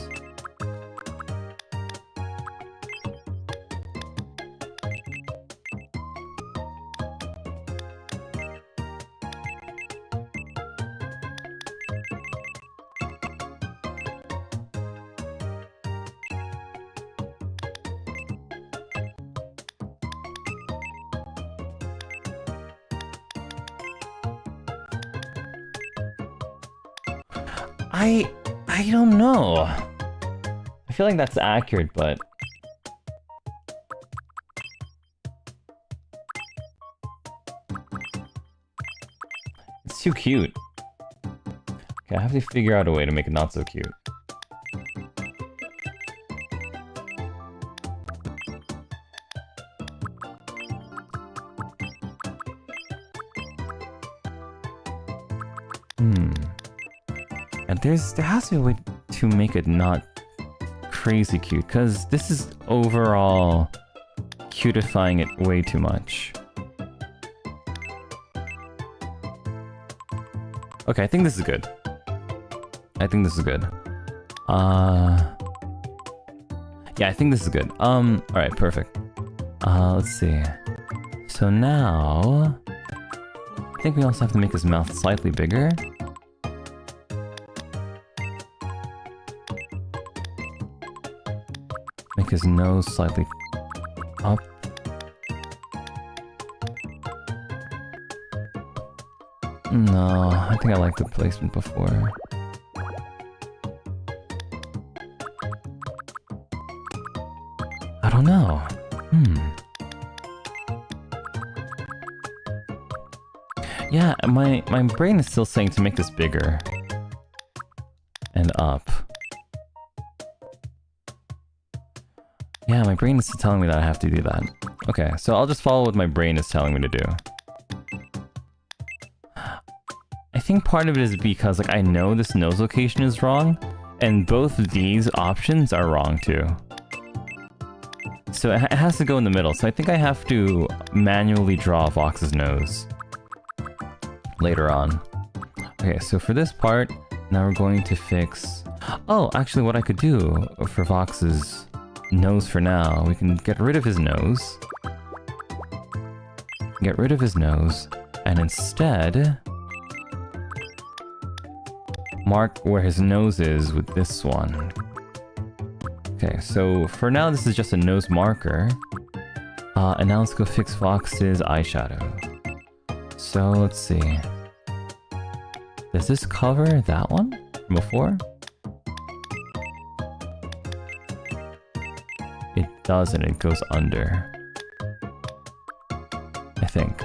I don't know. I feel like that's accurate, but... It's too cute. Okay, I have to figure out a way to make it not so cute. And there has to be a way to make it not crazy cute, because this is overall cutifying it way too much. Okay, I think this is good. I think this is good. Yeah, I think this is good. Alright, perfect. Let's see. So now... I think we also have to make his mouth slightly bigger. Make his nose slightly up. No, I think I liked the placement before. I don't know. Yeah, my brain is still saying to make this bigger. And up. Yeah, my brain is telling me that I have to do that. Okay, so I'll just follow what my brain is telling me to do. I think part of it is because like I know this nose location is wrong, and both of these options are wrong too. So it has to go in the middle, so I think I have to manually draw Vox's nose later on. Okay, so for this part, now we're going to fix... Oh, actually what I could do for Vox's nose for now, we can get rid of his nose. Get rid of his nose, and instead... mark where his nose is with this one. Okay, so for now this is just a nose marker. And now let's go fix Vox's eyeshadow. So let's see. Does this cover that one from before? It doesn't, it goes under. I think.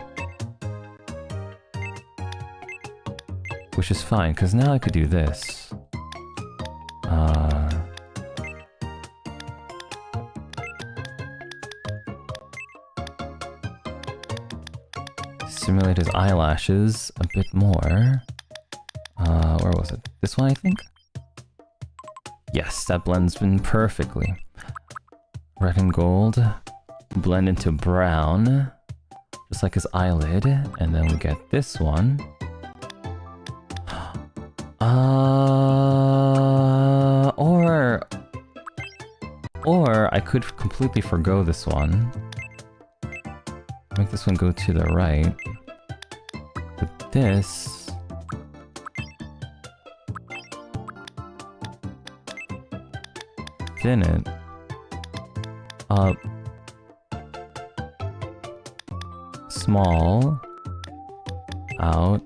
Which is fine, because now I could do this. Simulate his eyelashes a bit more. Where was it? This one, I think? Yes, that blends in perfectly. Red and gold blend into brown, just like his eyelid, and then we get this one. Or I could completely forgo this one. Make this one go to the right. But this... thin it. Up. Small. Out.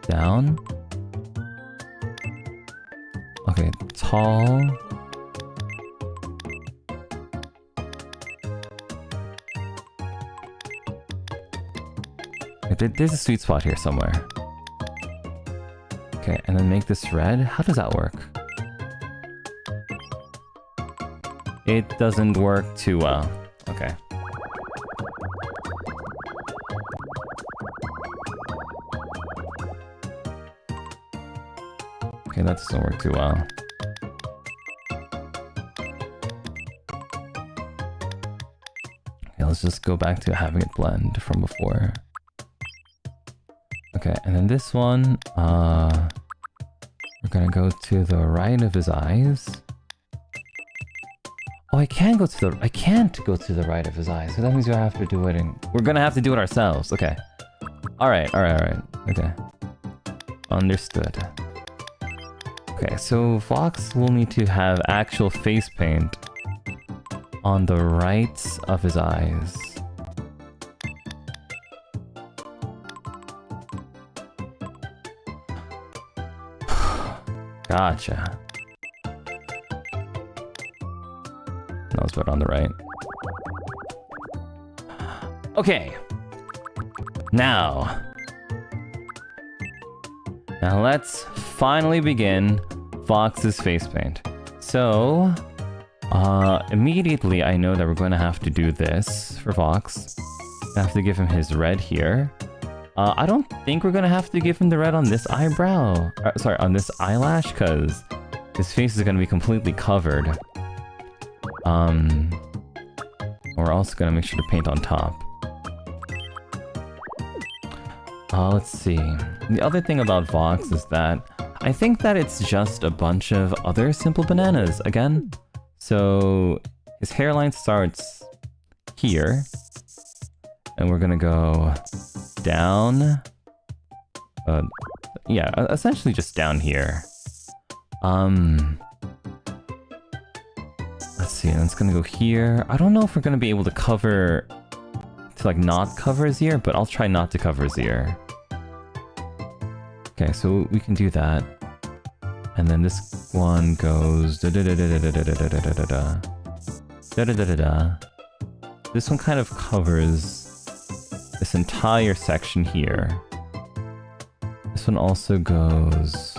Down. Okay, tall. There's a sweet spot here somewhere. Okay, and then make this red. How does that work? It doesn't work too well. Okay. Okay, that doesn't work too well. Okay, let's just go back to having it blend from before. Okay, and then this one, we're gonna go to the right of his eyes. Oh, I can't go to the right of his eyes, so that means we have to do it we're gonna have to do it ourselves. Okay. Alright. Okay. Understood. Okay, so Vox will need to have actual face paint on the right of his eyes. Gotcha. That was better on the right. Okay. Now let's finally begin Vox's face paint. So, immediately I know that we're going to have to do this for Vox. I have to give him his red here. I don't think we're gonna have to give him the red on this eyebrow. Sorry, on this eyelash, because his face is gonna be completely covered. We're also gonna make sure to paint on top. Let's see. The other thing about Vox is that I think that it's just a bunch of other simple bananas again. So his hairline starts here, and we're gonna go down. Yeah, essentially just down here. Let's see, and it's gonna go here. I don't know if we're gonna be able to cover, to like not cover his ear, but I'll try not to cover his ear. Okay, so we can do that. And then this one goes da da da da da da da da da da da da da da da. This one kind of covers this entire section here. This one also goes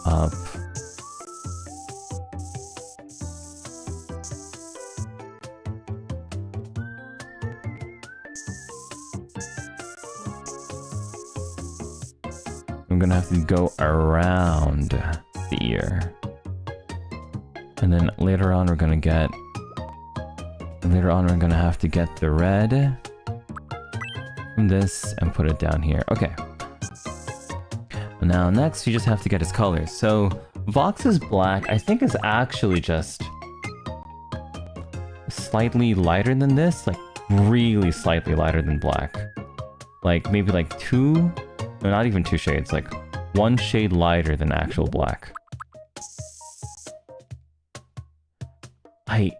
up. I'm gonna have to go around the ear. And then later on we're gonna have to get the red from this and put it down here. Okay. Now next you just have to get his colors. So Vox's black I think is actually just slightly lighter than this, like really slightly lighter than black. Like maybe like no, not even 2 shades, like 1 shade lighter than actual black. I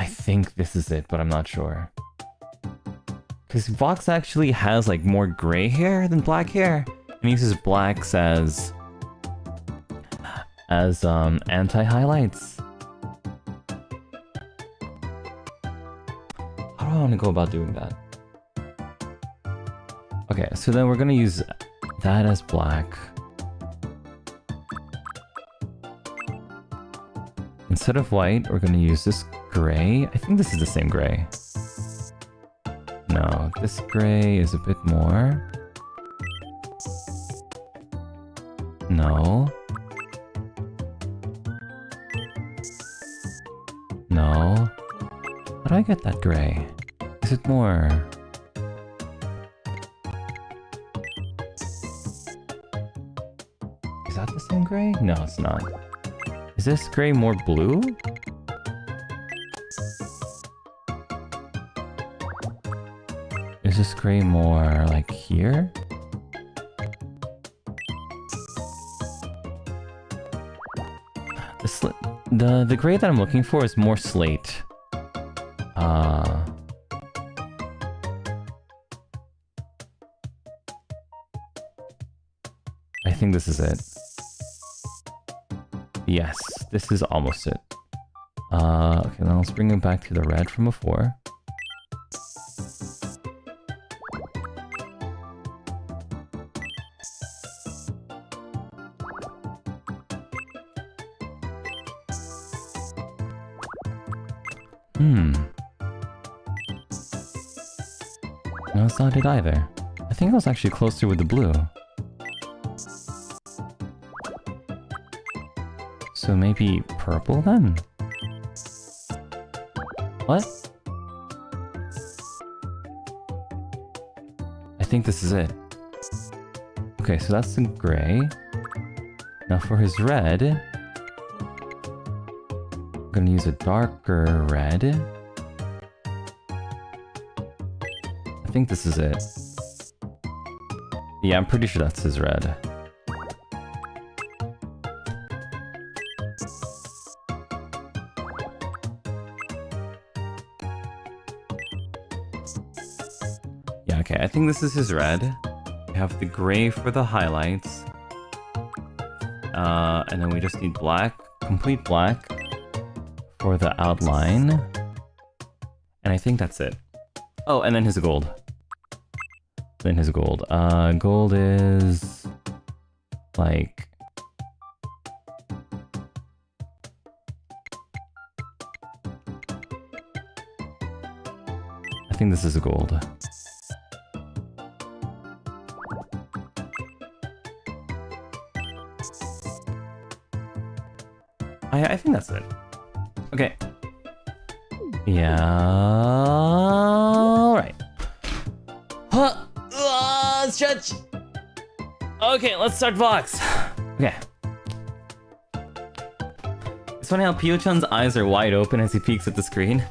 think this is it, but I'm not sure. Because Vox actually has like more gray hair than black hair, and uses blacks as anti-highlights. How do I want to go about doing that? Okay, so then we're gonna use that as black. Instead of white, we're gonna use this gray. I think this is the same gray. No, this gray is a bit more. No. No. How do I get that gray? Is it more? Is that the same gray? No, it's not. Is this gray more blue? Is this gray more like here? The gray that I'm looking for is more slate. I think this is it. Yes, this is almost it. Okay, now let's bring it back to the red from before. No, it's not it either. I think I was actually closer with the blue. So maybe purple then? What? I think this is it. Okay, so that's the gray. Now for his red, I'm gonna use a darker red. I think this is it. Yeah, I'm pretty sure that's his red. Yeah, okay, I think this is his red. We have the gray for the highlights. and then we just need black, complete black for the outline. And I think that's it. Oh, and then his gold. Then his gold. Gold is like I think this is a gold. I think that's it. Okay. Yeah. Alright. Stretch! Okay, let's start Vox. Okay. It's funny how Pio-chan's eyes are wide open as he peeks at the screen.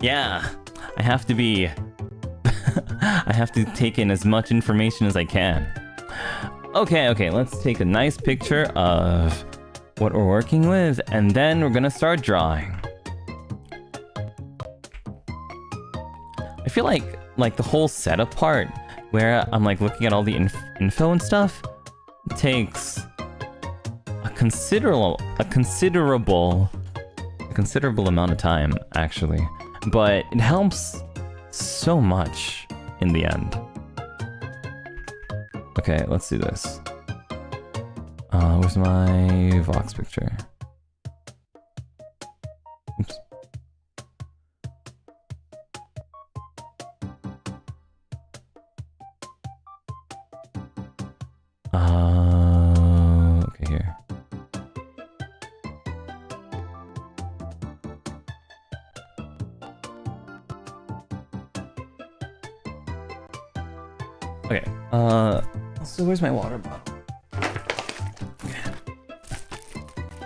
Yeah. I have to be... I have to take in as much information as I can. Okay, let's take a nice picture of what we're working with, and then we're gonna start drawing. I feel like the whole setup part, where I'm like looking at all the info and stuff, takes a considerable amount of time, actually. But it helps so much in the end. Okay, let's do this. Where's my Vox picture? Oops. Okay, here. Okay, so where's my water bottle?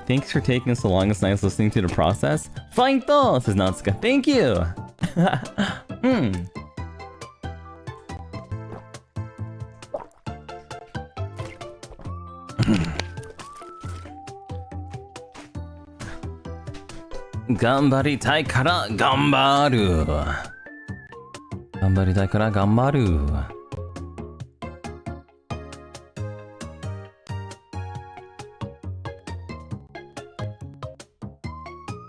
Thanks for taking so long. It's nice listening to the process. Fine-to! Says Natsuka. Thank you! Gambaritai kara gambaru. Gambaritai kara gambaru.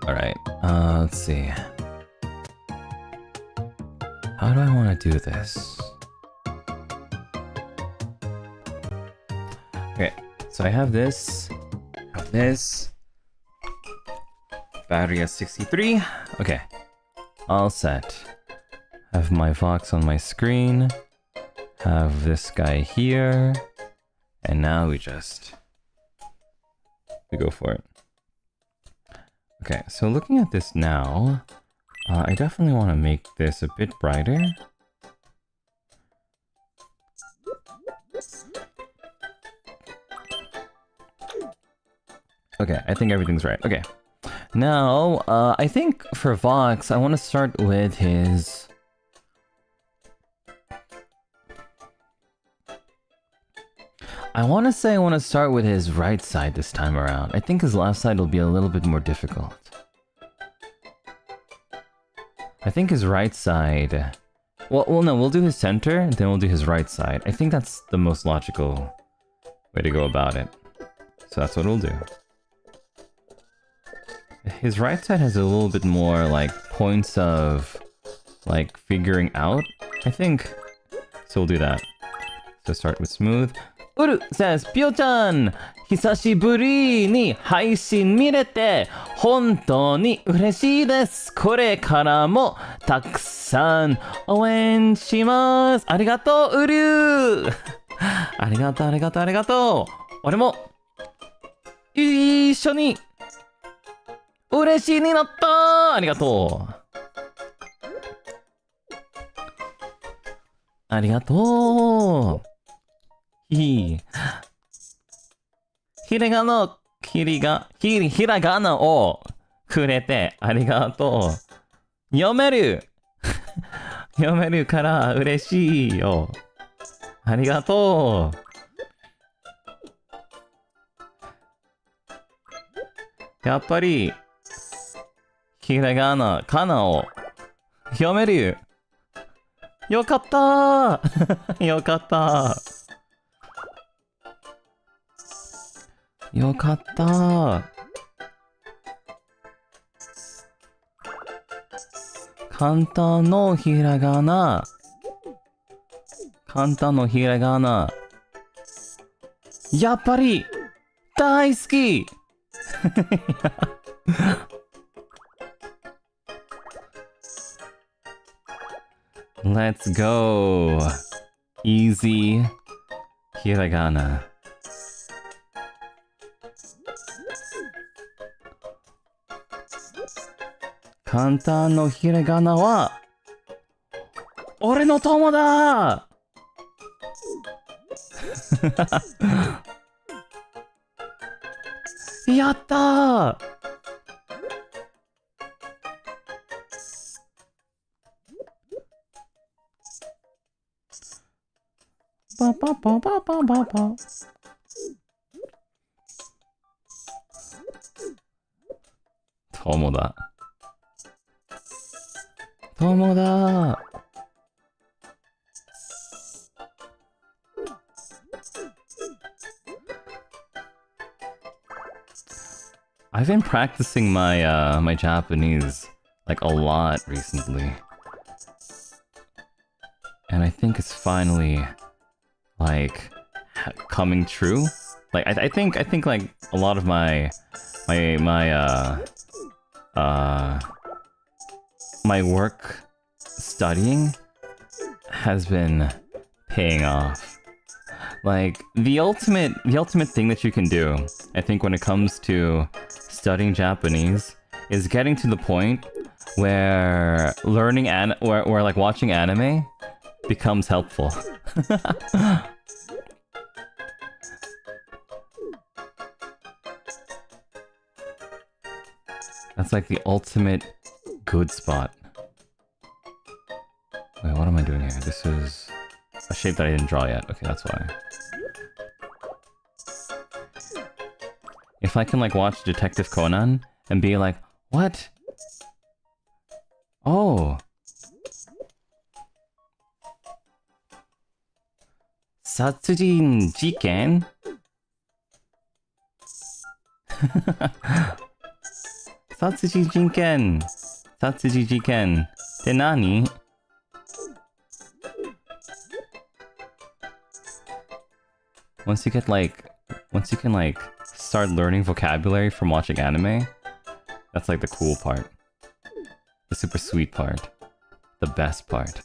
Alright, let's see. How do I want to do this? Okay, so I have this. Battery at 63. Okay, all set. Have my Vox on my screen. Have this guy here. And now we go for it. Okay, so looking at this now, I definitely want to make this a bit brighter. Okay, I think everything's right. Okay, now, I think for Vox, I want to start with his... I want to start with his right side this time around. I think his left side will be a little bit more difficult. I think his right side... Well, no, we'll do his center, then we'll do his right side. I think that's the most logical way to go about it. So that's what we'll do. His right side has a little bit more, like, points of, like, figuring out, I think. So we'll do that. So start with smooth. Uru says, Pio-chan! 久しぶりに配信見れて本当に嬉しいです。これからもたくさん応援します。ありがとう、ウルありがとう、ありがとう、ありがとう。俺も一緒に嬉しいになった。ありがとう。ありがとう。ひらがなをくれてありがとう。読める読めるから嬉しいよ。ありがとう。やっぱりひらがな、かなを読める。よかったよかった。よかった。簡単のひらがな。簡単のひらがな。やっぱり大好きLet's go! Easy ひらがな。簡単のひらがなは俺の友だやったーパパパパパパパ友だ友だI've been practicing my my Japanese like a lot recently. And I think it's finally like coming true. Like I think like a lot of my work studying has been paying off. Like the ultimate thing that you can do, I think, when it comes to studying Japanese is getting to the point where learning where like watching anime becomes helpful. That's like the ultimate good spot. Wait, what am I doing here? This is a shape that I didn't draw yet. Okay, that's why. If I can like watch Detective Conan and be like, what? Oh. Satsujin jiken? Satsujin jiken. Satsujin jiken. Te nani? Once you can like start learning vocabulary from watching anime, that's like the cool part. The super sweet part. The best part.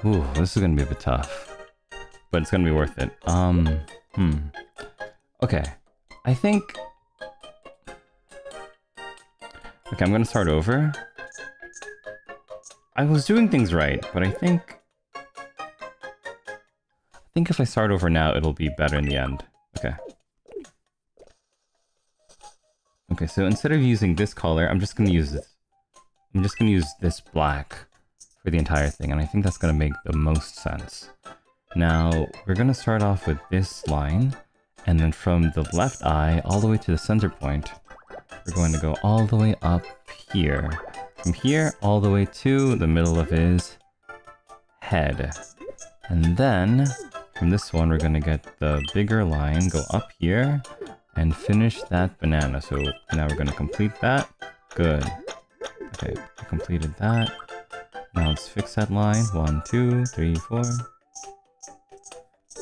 Ooh, this is gonna be a bit tough, but it's gonna be worth it. Okay, I think... Okay, I'm gonna start over. I was doing things right, but I think if I start over now, it'll be better in the end. Okay. Okay, so instead of using this color, I'm just gonna use this. I'm just gonna use this black for the entire thing, and I think that's gonna make the most sense. Now, we're gonna start off with this line, and then from the left eye all the way to the center point, we're going to go all the way up here. From here all the way to the middle of his head. And then, from this one, we're gonna get the bigger line, go up here, and finish that banana. So now we're gonna complete that. Good. Okay, we completed that. Now let's fix that line. 1, 2, 3, 4.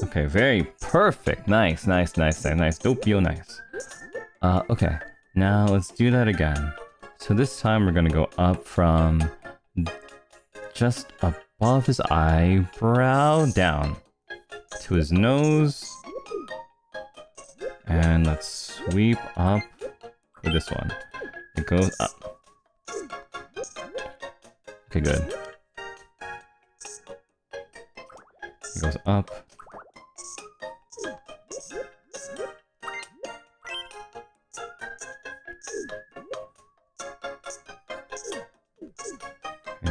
Okay, very perfect. Nice, nice, nice, nice, nice. Doppio, nice. Okay, now let's do that again. So this time we're gonna go up from just above his eyebrow down to his nose. And let's sweep up with this one. It goes up. Okay, good. It goes up.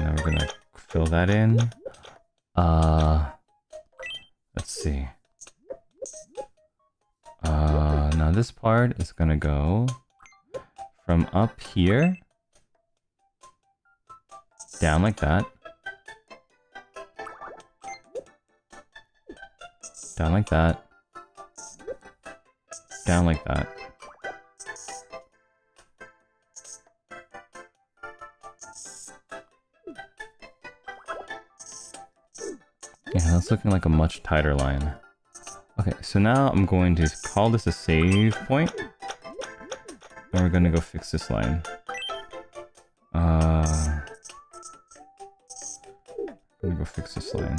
now we're gonna fill that in. Let's see. Now this part is gonna go from up here down like that. Down like that. Down like that. Yeah, that's looking like a much tighter line. Okay, so now I'm going to call this a save point. And we're gonna go fix this line. I'm gonna go fix this line.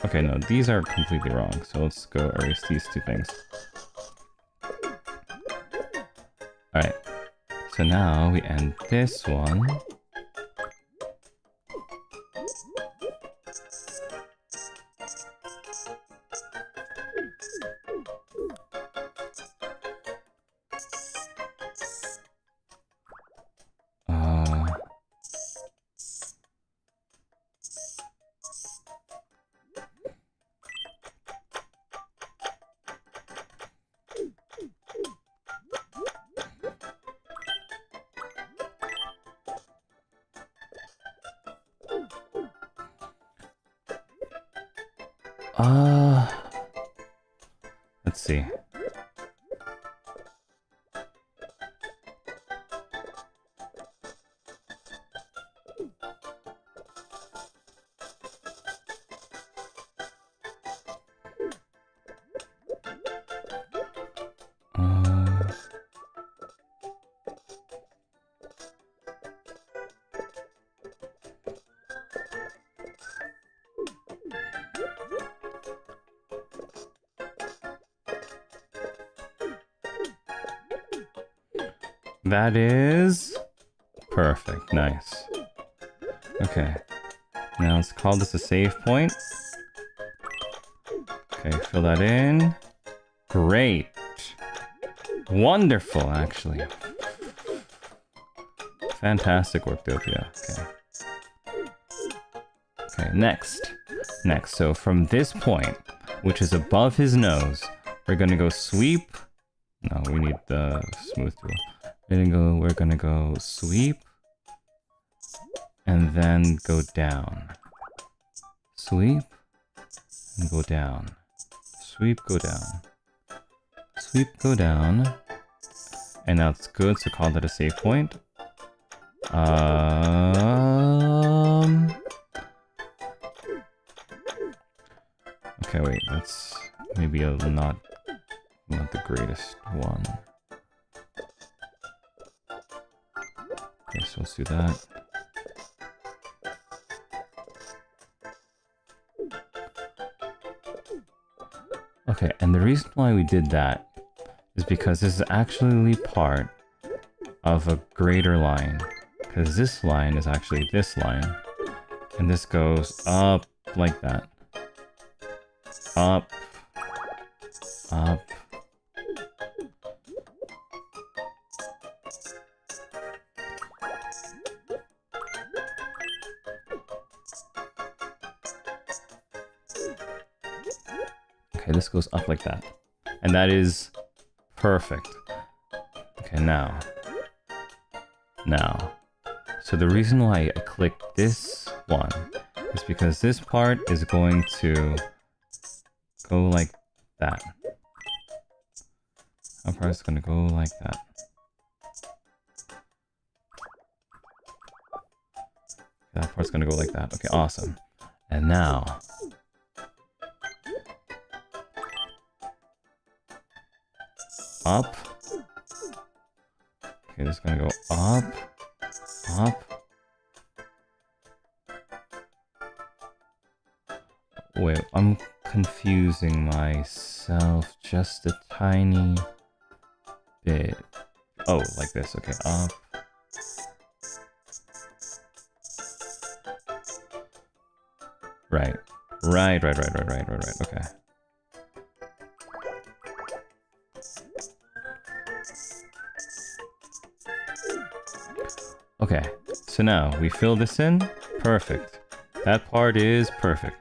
Okay, no, these are completely wrong, so let's go erase these two things. Alright, so now we end this one. Let's see. That is perfect. Nice. Okay. Now let's call this a save point. Okay, fill that in. Great. Wonderful, actually. Fantastic work, Doppio. Okay. Okay, next. Next, so from this point, which is above his nose, we're gonna go sweep. No, we need the smooth tool. We're gonna go sweep and then go down. Sweep and go down. Sweep, go down. Sweep, go down. And now it's good, so call that a save point. Okay, wait, that's maybe not the greatest one. Okay, so let's do that. Okay, and the reason why we did that is because this is actually part of a greater line. Because this line is actually this line. And this goes up like that. Up. Up. Okay, this goes up like that. And that is perfect. Okay, now. So the reason why I clicked this one is because this part is going to go like that. That part is going to go like that. That part's going to go like that. Okay, awesome. And now... up. Okay, this is gonna go up, up. Wait, I'm confusing myself just a tiny bit. Oh, like this. Okay, up, Right. Okay. Okay, so now we fill this in. Perfect. That part is perfect.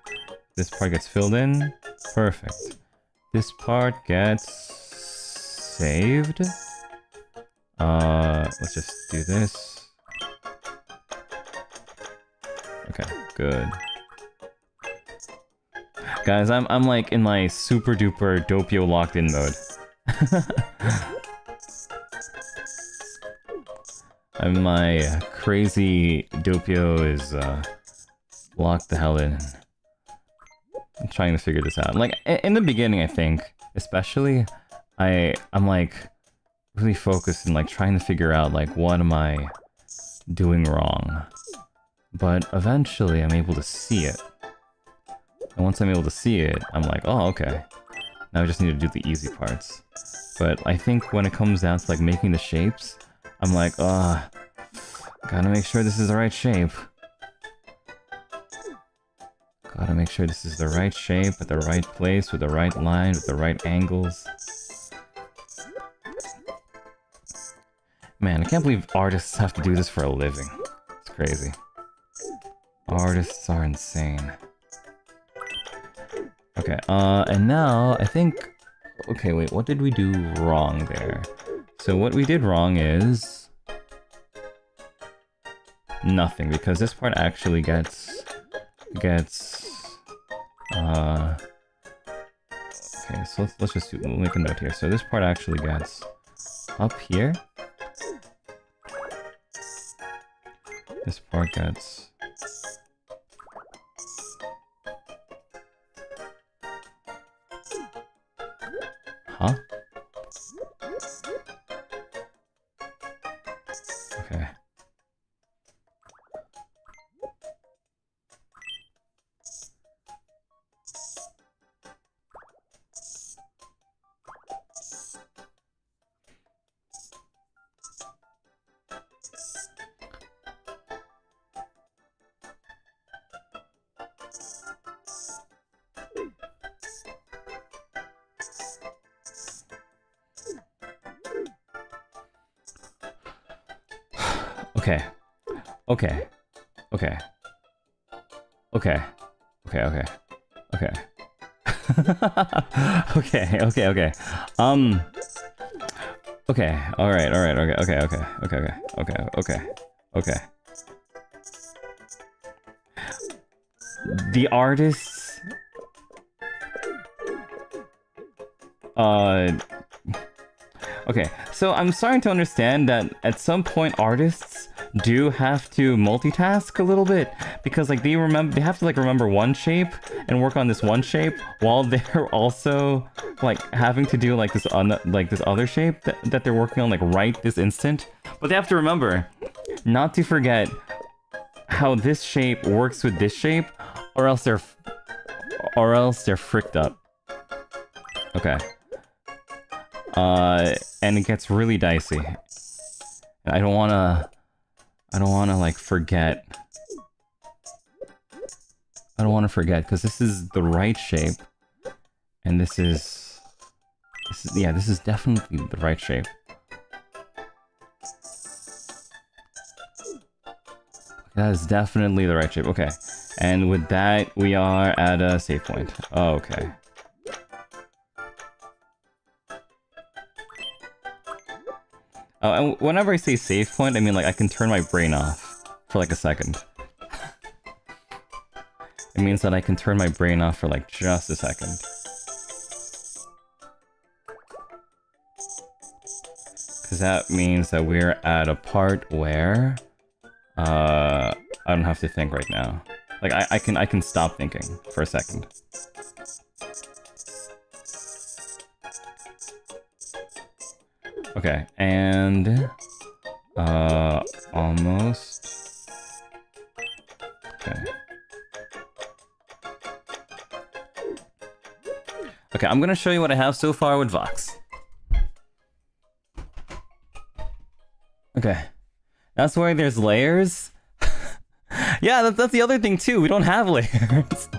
This part gets filled in. Perfect. This part gets saved. Let's just do this. Okay, good. Guys, I'm like in my super duper Doppio locked in mode. My crazy Doppio is locked the hell in. I'm trying to figure this out. Like in the beginning, I think, especially, I'm like really focused in like trying to figure out like what am I doing wrong. But eventually, I'm able to see it. And once I'm able to see it, I'm like, oh, okay. Now I just need to do the easy parts. But I think when it comes down to like making the shapes, I'm like, gotta make sure this is the right shape. Gotta make sure this is the right shape, at the right place, with the right line, with the right angles. Man, I can't believe artists have to do this for a living. It's crazy. Artists are insane. Okay, and now, I think... Okay, wait, what did we do wrong there? So what we did wrong is... nothing, because this part actually gets... Okay, so let's just we'll make a note here. So this part actually gets up here. This part gets... Huh? Okay. Okay, alright, okay. The artists... Okay, so I'm starting to understand that at some point artists do have to multitask a little bit, because like they have to like remember one shape and work on this one shape while they're also like having to do like this other shape that they're working on like right this instant. But they have to remember not to forget how this shape works with this shape, or else they're fricked up. Okay. And it gets really dicey. And I don't wanna like forget. I don't want to forget, because this is the right shape. And this is definitely the right shape. That is definitely the right shape. Okay. And with that, we are at a save point. Oh, okay. Oh, and whenever I say save point, I mean like I can turn my brain off for like a second. It means that I can turn my brain off for like just a second. Because that means that we're at a part where I don't have to think right now. Like I can stop thinking for a second. Okay, and almost. Okay. Okay, I'm gonna show you what I have so far with Vox. Okay, that's why there's layers. Yeah, that's the other thing too. We don't have layers.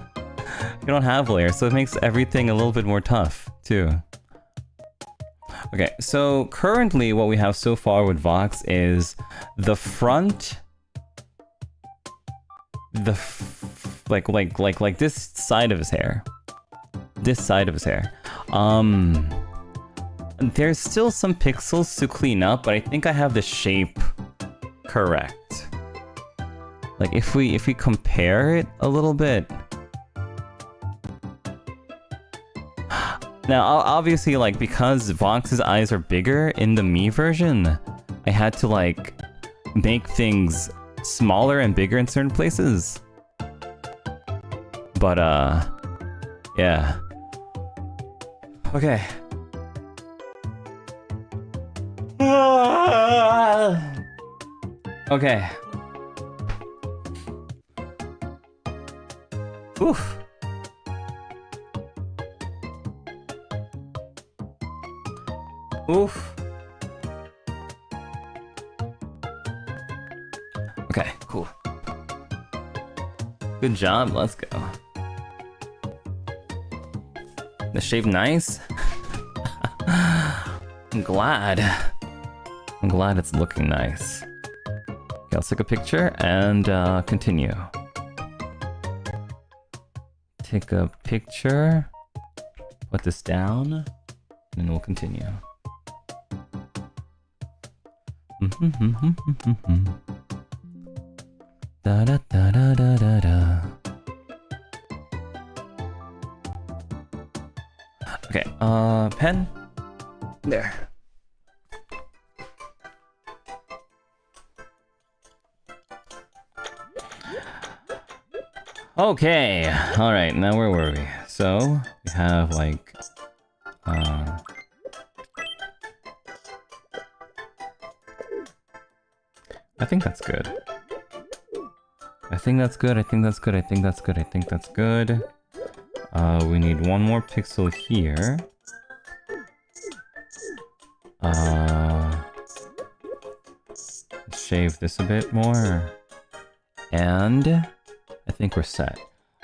don't have layers, so it makes everything a little bit more tough, too. Okay, so currently what we have so far with Vox is the front... like this side of his hair. This side of his hair. There's still some pixels to clean up, but I think I have the shape correct. Like if we compare it a little bit. Now obviously, like, because Vox's eyes are bigger in the Mii version, I had to like make things smaller and bigger in certain places. But yeah. Okay. Okay. Oof. Oof. Okay, cool. Good job, let's go. The shape nice? I'm glad. I'm glad it's looking nice. Okay, let's take a picture and continue. Take a picture, put this down, and we'll continue. Da da da da da da da. Okay, pen. There. Okay, alright, now where were we? So, we have like... I think that's good. I think that's good, I think that's good, I think that's good, I think that's good. We need one more pixel here. Shave this a bit more. And I think we're set.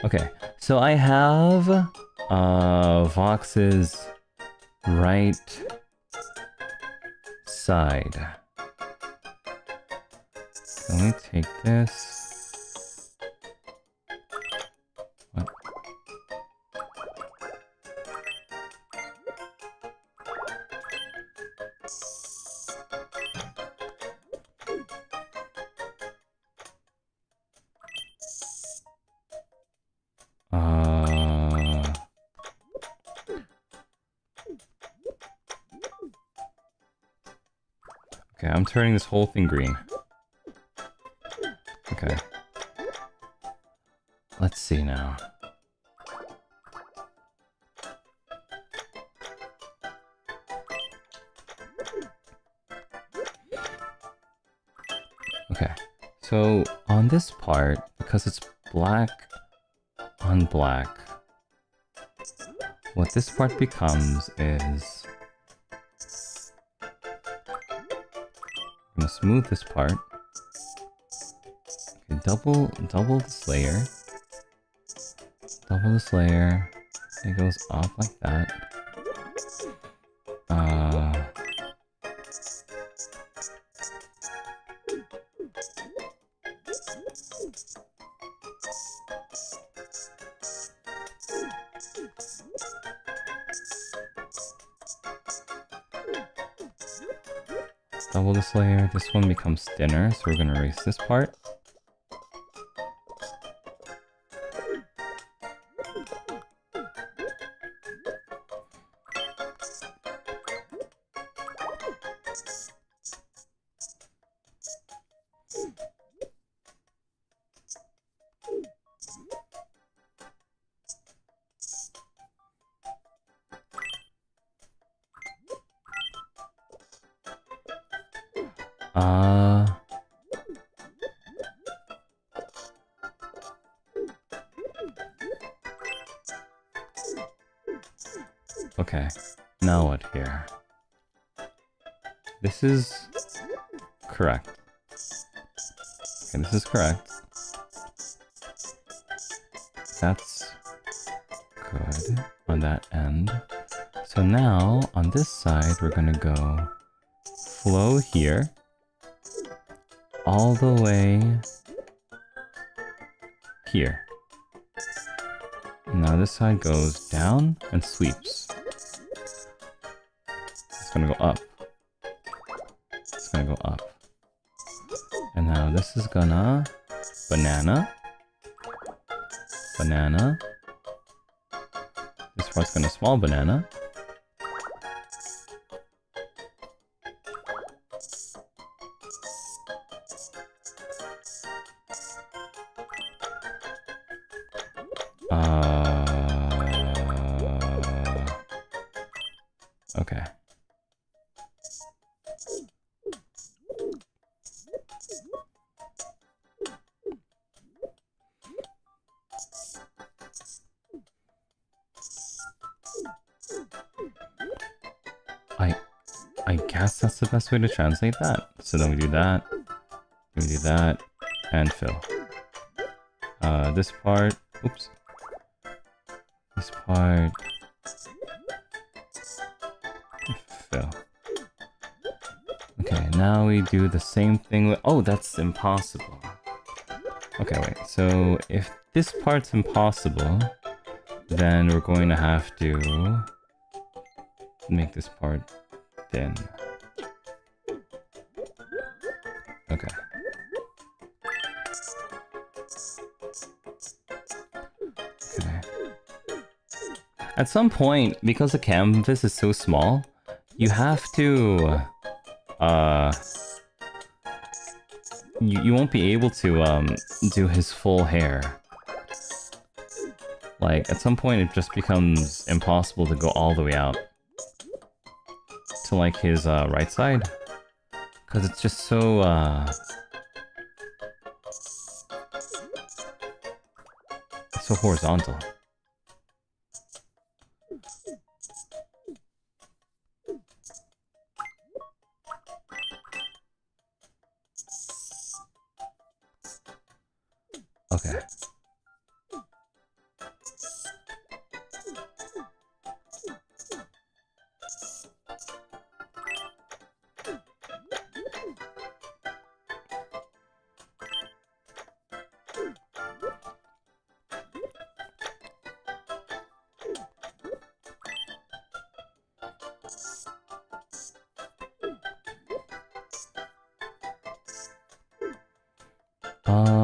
Okay, so I have Vox's right side. Let me take this. What? Okay, I'm turning this whole thing green. Okay. Let's see now. Okay. So on this part, because it's black on black, what this part becomes is... I'm gonna smooth this part. Okay, double this layer. Double this layer. It goes up like that. Double this layer. This one becomes thinner, so we're gonna erase this part. Okay, now what here? This is correct. Okay, this is correct. That's good on that end. So now, on this side, we're gonna go flow here, all the way here. Now this side goes down and sweeps. It's gonna go up. It's gonna go up. And now this is gonna banana. Banana. This part's gonna small banana. Okay. I guess that's the best way to translate that. So then we do that, and fill. This part, oops. This part, fill. Okay, now we do the same thing with, oh, that's impossible. Okay, wait, so if this part's impossible, then we're going to have to make this part thin. Okay. Okay. At some point, because the canvas is so small, you have to you won't be able to do his full hair. Like, at some point it just becomes impossible to go all the way out to like his right side, because it's just so it's so horizontal. Okay.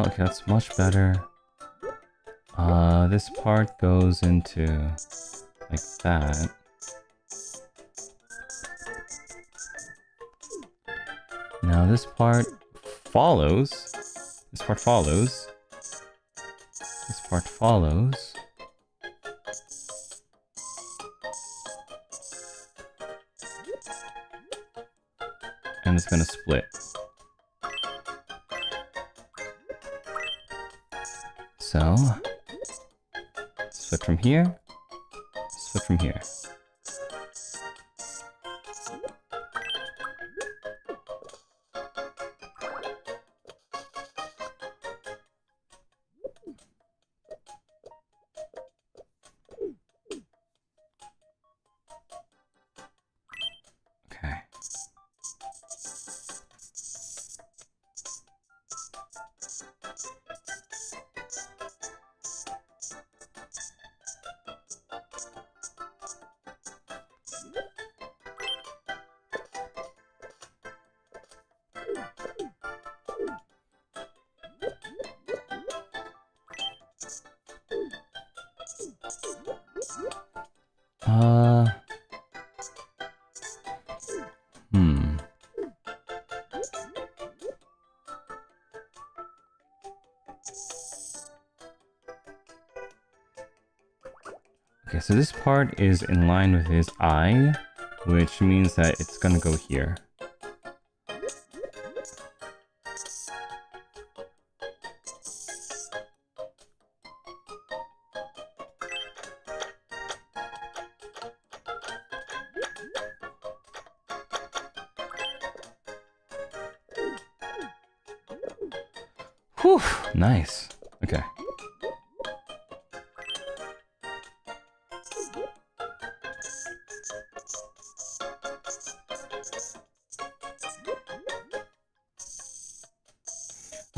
Okay, that's much better. This part goes into like that. Now this part follows. This part follows. This part follows. And it's gonna split. So, split from here, split from here. Okay. Okay, so this part is in line with his eye, which means that it's gonna go here. Whew, nice. Okay.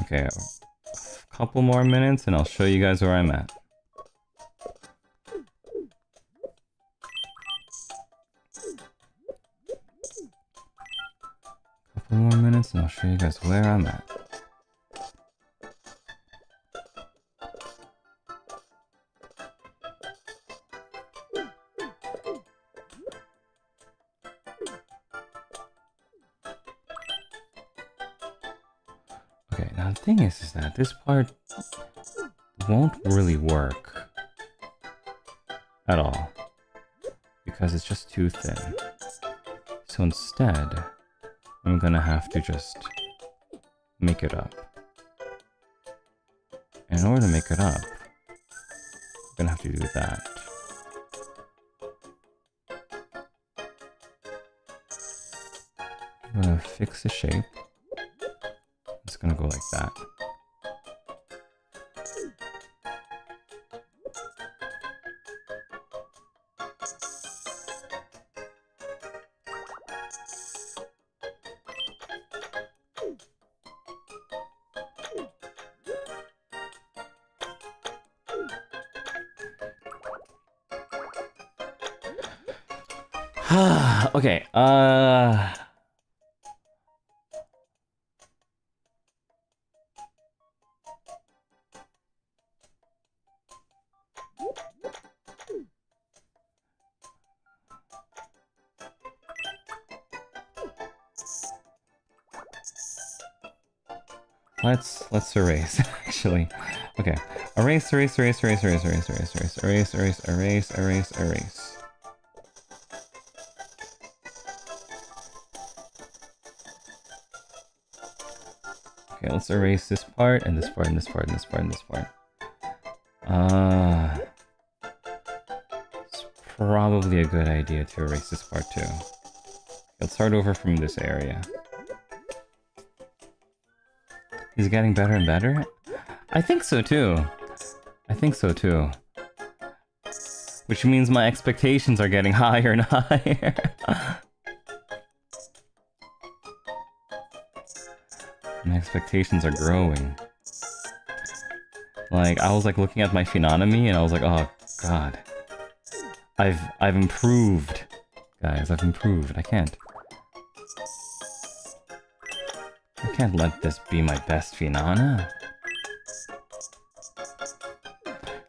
Okay, a couple more minutes and I'll show you guys where I'm at. Couple more minutes and I'll show you guys where I'm at. Okay, now the thing is that this part won't really work at all because it's just too thin. So instead, I'm gonna have to just make it up. And in order to make it up, I'm gonna have to do that. I'm gonna fix the shape. It's gonna go like that. Okay, let's erase actually. Okay. Erase. Okay, let's erase this part and this part and this part and this part and this part. It's probably a good idea to erase this part too. Let's start over from this area. He's getting better and better? I think so too. I think so too. Which means my expectations are getting higher and higher. My expectations are growing. Like, I was like looking at my Phenonomy and I was like, oh god. I've improved. Guys, I've improved. I can't let this be my best Phenana.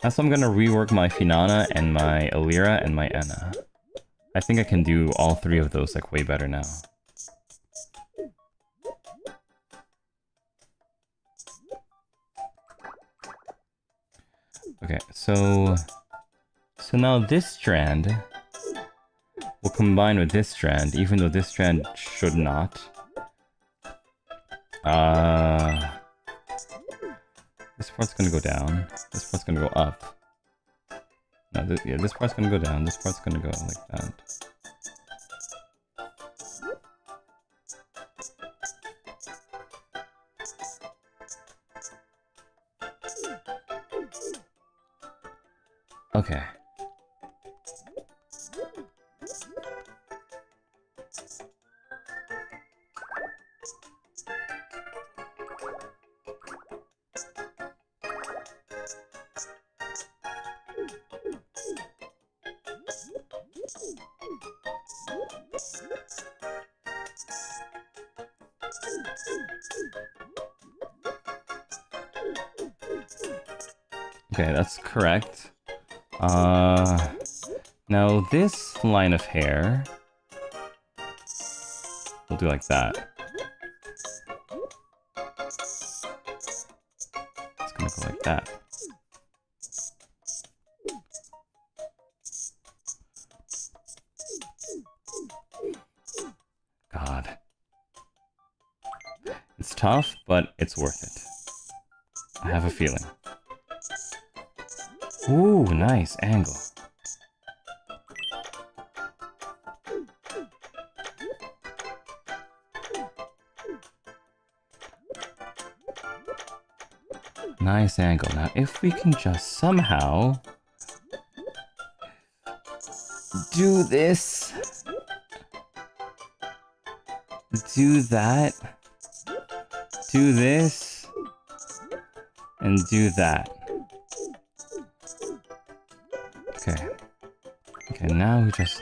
That's why I'm gonna rework my Phenana and my Alira and my Enna. I think I can do all three of those like way better now. Okay, so now this strand will combine with this strand, even though this strand should not. This part's gonna go down. This part's gonna go up. No, this part's gonna go down. This part's gonna go like that. Okay. Okay, that's correct. Now this line of hair, we'll do like that. It's gonna go like that. God. It's tough, but it's worth it. I have a feeling. Ooh, nice angle. Nice angle. Now, if we can just somehow do this, do that, do this, and do that. Okay. Okay, now we just...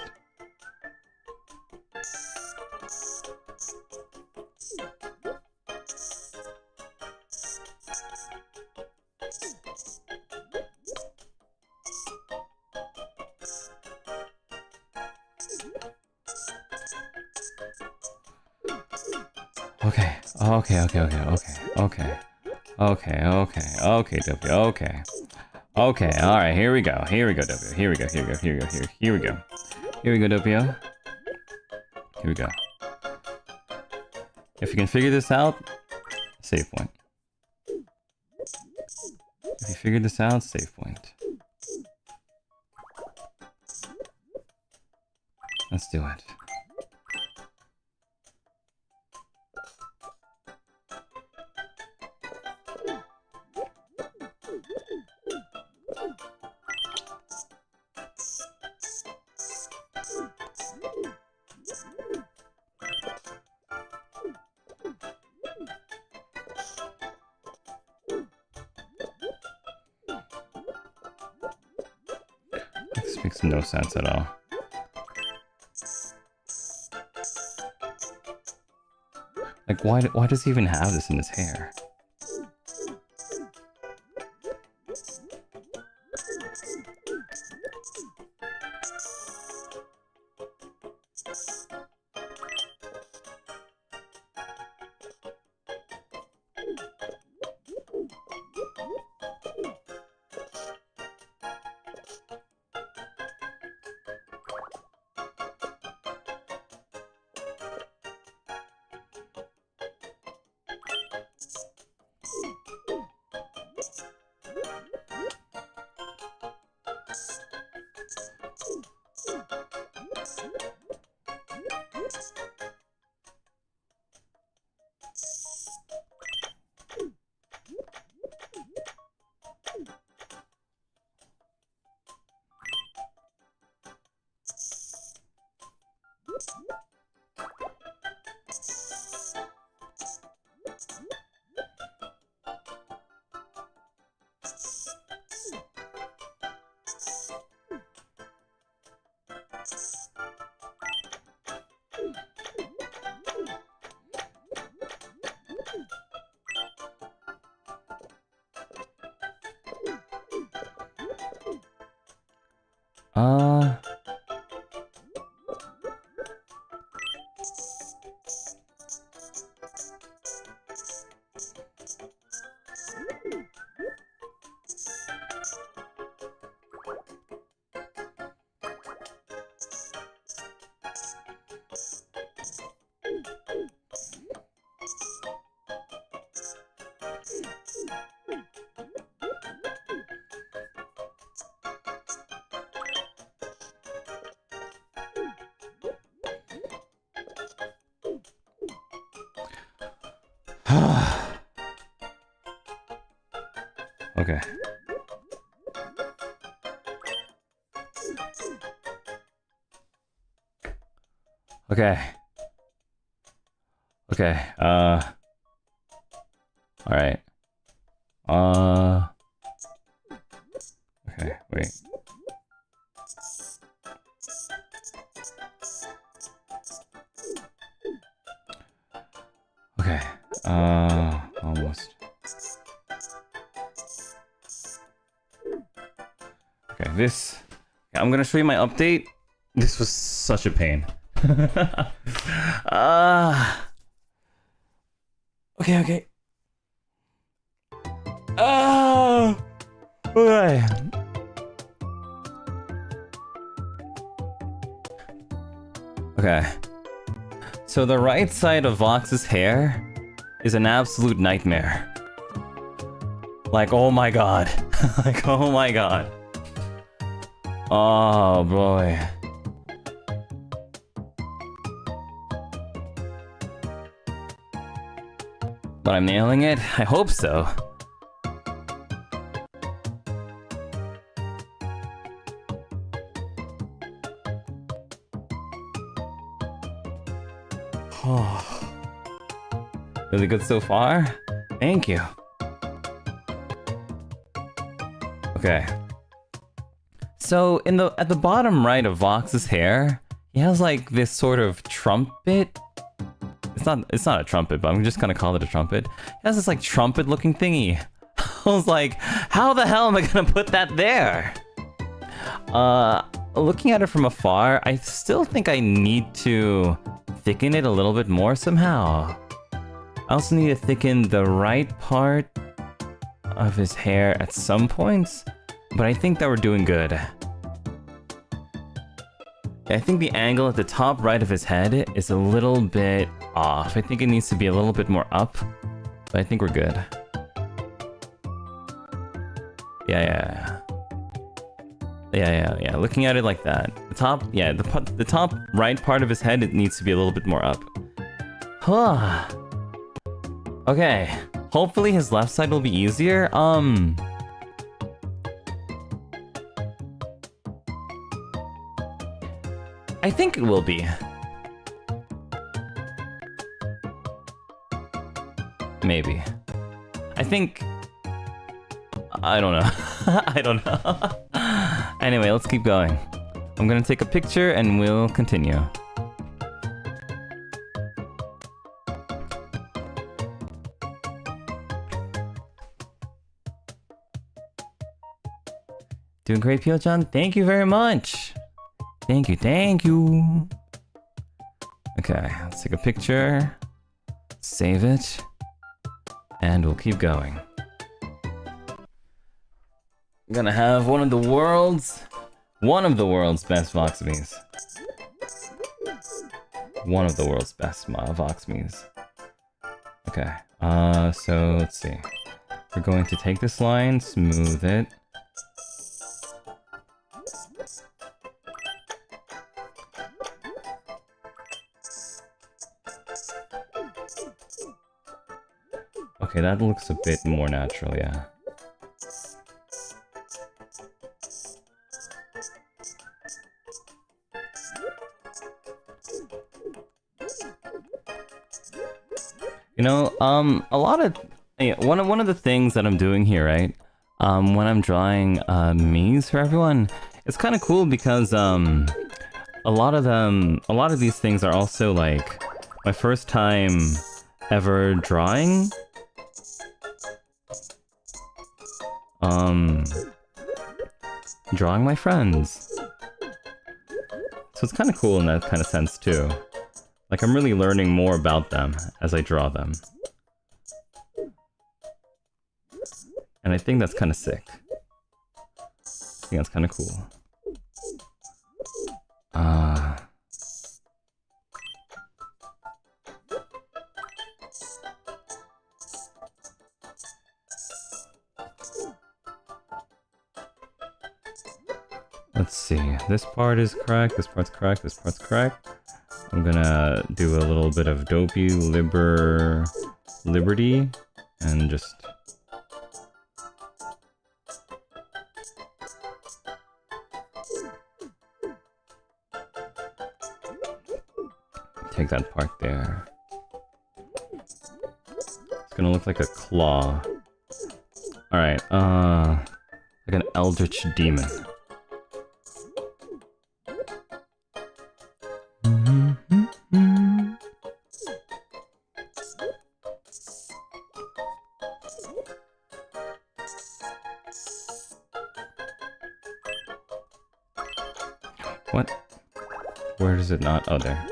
Okay, Doppio, okay. Okay, alright, here we go, Doppio, here we go, Doppio. Here we go. If you can figure this out, save point. If you figure this out, save point. Let's do it. This makes no sense at all. Like, why does he even have this in his hair? Okay. Okay. Okay, alright. Okay, wait. Okay, almost. Okay, this... I'm gonna show you my update. This was such a pain. Okay. Okay. Okay. So the right side of Vox's hair is an absolute nightmare. Like, oh my god. Like, oh my god. Oh boy. But I'm nailing it? I hope so. Really good so far? Thank you. Okay. So at the bottom right of Vox's hair, he has like this sort of trumpet. It's not a trumpet, but I'm just gonna call it a trumpet. It has this like trumpet looking thingy. I was like, how the hell am I gonna put that there? Looking at it from afar, I still think I need to thicken it a little bit more somehow. I also need to thicken the right part of his hair at some points, but I think that we're doing good. I think the angle at the top right of his head is a little bit off. I think it needs to be a little bit more up, but I think we're good. Yeah. Looking at it like that. The top, yeah, the top right part of his head, it needs to be a little bit more up. Okay. Hopefully his left side will be easier. I think it will be. Maybe. I think... I don't know. I don't know. Anyway, let's keep going. I'm gonna take a picture and we'll continue. Doing great, Pio-chan. Thank you very much. Thank you. Okay, let's take a picture. Save it. And we'll keep going. I'm gonna have one of the world's best Vox Miis. One of the world's best Vox Miis. Okay, so let's see. We're going to take this line, smooth it. Okay, that looks a bit more natural, yeah. You know, a lot of one of the things that I'm doing here, right? When I'm drawing Miis for everyone, it's kind of cool because a lot of these things are also like my first time ever drawing. Drawing my friends. So it's kind of cool in that kind of sense too. Like I'm really learning more about them as I draw them. And I think that's kind of sick. I think that's kind of cool. Let's see, this part is correct, this part's correct, this part's correct. I'm gonna do a little bit of Doppio Liberty and just... take that part there. It's gonna look like a claw. Alright, like an eldritch demon. What? Where does it not? Oh, there.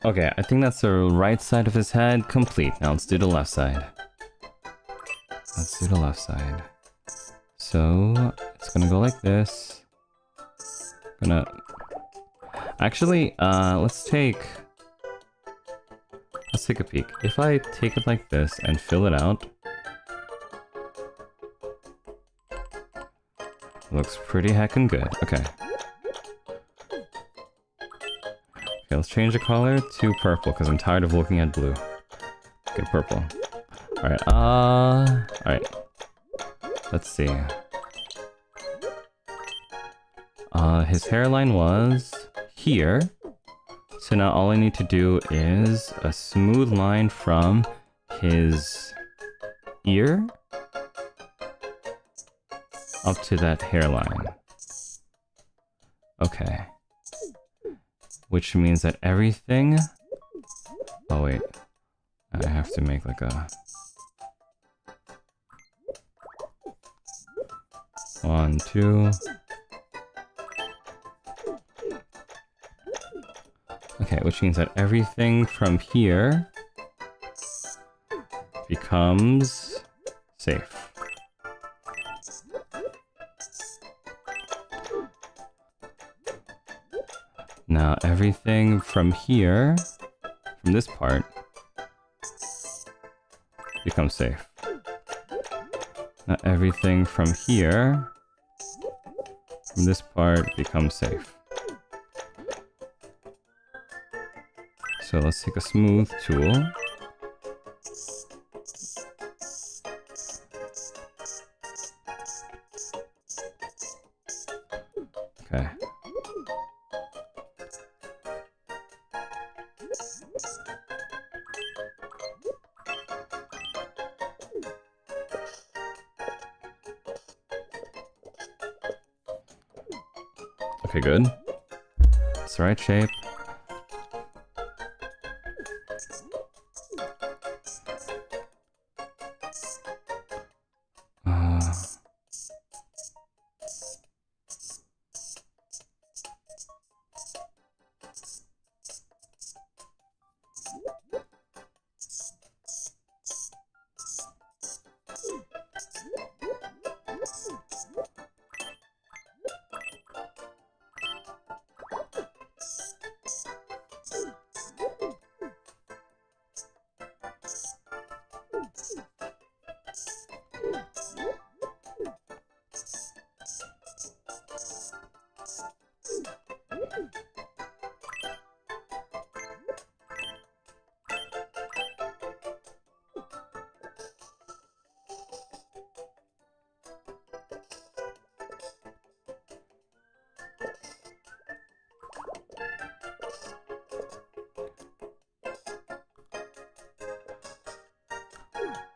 Okay, I think that's the right side of his head complete. Now let's do the left side. Let's do the left side. So it's gonna go like this. Actually, let's take a peek. If I take it like this and fill it out, looks pretty heckin' good. Okay. Okay, let's change the color to purple because I'm tired of looking at blue. Okay, purple. Alright, alright. Let's see. His hairline was here. So now all I need to do is a smooth line from his ear up to that hairline. Okay. Which means that everything... Oh wait. I have to make like a... 1, 2... Okay, which means that everything from here becomes safe. Now everything from here, from this part, becomes safe. Now everything from here, from this part, becomes safe. So let's take a smooth tool. Okay. Okay, good. It's the right shape.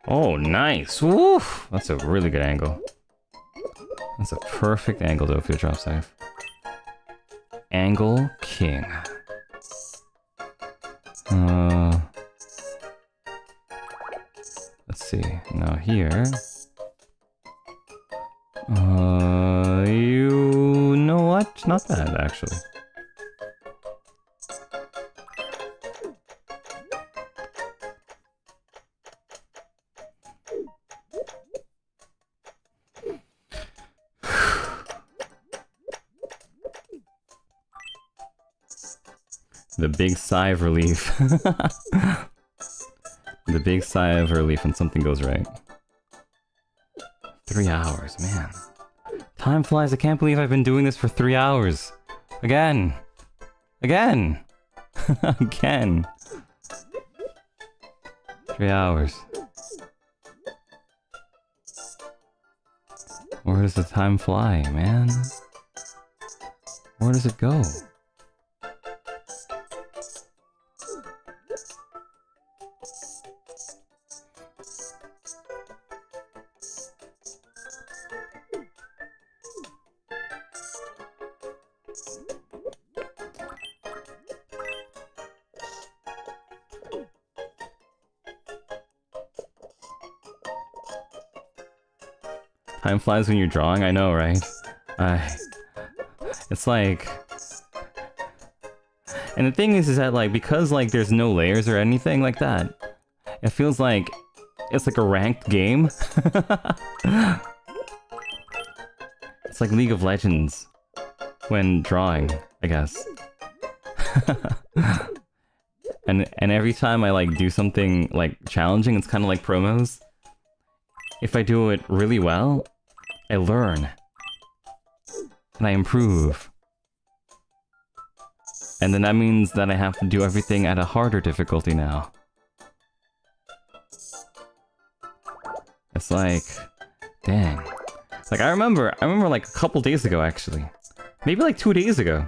Oh, nice! Woo! That's a really good angle. That's a perfect angle, Doppio Dropscythe. Angle King. Let's see. Now here. You know what? Not bad, actually. The big sigh of relief. The big sigh of relief when something goes right. 3 hours, man. Time flies, I can't believe I've been doing this for 3 hours. Again. Again. Again. 3 hours. Where does the time fly, man? Where does it go? Time flies when you're drawing, I know, right? It's like... And the thing is that, like, because, like, there's no layers or anything like that, it feels like it's like a ranked game. It's like League of Legends when drawing, I guess. and every time I like do something like challenging, it's kind of like promos. If I do it really well, I learn. And I improve. And then that means that I have to do everything at a harder difficulty now. It's like, dang. Like I remember like a couple days ago actually. Maybe like 2 days ago.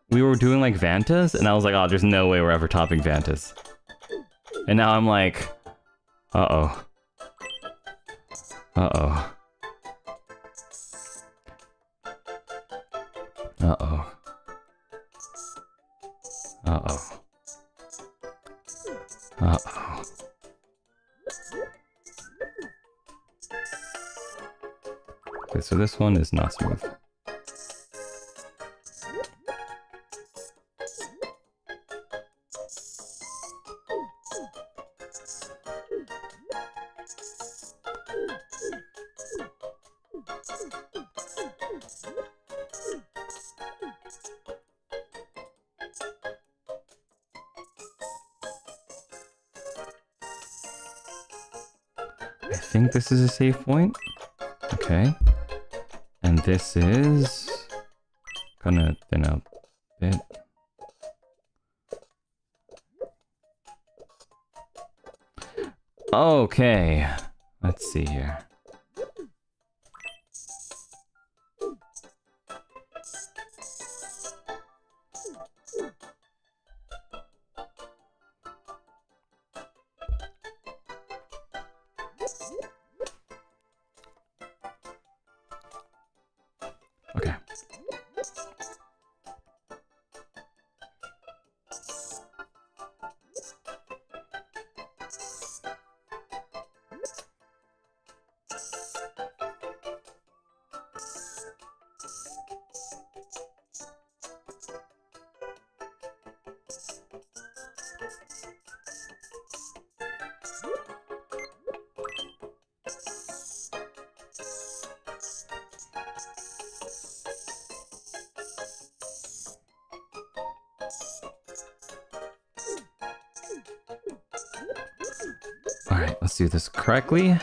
We were doing like Vantas and I was like, oh, there's no way we're ever topping Vantas. And now I'm like, uh-oh. Uh-oh. Uh-oh. Uh-oh. Uh-oh. Okay, so this one is not smooth. I think this is a safe point. Okay. And this is gonna thin out a bit. Okay. Let's see here. Okay. Alright, let's do this correctly,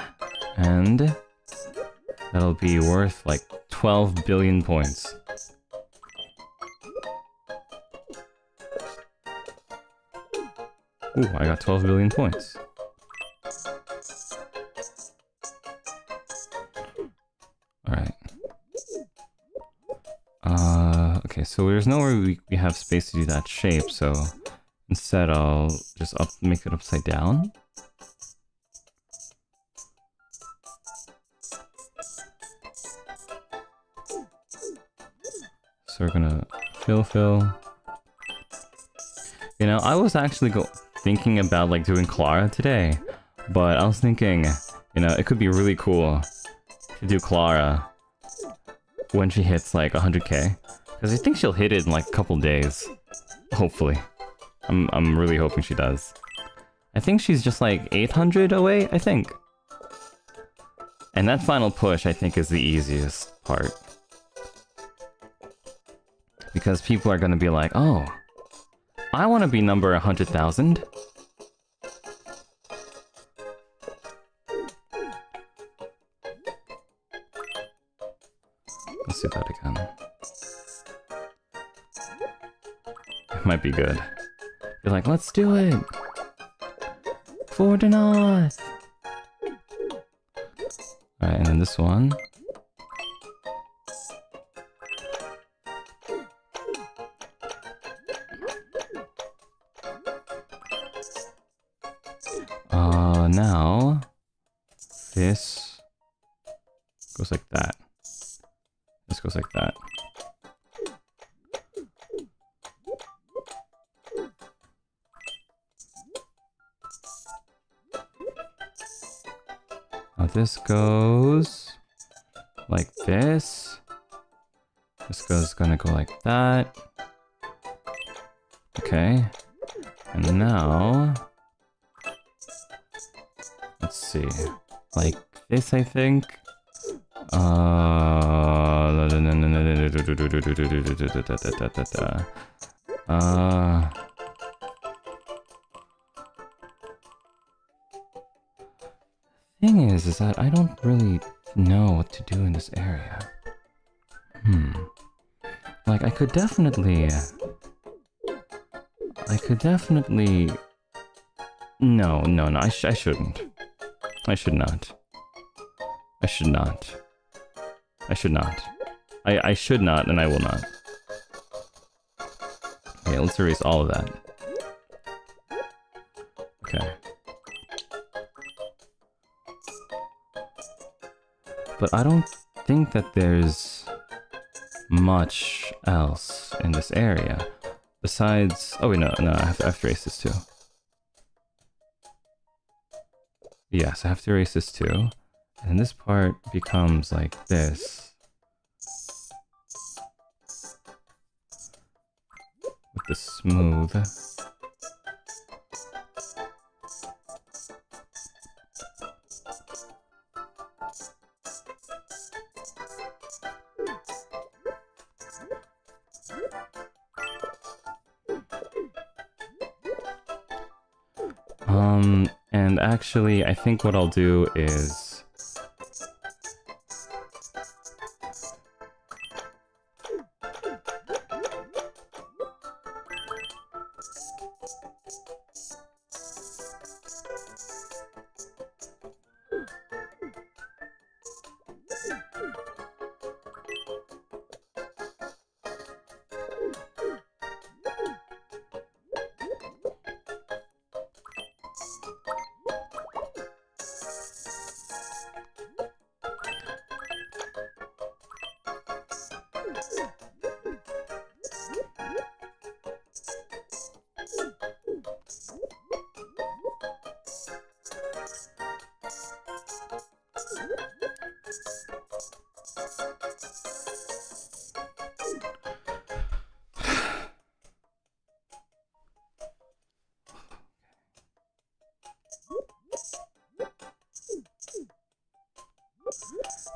and that'll be worth like 12 billion points. Ooh, I got 12 billion points. Alright. Okay, so there's nowhere we have space to do that shape, so instead I'll just make it upside down. So we're gonna fill. You know, I was actually thinking about like doing Clara today, but I was thinking, you know, it could be really cool to do Clara when she hits like 100k, because I think she'll hit it in like a couple days, hopefully. I'm really hoping she does. I think she's just like 800 away, I think. And that final push, I think, is the easiest part. Because people are gonna be like, oh, I want to be number 100,000. Let's do that again. It might be good. You're like, let's do it! For the North! Alright, and then this one. Now, this goes like that. This goes like that. Now this goes like this. This gonna go like that. Okay. And now, let's see. Like this, I think. Thing is that I don't really know what to do in this area. Like, I could definitely... No, I shouldn't. I should not. I should not, and I will not. Okay, let's erase all of that. Okay. But I don't think that there's much else in this area. Besides... Oh wait, no, I have to erase this too. Yes, I have to erase this too. And this part becomes like this. With the smooth. And actually, I think what I'll do is...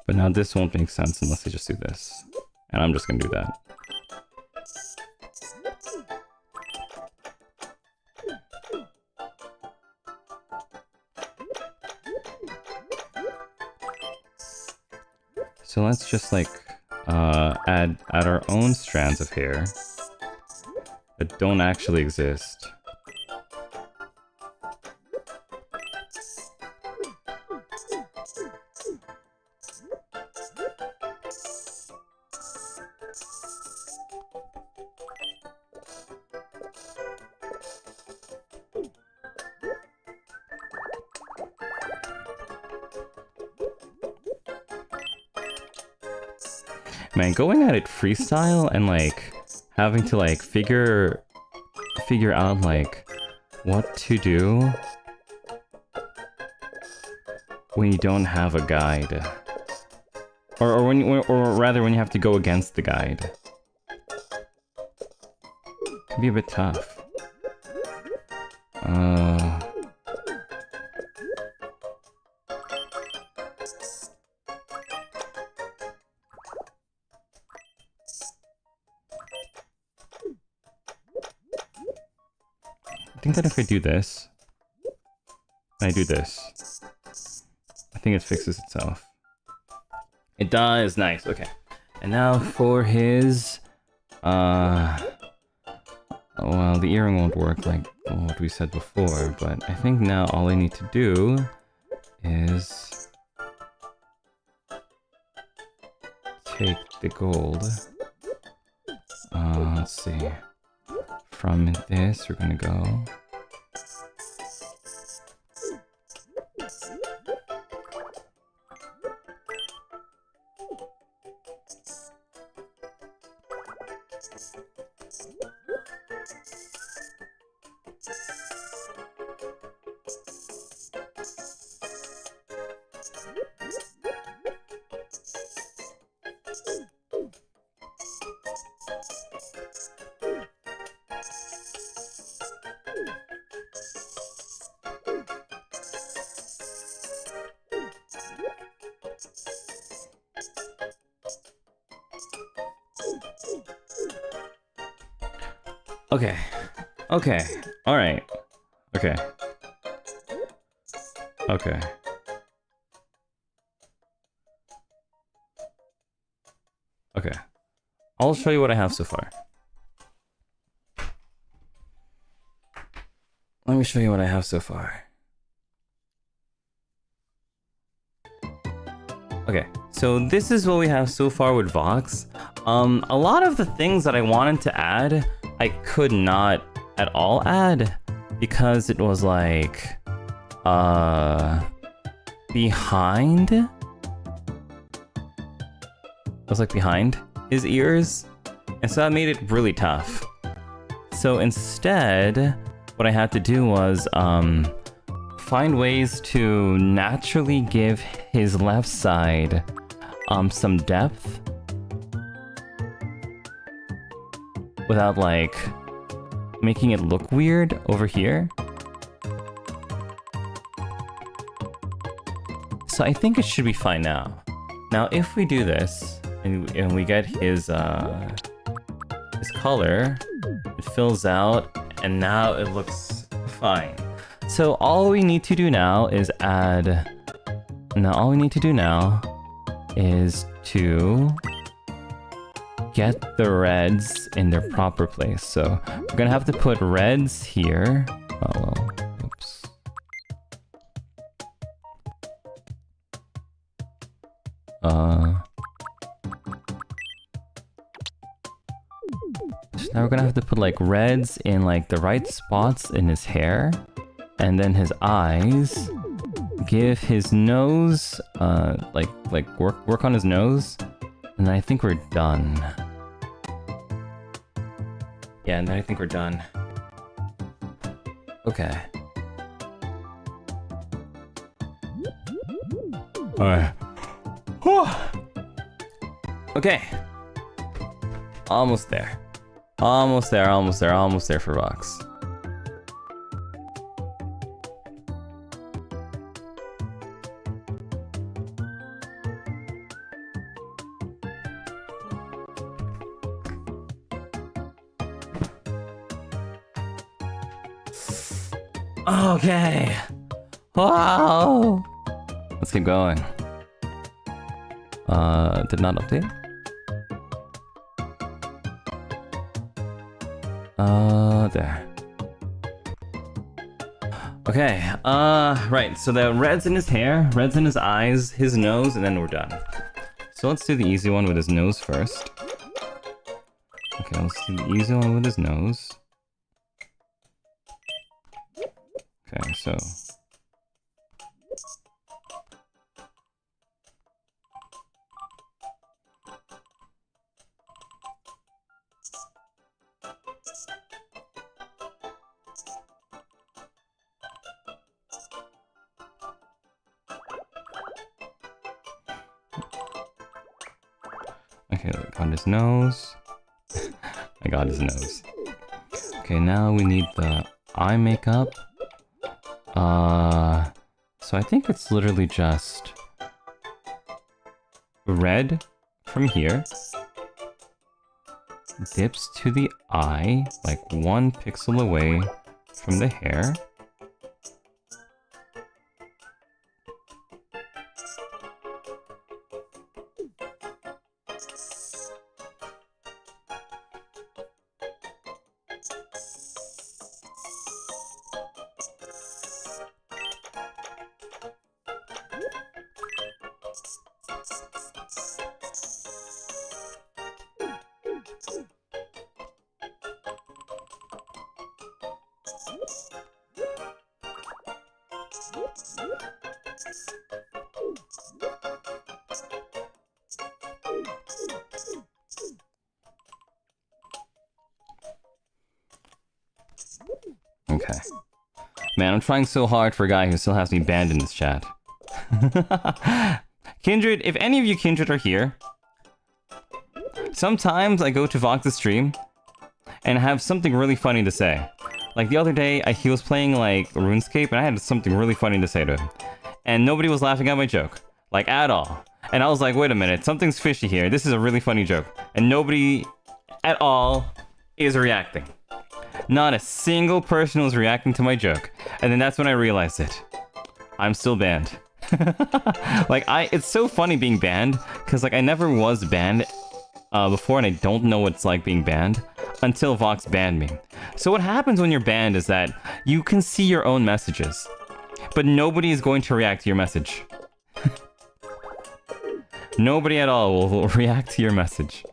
But now this won't make sense unless I just do this. And I'm just gonna do that. So let's just like add our own strands of hair that don't actually exist. Man, going at it freestyle and like having to like figure out like what to do when you don't have a guide, or rather when you have to go against the guide, can be a bit tough. I think that if I do this, and I do this, I think it fixes itself. It does, nice, okay. And now for his, well, the earring won't work like what we said before, but I think now all I need to do is take the gold. Let's see. From this, we're gonna go. Okay. Okay. Alright. Okay. Okay. Okay. I'll show you what I have so far. Let me show you what I have so far. Okay, so this is what we have so far with Vox. A lot of the things that I wanted to add, I could not at all add because it was like, behind? It was like behind his ears, and so that made it really tough. So instead, what I had to do was, find ways to naturally give his left side some depth without like making it look weird over here. So I think it should be fine now. Now if we do this and we get his color, it fills out and now it looks fine. So all we need to do now is to get the reds in their proper place. So we're gonna have to put reds here. Oh well, oops. So now we're gonna have to put like reds in like the right spots in his hair. And then his eyes, give his nose, work on his nose, and then I think we're done. Yeah, and then I think we're done. Okay. Alright. Okay. Almost there. Almost there for Vox. Okay. Wow. Let's keep going. Did not update. There. Okay. Right. So the red's in his hair, red's in his eyes, his nose, and then we're done. So let's do the easy one with his nose first. Okay, let's do the easy one with his nose. Okay, so... Okay, I got his nose. I got his nose. Okay, now we need the eye makeup. So I think it's literally just red from here, dips to the eye, like 1 pixel away from the hair. Okay. Man, I'm trying so hard for a guy who still has me banned in this chat. Kindred, if any of you Kindred are here, sometimes I go to Vox's stream and have something really funny to say. Like the other day, he was playing like RuneScape and I had something really funny to say to him. And nobody was laughing at my joke. Like at all. And I was like, wait a minute, something's fishy here. This is a really funny joke. And nobody at all is reacting. Not a single person was reacting to my joke. And then that's when I realized it. I'm still banned. Like, it's so funny being banned, because, like, I never was banned before, and I don't know what it's like being banned until Vox banned me. So what happens when you're banned is that you can see your own messages, but nobody is going to react to your message. Nobody at all will react to your message.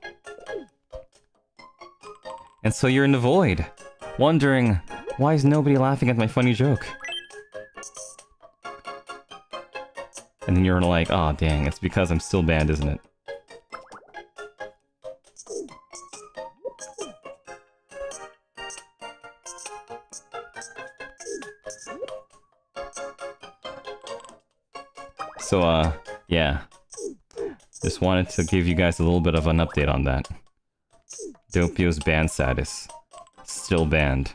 And so you're in the void, wondering, why is nobody laughing at my funny joke? And then you're like, oh dang, it's because I'm still banned, isn't it? So, yeah. Just wanted to give you guys a little bit of an update on that. Doppio's ban status. Still banned.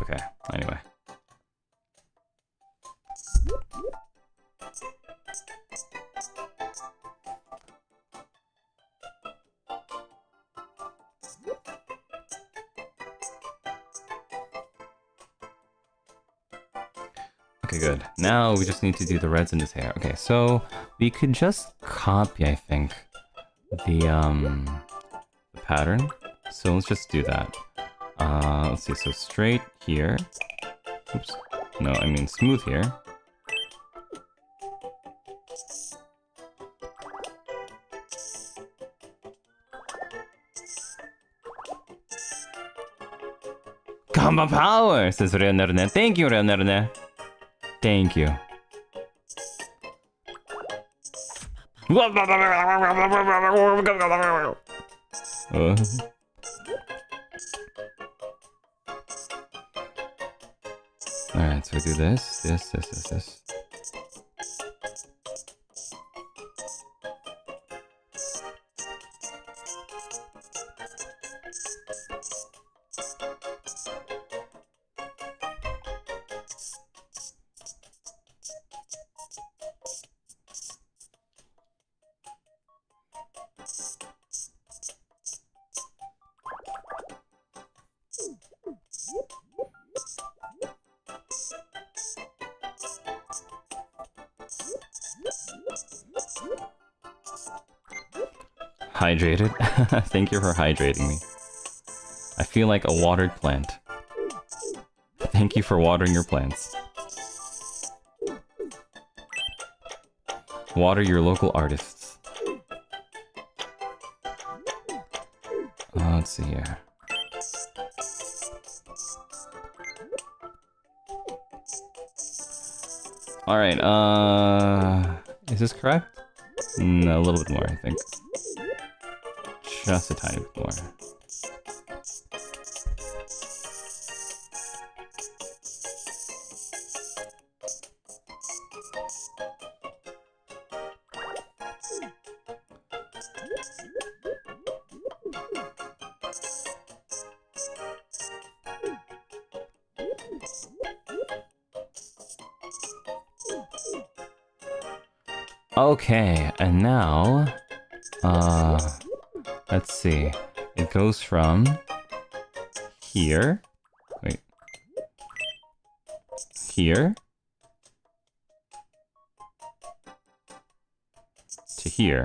Okay, anyway. Okay, good. Now we just need to do the reds in his hair. Okay, so we could just copy, I think, the pattern. So let's just do that. Let's see, so straight here. Oops. No, I mean smooth here. Gamba power! Says Reonarune. Thank you, Reonarune. Thank you. Alright, so we do this. Hydrated? Thank you for hydrating me. I feel like a watered plant. Thank you for watering your plants. Water your local artists. Let's see here. Alright, is this correct? No, a little bit more, I think. Just a tiny bit more. Okay, and now, let's see. It goes from here. Wait. Here. To here.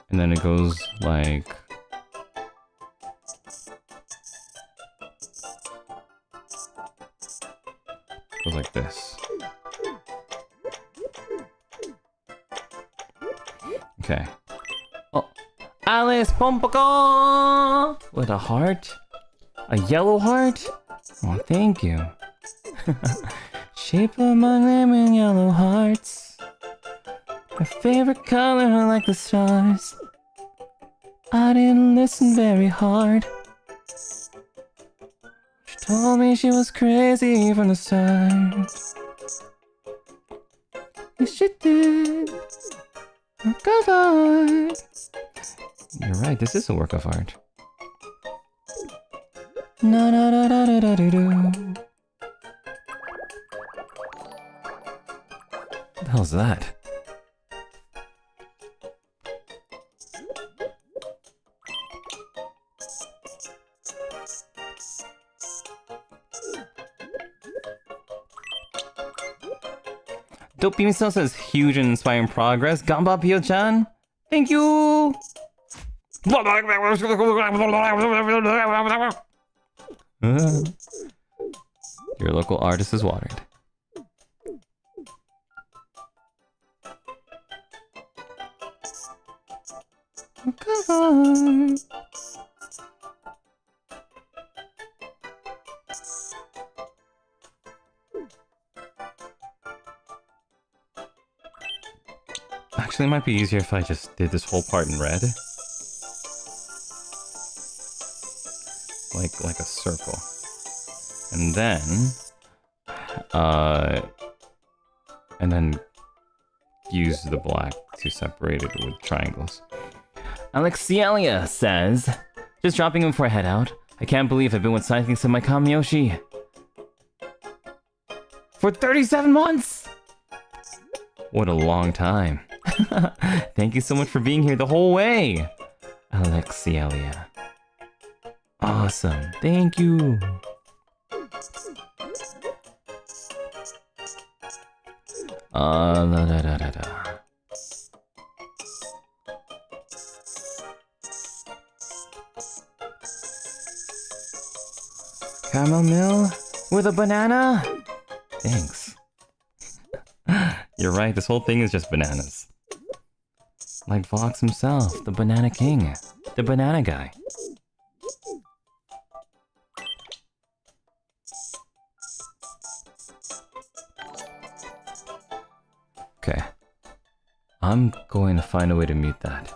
And then it goes like... goes like this. Okay. Oh, Alice Pompoko with a heart, a yellow heart. Oh, thank you. Shape among them in yellow hearts. My favorite color, like the stars. I didn't listen very hard. She told me she was crazy from the start. Yes, she did. Work of art. You're right, this is a work of art. Na na na na na na do. What the hell is that? Doppio says huge and inspiring progress. Gamba Pio-chan, thank you! Your local artist is watered. Come on. Actually, it might be easier if I just did this whole part in red. Like a circle. And then use the black to separate it with triangles. Alexielia says, just dropping in before I head out. I can't believe I've been with Scything in my Kamiyoshi for 37 months! What a long time. Thank you so much for being here the whole way, Alexielia. Awesome. Thank you. La da da da da. Chamomile with a banana? Thanks. You're right, this whole thing is just bananas. Like Vox himself, the Banana King, the banana guy. Okay. I'm going to find a way to mute that.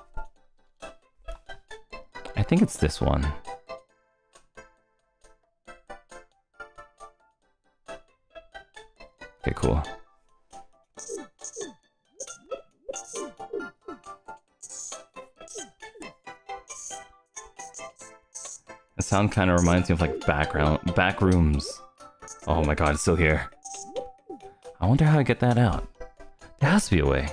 I think it's this one. Okay, cool. The sound kind of reminds me of like back rooms. Oh my god, it's still here. I wonder how to get that out. There has to be a way.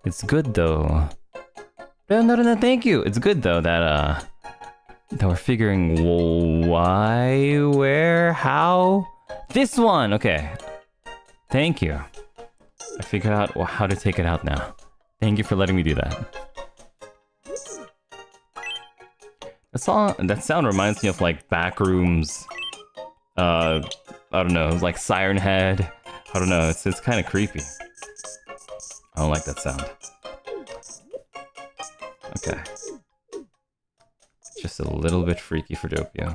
It's good though. No, thank you. It's good though that we're figuring why, where, how. This one, okay. Thank you. I figured out how to take it out now. Thank you for letting me do that. That sound reminds me of like backrooms. I don't know, like Siren Head. I don't know, it's kind of creepy. I don't like that sound. Okay. Just a little bit freaky for Doppio.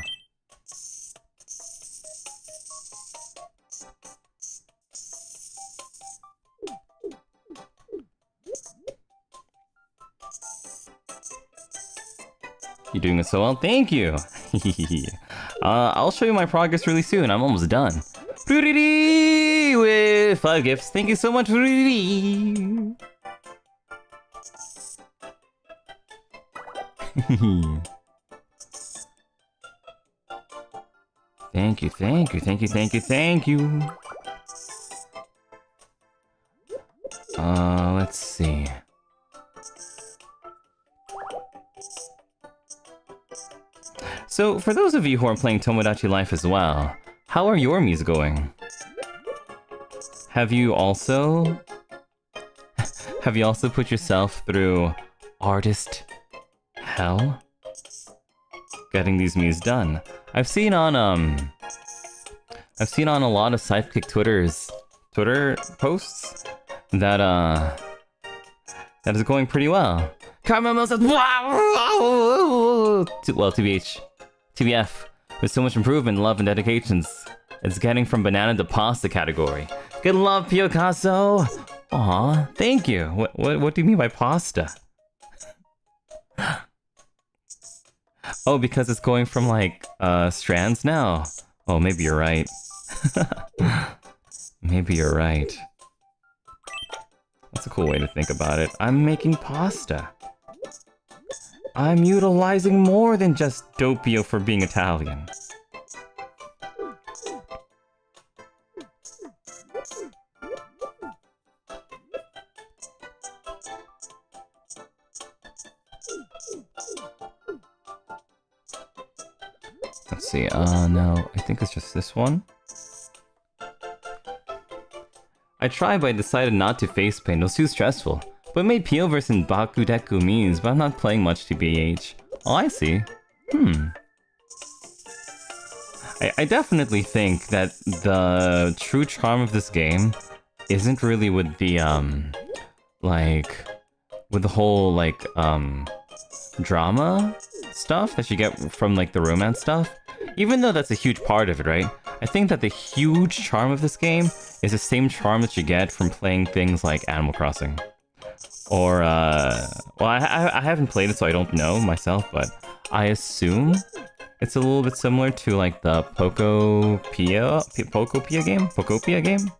You're doing it so well, thank you! I'll show you my progress really soon, I'm almost done. With 5 gifts, thank you so much, Thank you. Let's see. So, for those of you who are playing Tomodachi Life as well, how are your Miis going? Have you also put yourself through artist hell? Getting these Miis done. I've seen on a lot of Sidekick Twitter posts that is going pretty well. Carmel says, wow! Well, TBF, with so much improvement, love, and dedications, it's getting from banana to pasta category. Good love, Picasso. Aw, thank you. What do you mean by pasta? Oh, because it's going from like strands now. Oh, maybe you're right. Maybe you're right. That's a cool way to think about it. I'm making pasta. I'm utilizing more than just Doppio for being Italian. Let's see, no, I think it's just this one. I tried, but I decided not to face paint. It was too stressful. But it made Pioverse and Bakudeku memes, but I'm not playing much TBH. Oh, I see. I definitely think that the true charm of this game isn't really with the, like, with the whole, like, drama stuff that you get from, like, the romance stuff. Even though that's a huge part of it, right? I think that the huge charm of this game is the same charm that you get from playing things like Animal Crossing. Or, well, I haven't played it, so I don't know myself, but I assume it's a little bit similar to, like, the Pokopia game?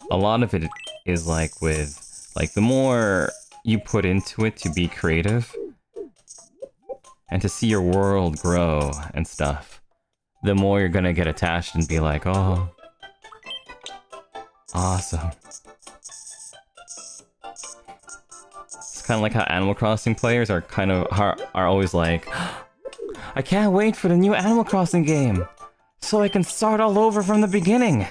A lot of it is, like, with, like, the more you put into it to be creative, and to see your world grow and stuff, the more you're gonna get attached and be like, oh, awesome. It's kind of like how Animal Crossing players are always like, I can't wait for the new Animal Crossing game, so I can start all over from the beginning.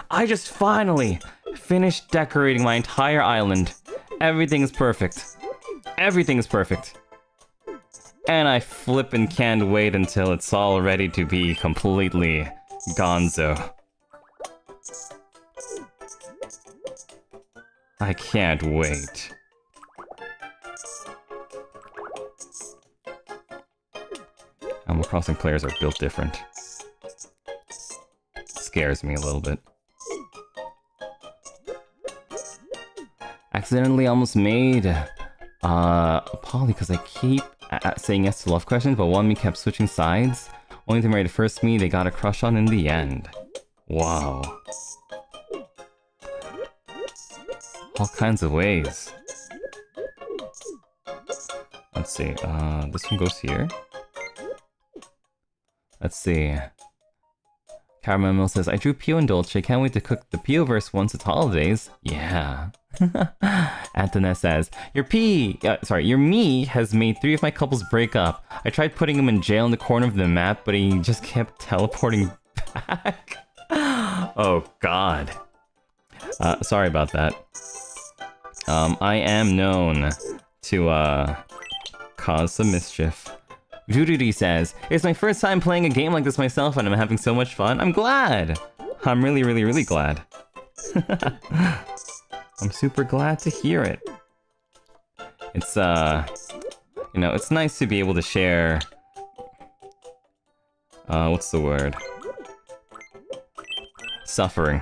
I just finally finished decorating my entire island. Everything is perfect. Everything is perfect. And I flippin' can't wait until it's all ready to be completely gonzo. I can't wait. Animal Crossing players are built different. Scares me a little bit. Accidentally almost made a poly because I keep saying yes to love questions, but one me kept switching sides. Only to marry the first me they got a crush on in the end. Wow. All kinds of ways. Let's see, this one goes here. Let's see. Caramel says, I drew Pio and Dolce, can't wait to cook the Pioverse once it's holidays. Yeah. Antoinette says, your me has made 3 of my couples break up. I tried putting him in jail in the corner of the map, but he just kept teleporting back. Oh god. Sorry about that. I am known to cause some mischief. Juriri says, it's my first time playing a game like this myself and I'm having so much fun. I'm glad! I'm really, really, really glad. I'm super glad to hear it. It's, you know, it's nice to be able to share... what's the word? Suffering.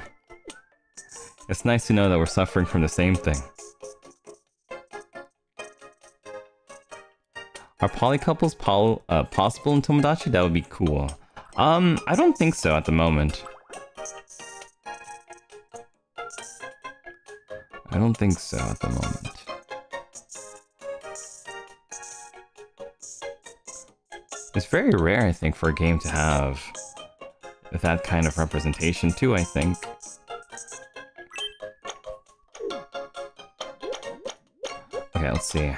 It's nice to know that we're suffering from the same thing. Are polycouples possible in Tomodachi? That would be cool. I don't think so at the moment. I don't think so at the moment. It's very rare, I think, for a game to have that kind of representation too, I think. Okay, let's see.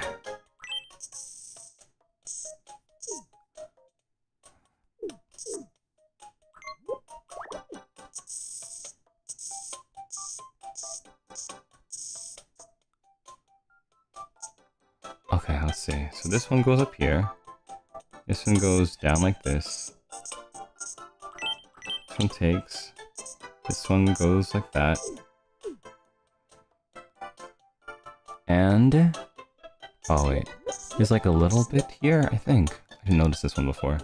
Okay, let's see. So this one goes up here. This one goes down like this. This one takes. This one goes like that. And... oh wait. There's like a little bit here, I think. I didn't notice this one before.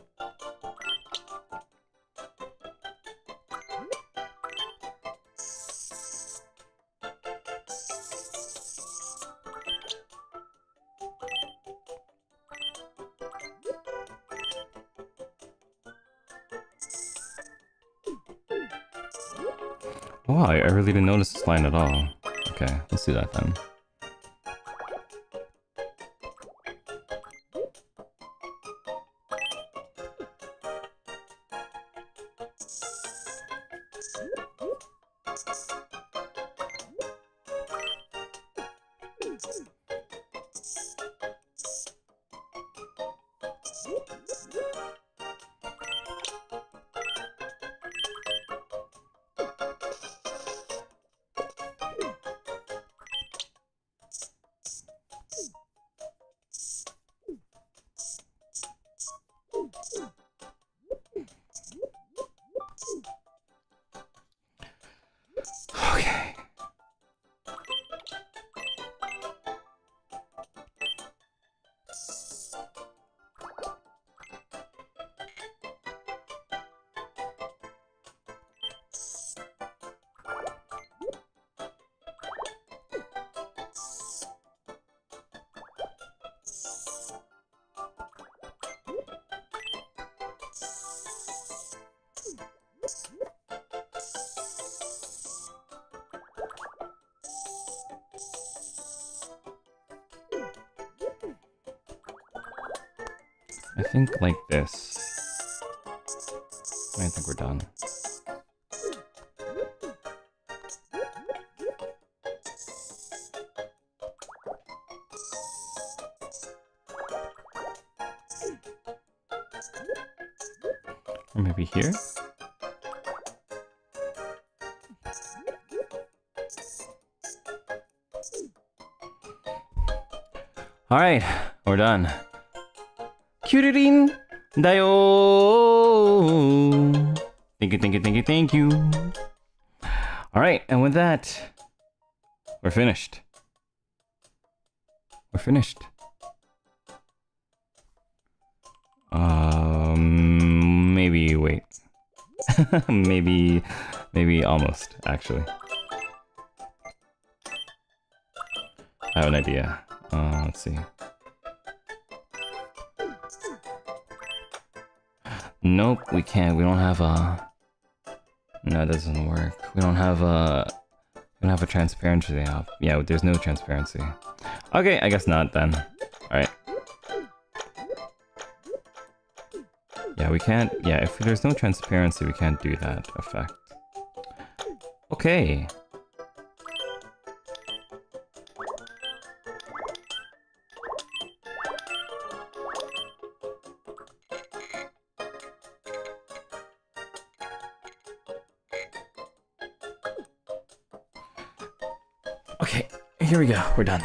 Wow, I really didn't notice this line at all. Okay, let's do that then. I think like this. I think we're done. Or maybe here? Alright, we're done. Kyuririn da yo! Thank you, thank you, thank you, thank you. Alright, and with that, we're finished. We're finished. Maybe wait. maybe almost, actually. I have an idea. Let's see. Nope, we can't. We don't have a... No, that doesn't work. We don't have a transparency up. Yeah, there's no transparency. Okay, I guess not then. Alright. Yeah, we can't... Yeah, if there's no transparency, we can't do that effect. Okay. Okay, here we go. We're done.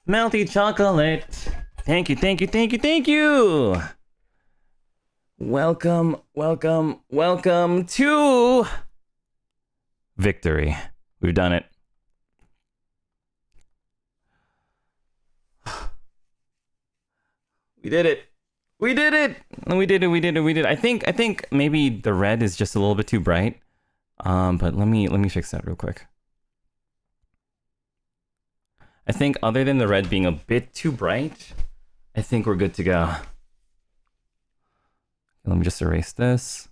Melty chocolate. Thank you, thank you, thank you, thank you. Welcome, welcome, welcome to victory. We've done it. We did it. We did it. We did it. We did it. We did it. I think maybe the red is just a little bit too bright. But let me fix that real quick. I think other than the red being a bit too bright, I think we're good to go. Let me just erase this.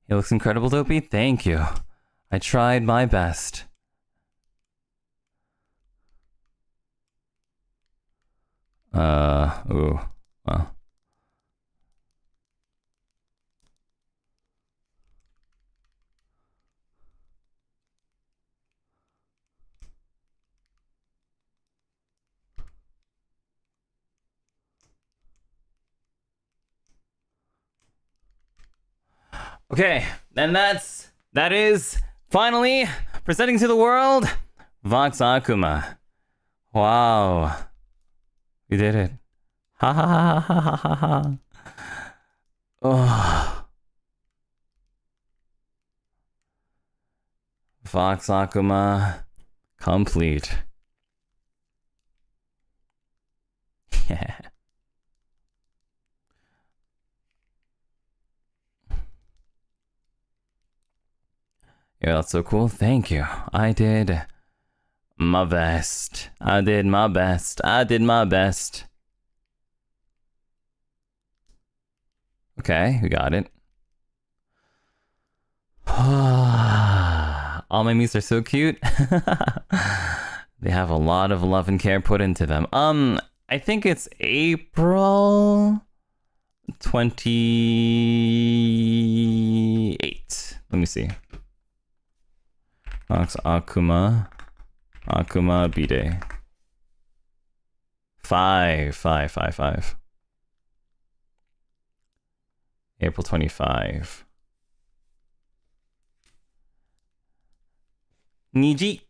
It looks incredible, Dopey. Thank you. I tried my best. Ooh. Well. Okay, and that is finally presenting to the world Vox Akuma. Wow. We did it. Ha ha ha ha ha ha ha. Oh. Vox Akuma complete. Yeah. Yeah, that's so cool. Thank you. I did my best. I did my best. I did my best. Okay, we got it. All my Miis are so cute. They have a lot of love and care put into them. I think it's April 28. Let me see. Vox Akuma B-Day. 5. April 25. Niji.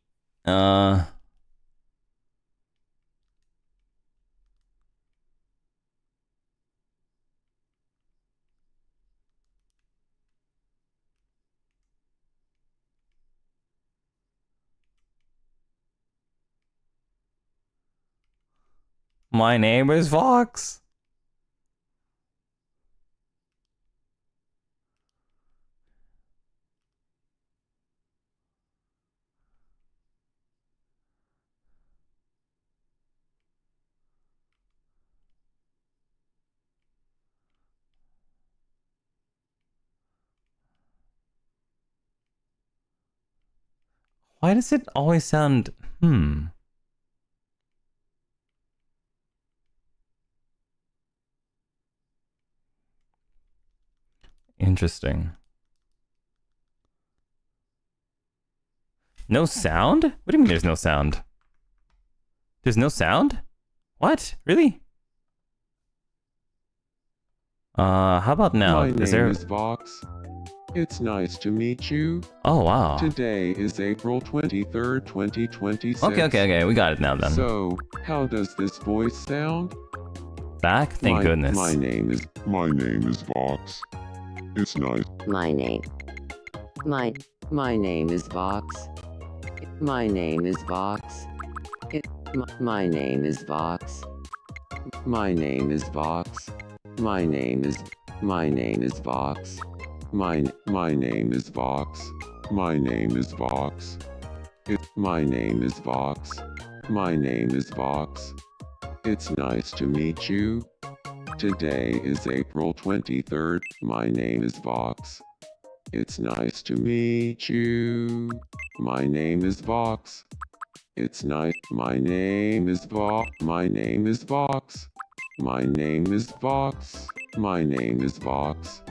My name is Vox. Why does it always sound... Interesting. No sound? What do you mean there's no sound? There's no sound? What? Really? How about now? My name is Vox. It's nice to meet you. Oh, wow. Today is April 23rd, 2026. Okay, we got it now then. So, how does this voice sound? Back? Thank goodness. My name is Vox. It's nice. My name is Vox. My name is Vox. My name is Vox. My name is Vox. My name is Vox. My name is Vox. My name is Vox. My name is Vox. My name is Vox. It's nice to meet you. Today is April 23rd. My name is Vox. It's nice to meet you. My name is Vox. It's nice. My name is Vox. My name is Vox. My name is Vox. My name is Vox.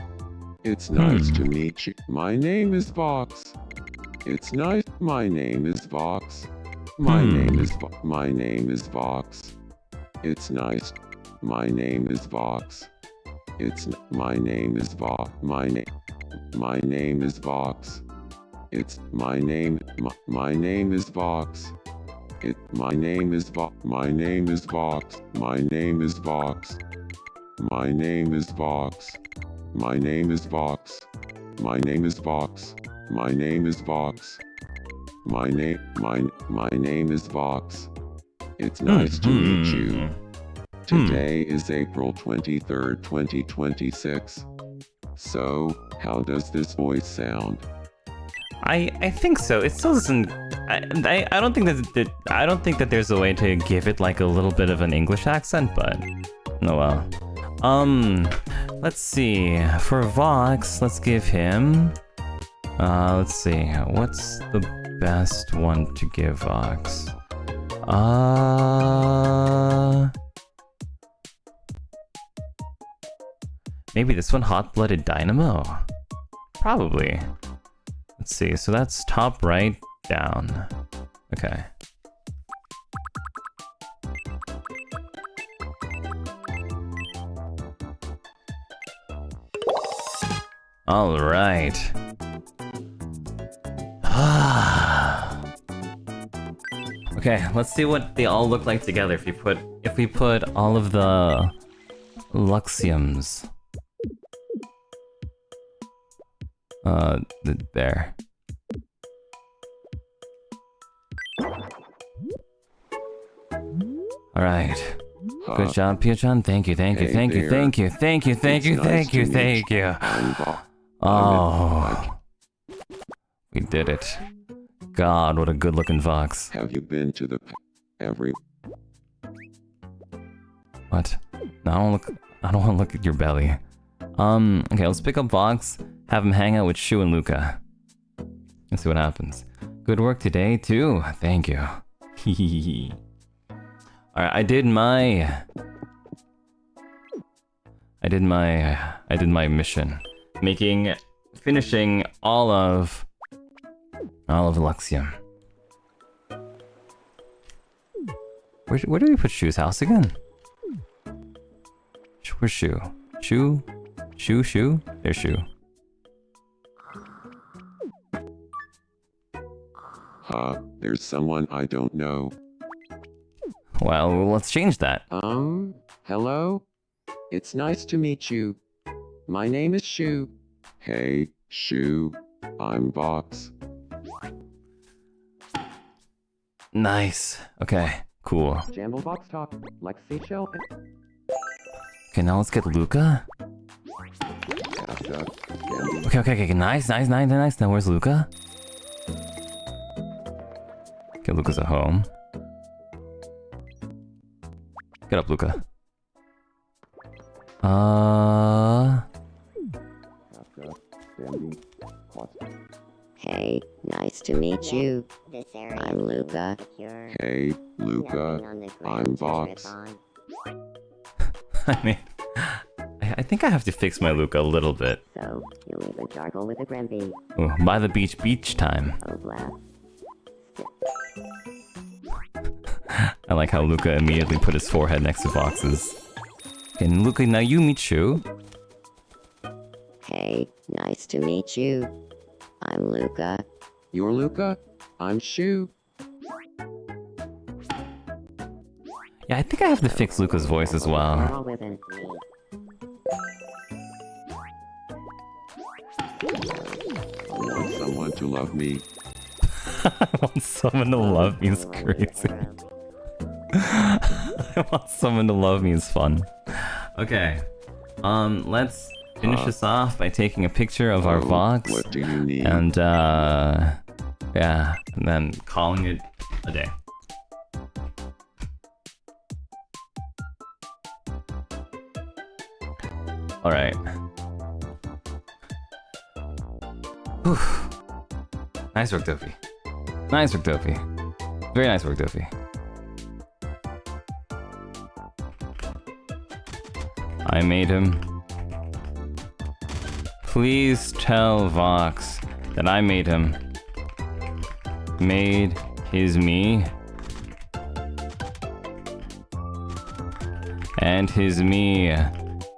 It's nice to meet you. My name is Vox. It's nice. My name is Vox. My name is My name is Vox. It's nice. My name is Vox. It's my name is Vox. My name is Vox. It's my name. My name is Vox. My name is Vox. My name is Vox. My name is Vox. My name is Vox. My name is Vox. My name is Vox. My name is Vox. My name is Vox. It's nice to meet you. Today is April 23rd, 2026. So, how does this voice sound? I think so. It still doesn't. I don't think that there's a way to give it like a little bit of an English accent, but oh well. Let's see. For Vox, let's give him. Let's see. What's the best one to give Vox? Maybe this one, Hot-Blooded Dynamo? Probably. Let's see, so that's top right down. Okay. All right. Okay, let's see what they all look like together if we put all of the Luxiums. There. All right. Good job, Pio-chan. Thank you. Oh, we did it. God, what a good-looking Vox. Have you been to the What? No, I don't want to look at your belly. Okay, let's pick up Vox, have him hang out with Shu and Luca. Let's see what happens. Good work today, too. Thank you. Alright, I did my mission. Finishing all of Luxium. Where do we put Shu's house again? Where's Shu? Shu? There's Shu. There's someone I don't know. Well, let's change that. Hello? It's nice to meet you. My name is Shu. Hey, Shu. I'm Vox. Nice. Okay, cool. Jamble Vox talk, like seashell. Okay, now let's get Luca. Okay, nice. Now where's Luca? Okay, Luca's at home. Get up, Luca. Hey, nice Nice to meet you. I'm Luca. Hey, Luca. I'm Vox. I mean, I think I have to fix my Luca a little bit. So, you live in charcoal with a Granby. Ooh, by the beach time. Oh, blast. I like how Luca immediately put his forehead next to Vox's. And Luca, now you meet Shu. Hey, nice to meet you. I'm Luca. You're Luca? I'm Shu. Yeah, I think I have to fix Luca's voice as well. All within me. I want someone to love me. I want someone to love me is crazy. I want someone to love me is fun. Okay. Let's finish this off by taking a picture of our Vox. What do you need? And yeah, and then calling it a day. Alright. Whew. Nice work, Doppy. Nice work, Doppy. Very nice work, Doppy. I made him. Please tell Vox that I made him. Made his me. And his me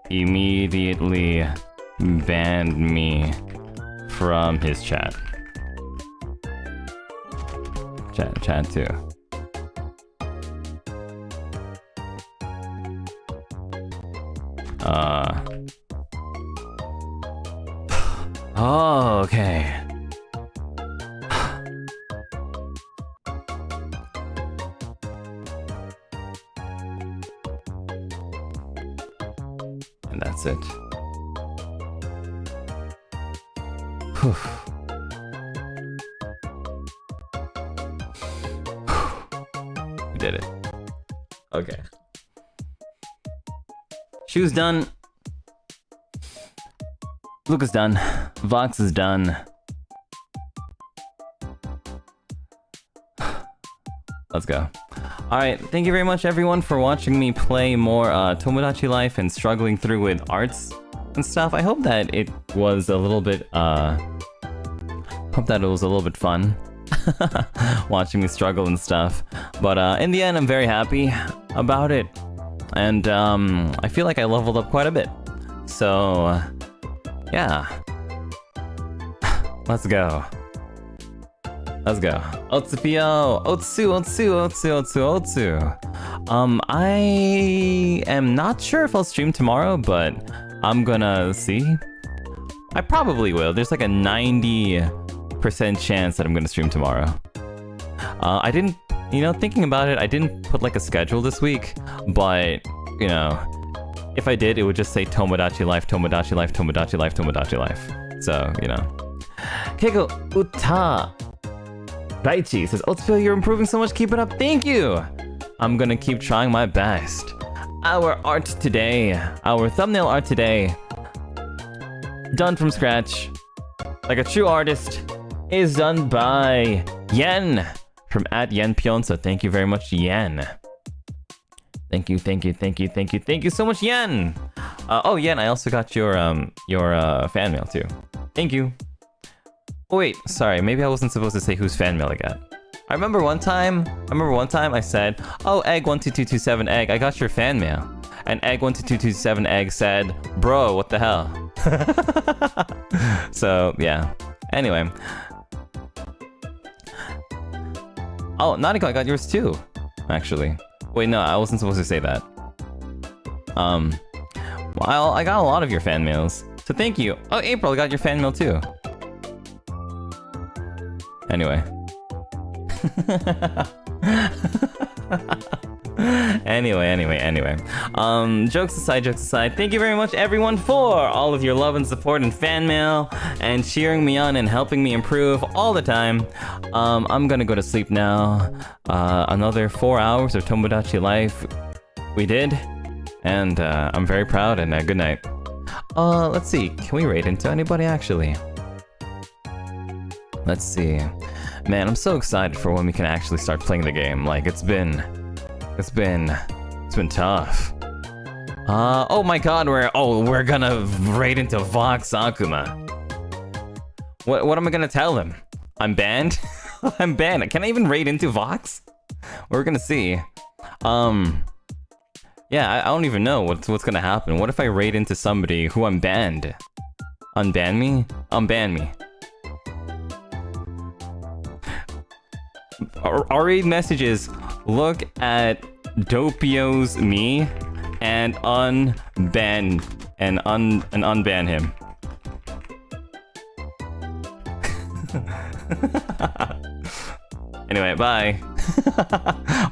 immediately banned me from his chat. Chat too. Oh, okay. And that's it. Whew. We did it. Okay. Shu's done. Luca's done. Vox is done. Let's go. Alright, thank you very much everyone for watching me play more Tomodachi Life and struggling through with arts and stuff. I hope that it was a little bit fun watching me struggle and stuff. But in the end, I'm very happy about it. And I feel like I leveled up quite a bit. So yeah. Let's go. Let's go. Otsupio! Otsu! I am not sure if I'll stream tomorrow, but I'm gonna see. I probably will. There's like a 90% chance that I'm gonna stream tomorrow. I didn't, thinking about it, I didn't put like a schedule this week, but, if I did, it would just say Tomodachi Life, Tomodachi Life, Tomodachi Life, Tomodachi Life. So, Keiko Uta Daichi says, Otsupio, you're improving so much, keep it up, thank you! I'm gonna keep trying my best. Our art today, our thumbnail art today, done from scratch, like a true artist, is done by Yen from @YenPyeon, so thank you very much, Yen. Thank you so much, Yen! Oh, Yen, I also got your fan mail too. Thank you. Oh, wait, sorry, maybe I wasn't supposed to say whose fan mail I got. I remember one time I said, oh, egg12227 egg, I got your fan mail. And egg12227 egg said, bro, what the hell? So, yeah. Anyway. Oh, Naniko, I got yours too, actually. Wait, no, I wasn't supposed to say that. Well, I got a lot of your fan mails, so thank you. Oh, April, I got your fan mail too. Anyway. Anyway. Jokes aside, thank you very much everyone for all of your love and support and fan mail and cheering me on and helping me improve all the time. I'm gonna go to sleep now. Another 4 hours of Tomodachi Life we did, and I'm very proud, and good night. Let's see, can we raid into anybody actually? Let's see. Man, I'm so excited for when we can actually start playing the game. Like, it's been tough. Oh my god, we're gonna raid into Vox Akuma. What am I gonna tell him? I'm banned? I'm banned. Can I even raid into Vox? We're gonna see. Yeah, I don't even know what's gonna happen. What if I raid into somebody who I'm banned? Unban me? Unban me. Our raid messages, look at Doppio's Mii and unban him. Anyway, bye.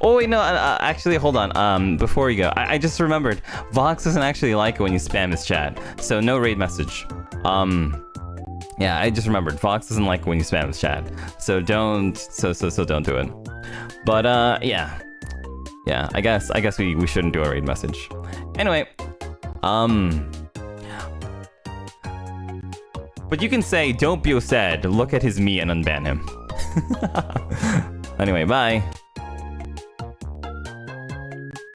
Oh wait, no, actually, hold on. Before we go, I just remembered, Vox doesn't actually like it when you spam his chat, so no raid message. Yeah, I just remembered, Vox doesn't like it when you spam his chat, so don't do it. But yeah, I guess we shouldn't do a raid message. Anyway, but you can say Doppio said, look at his Mii and unban him. Anyway, bye.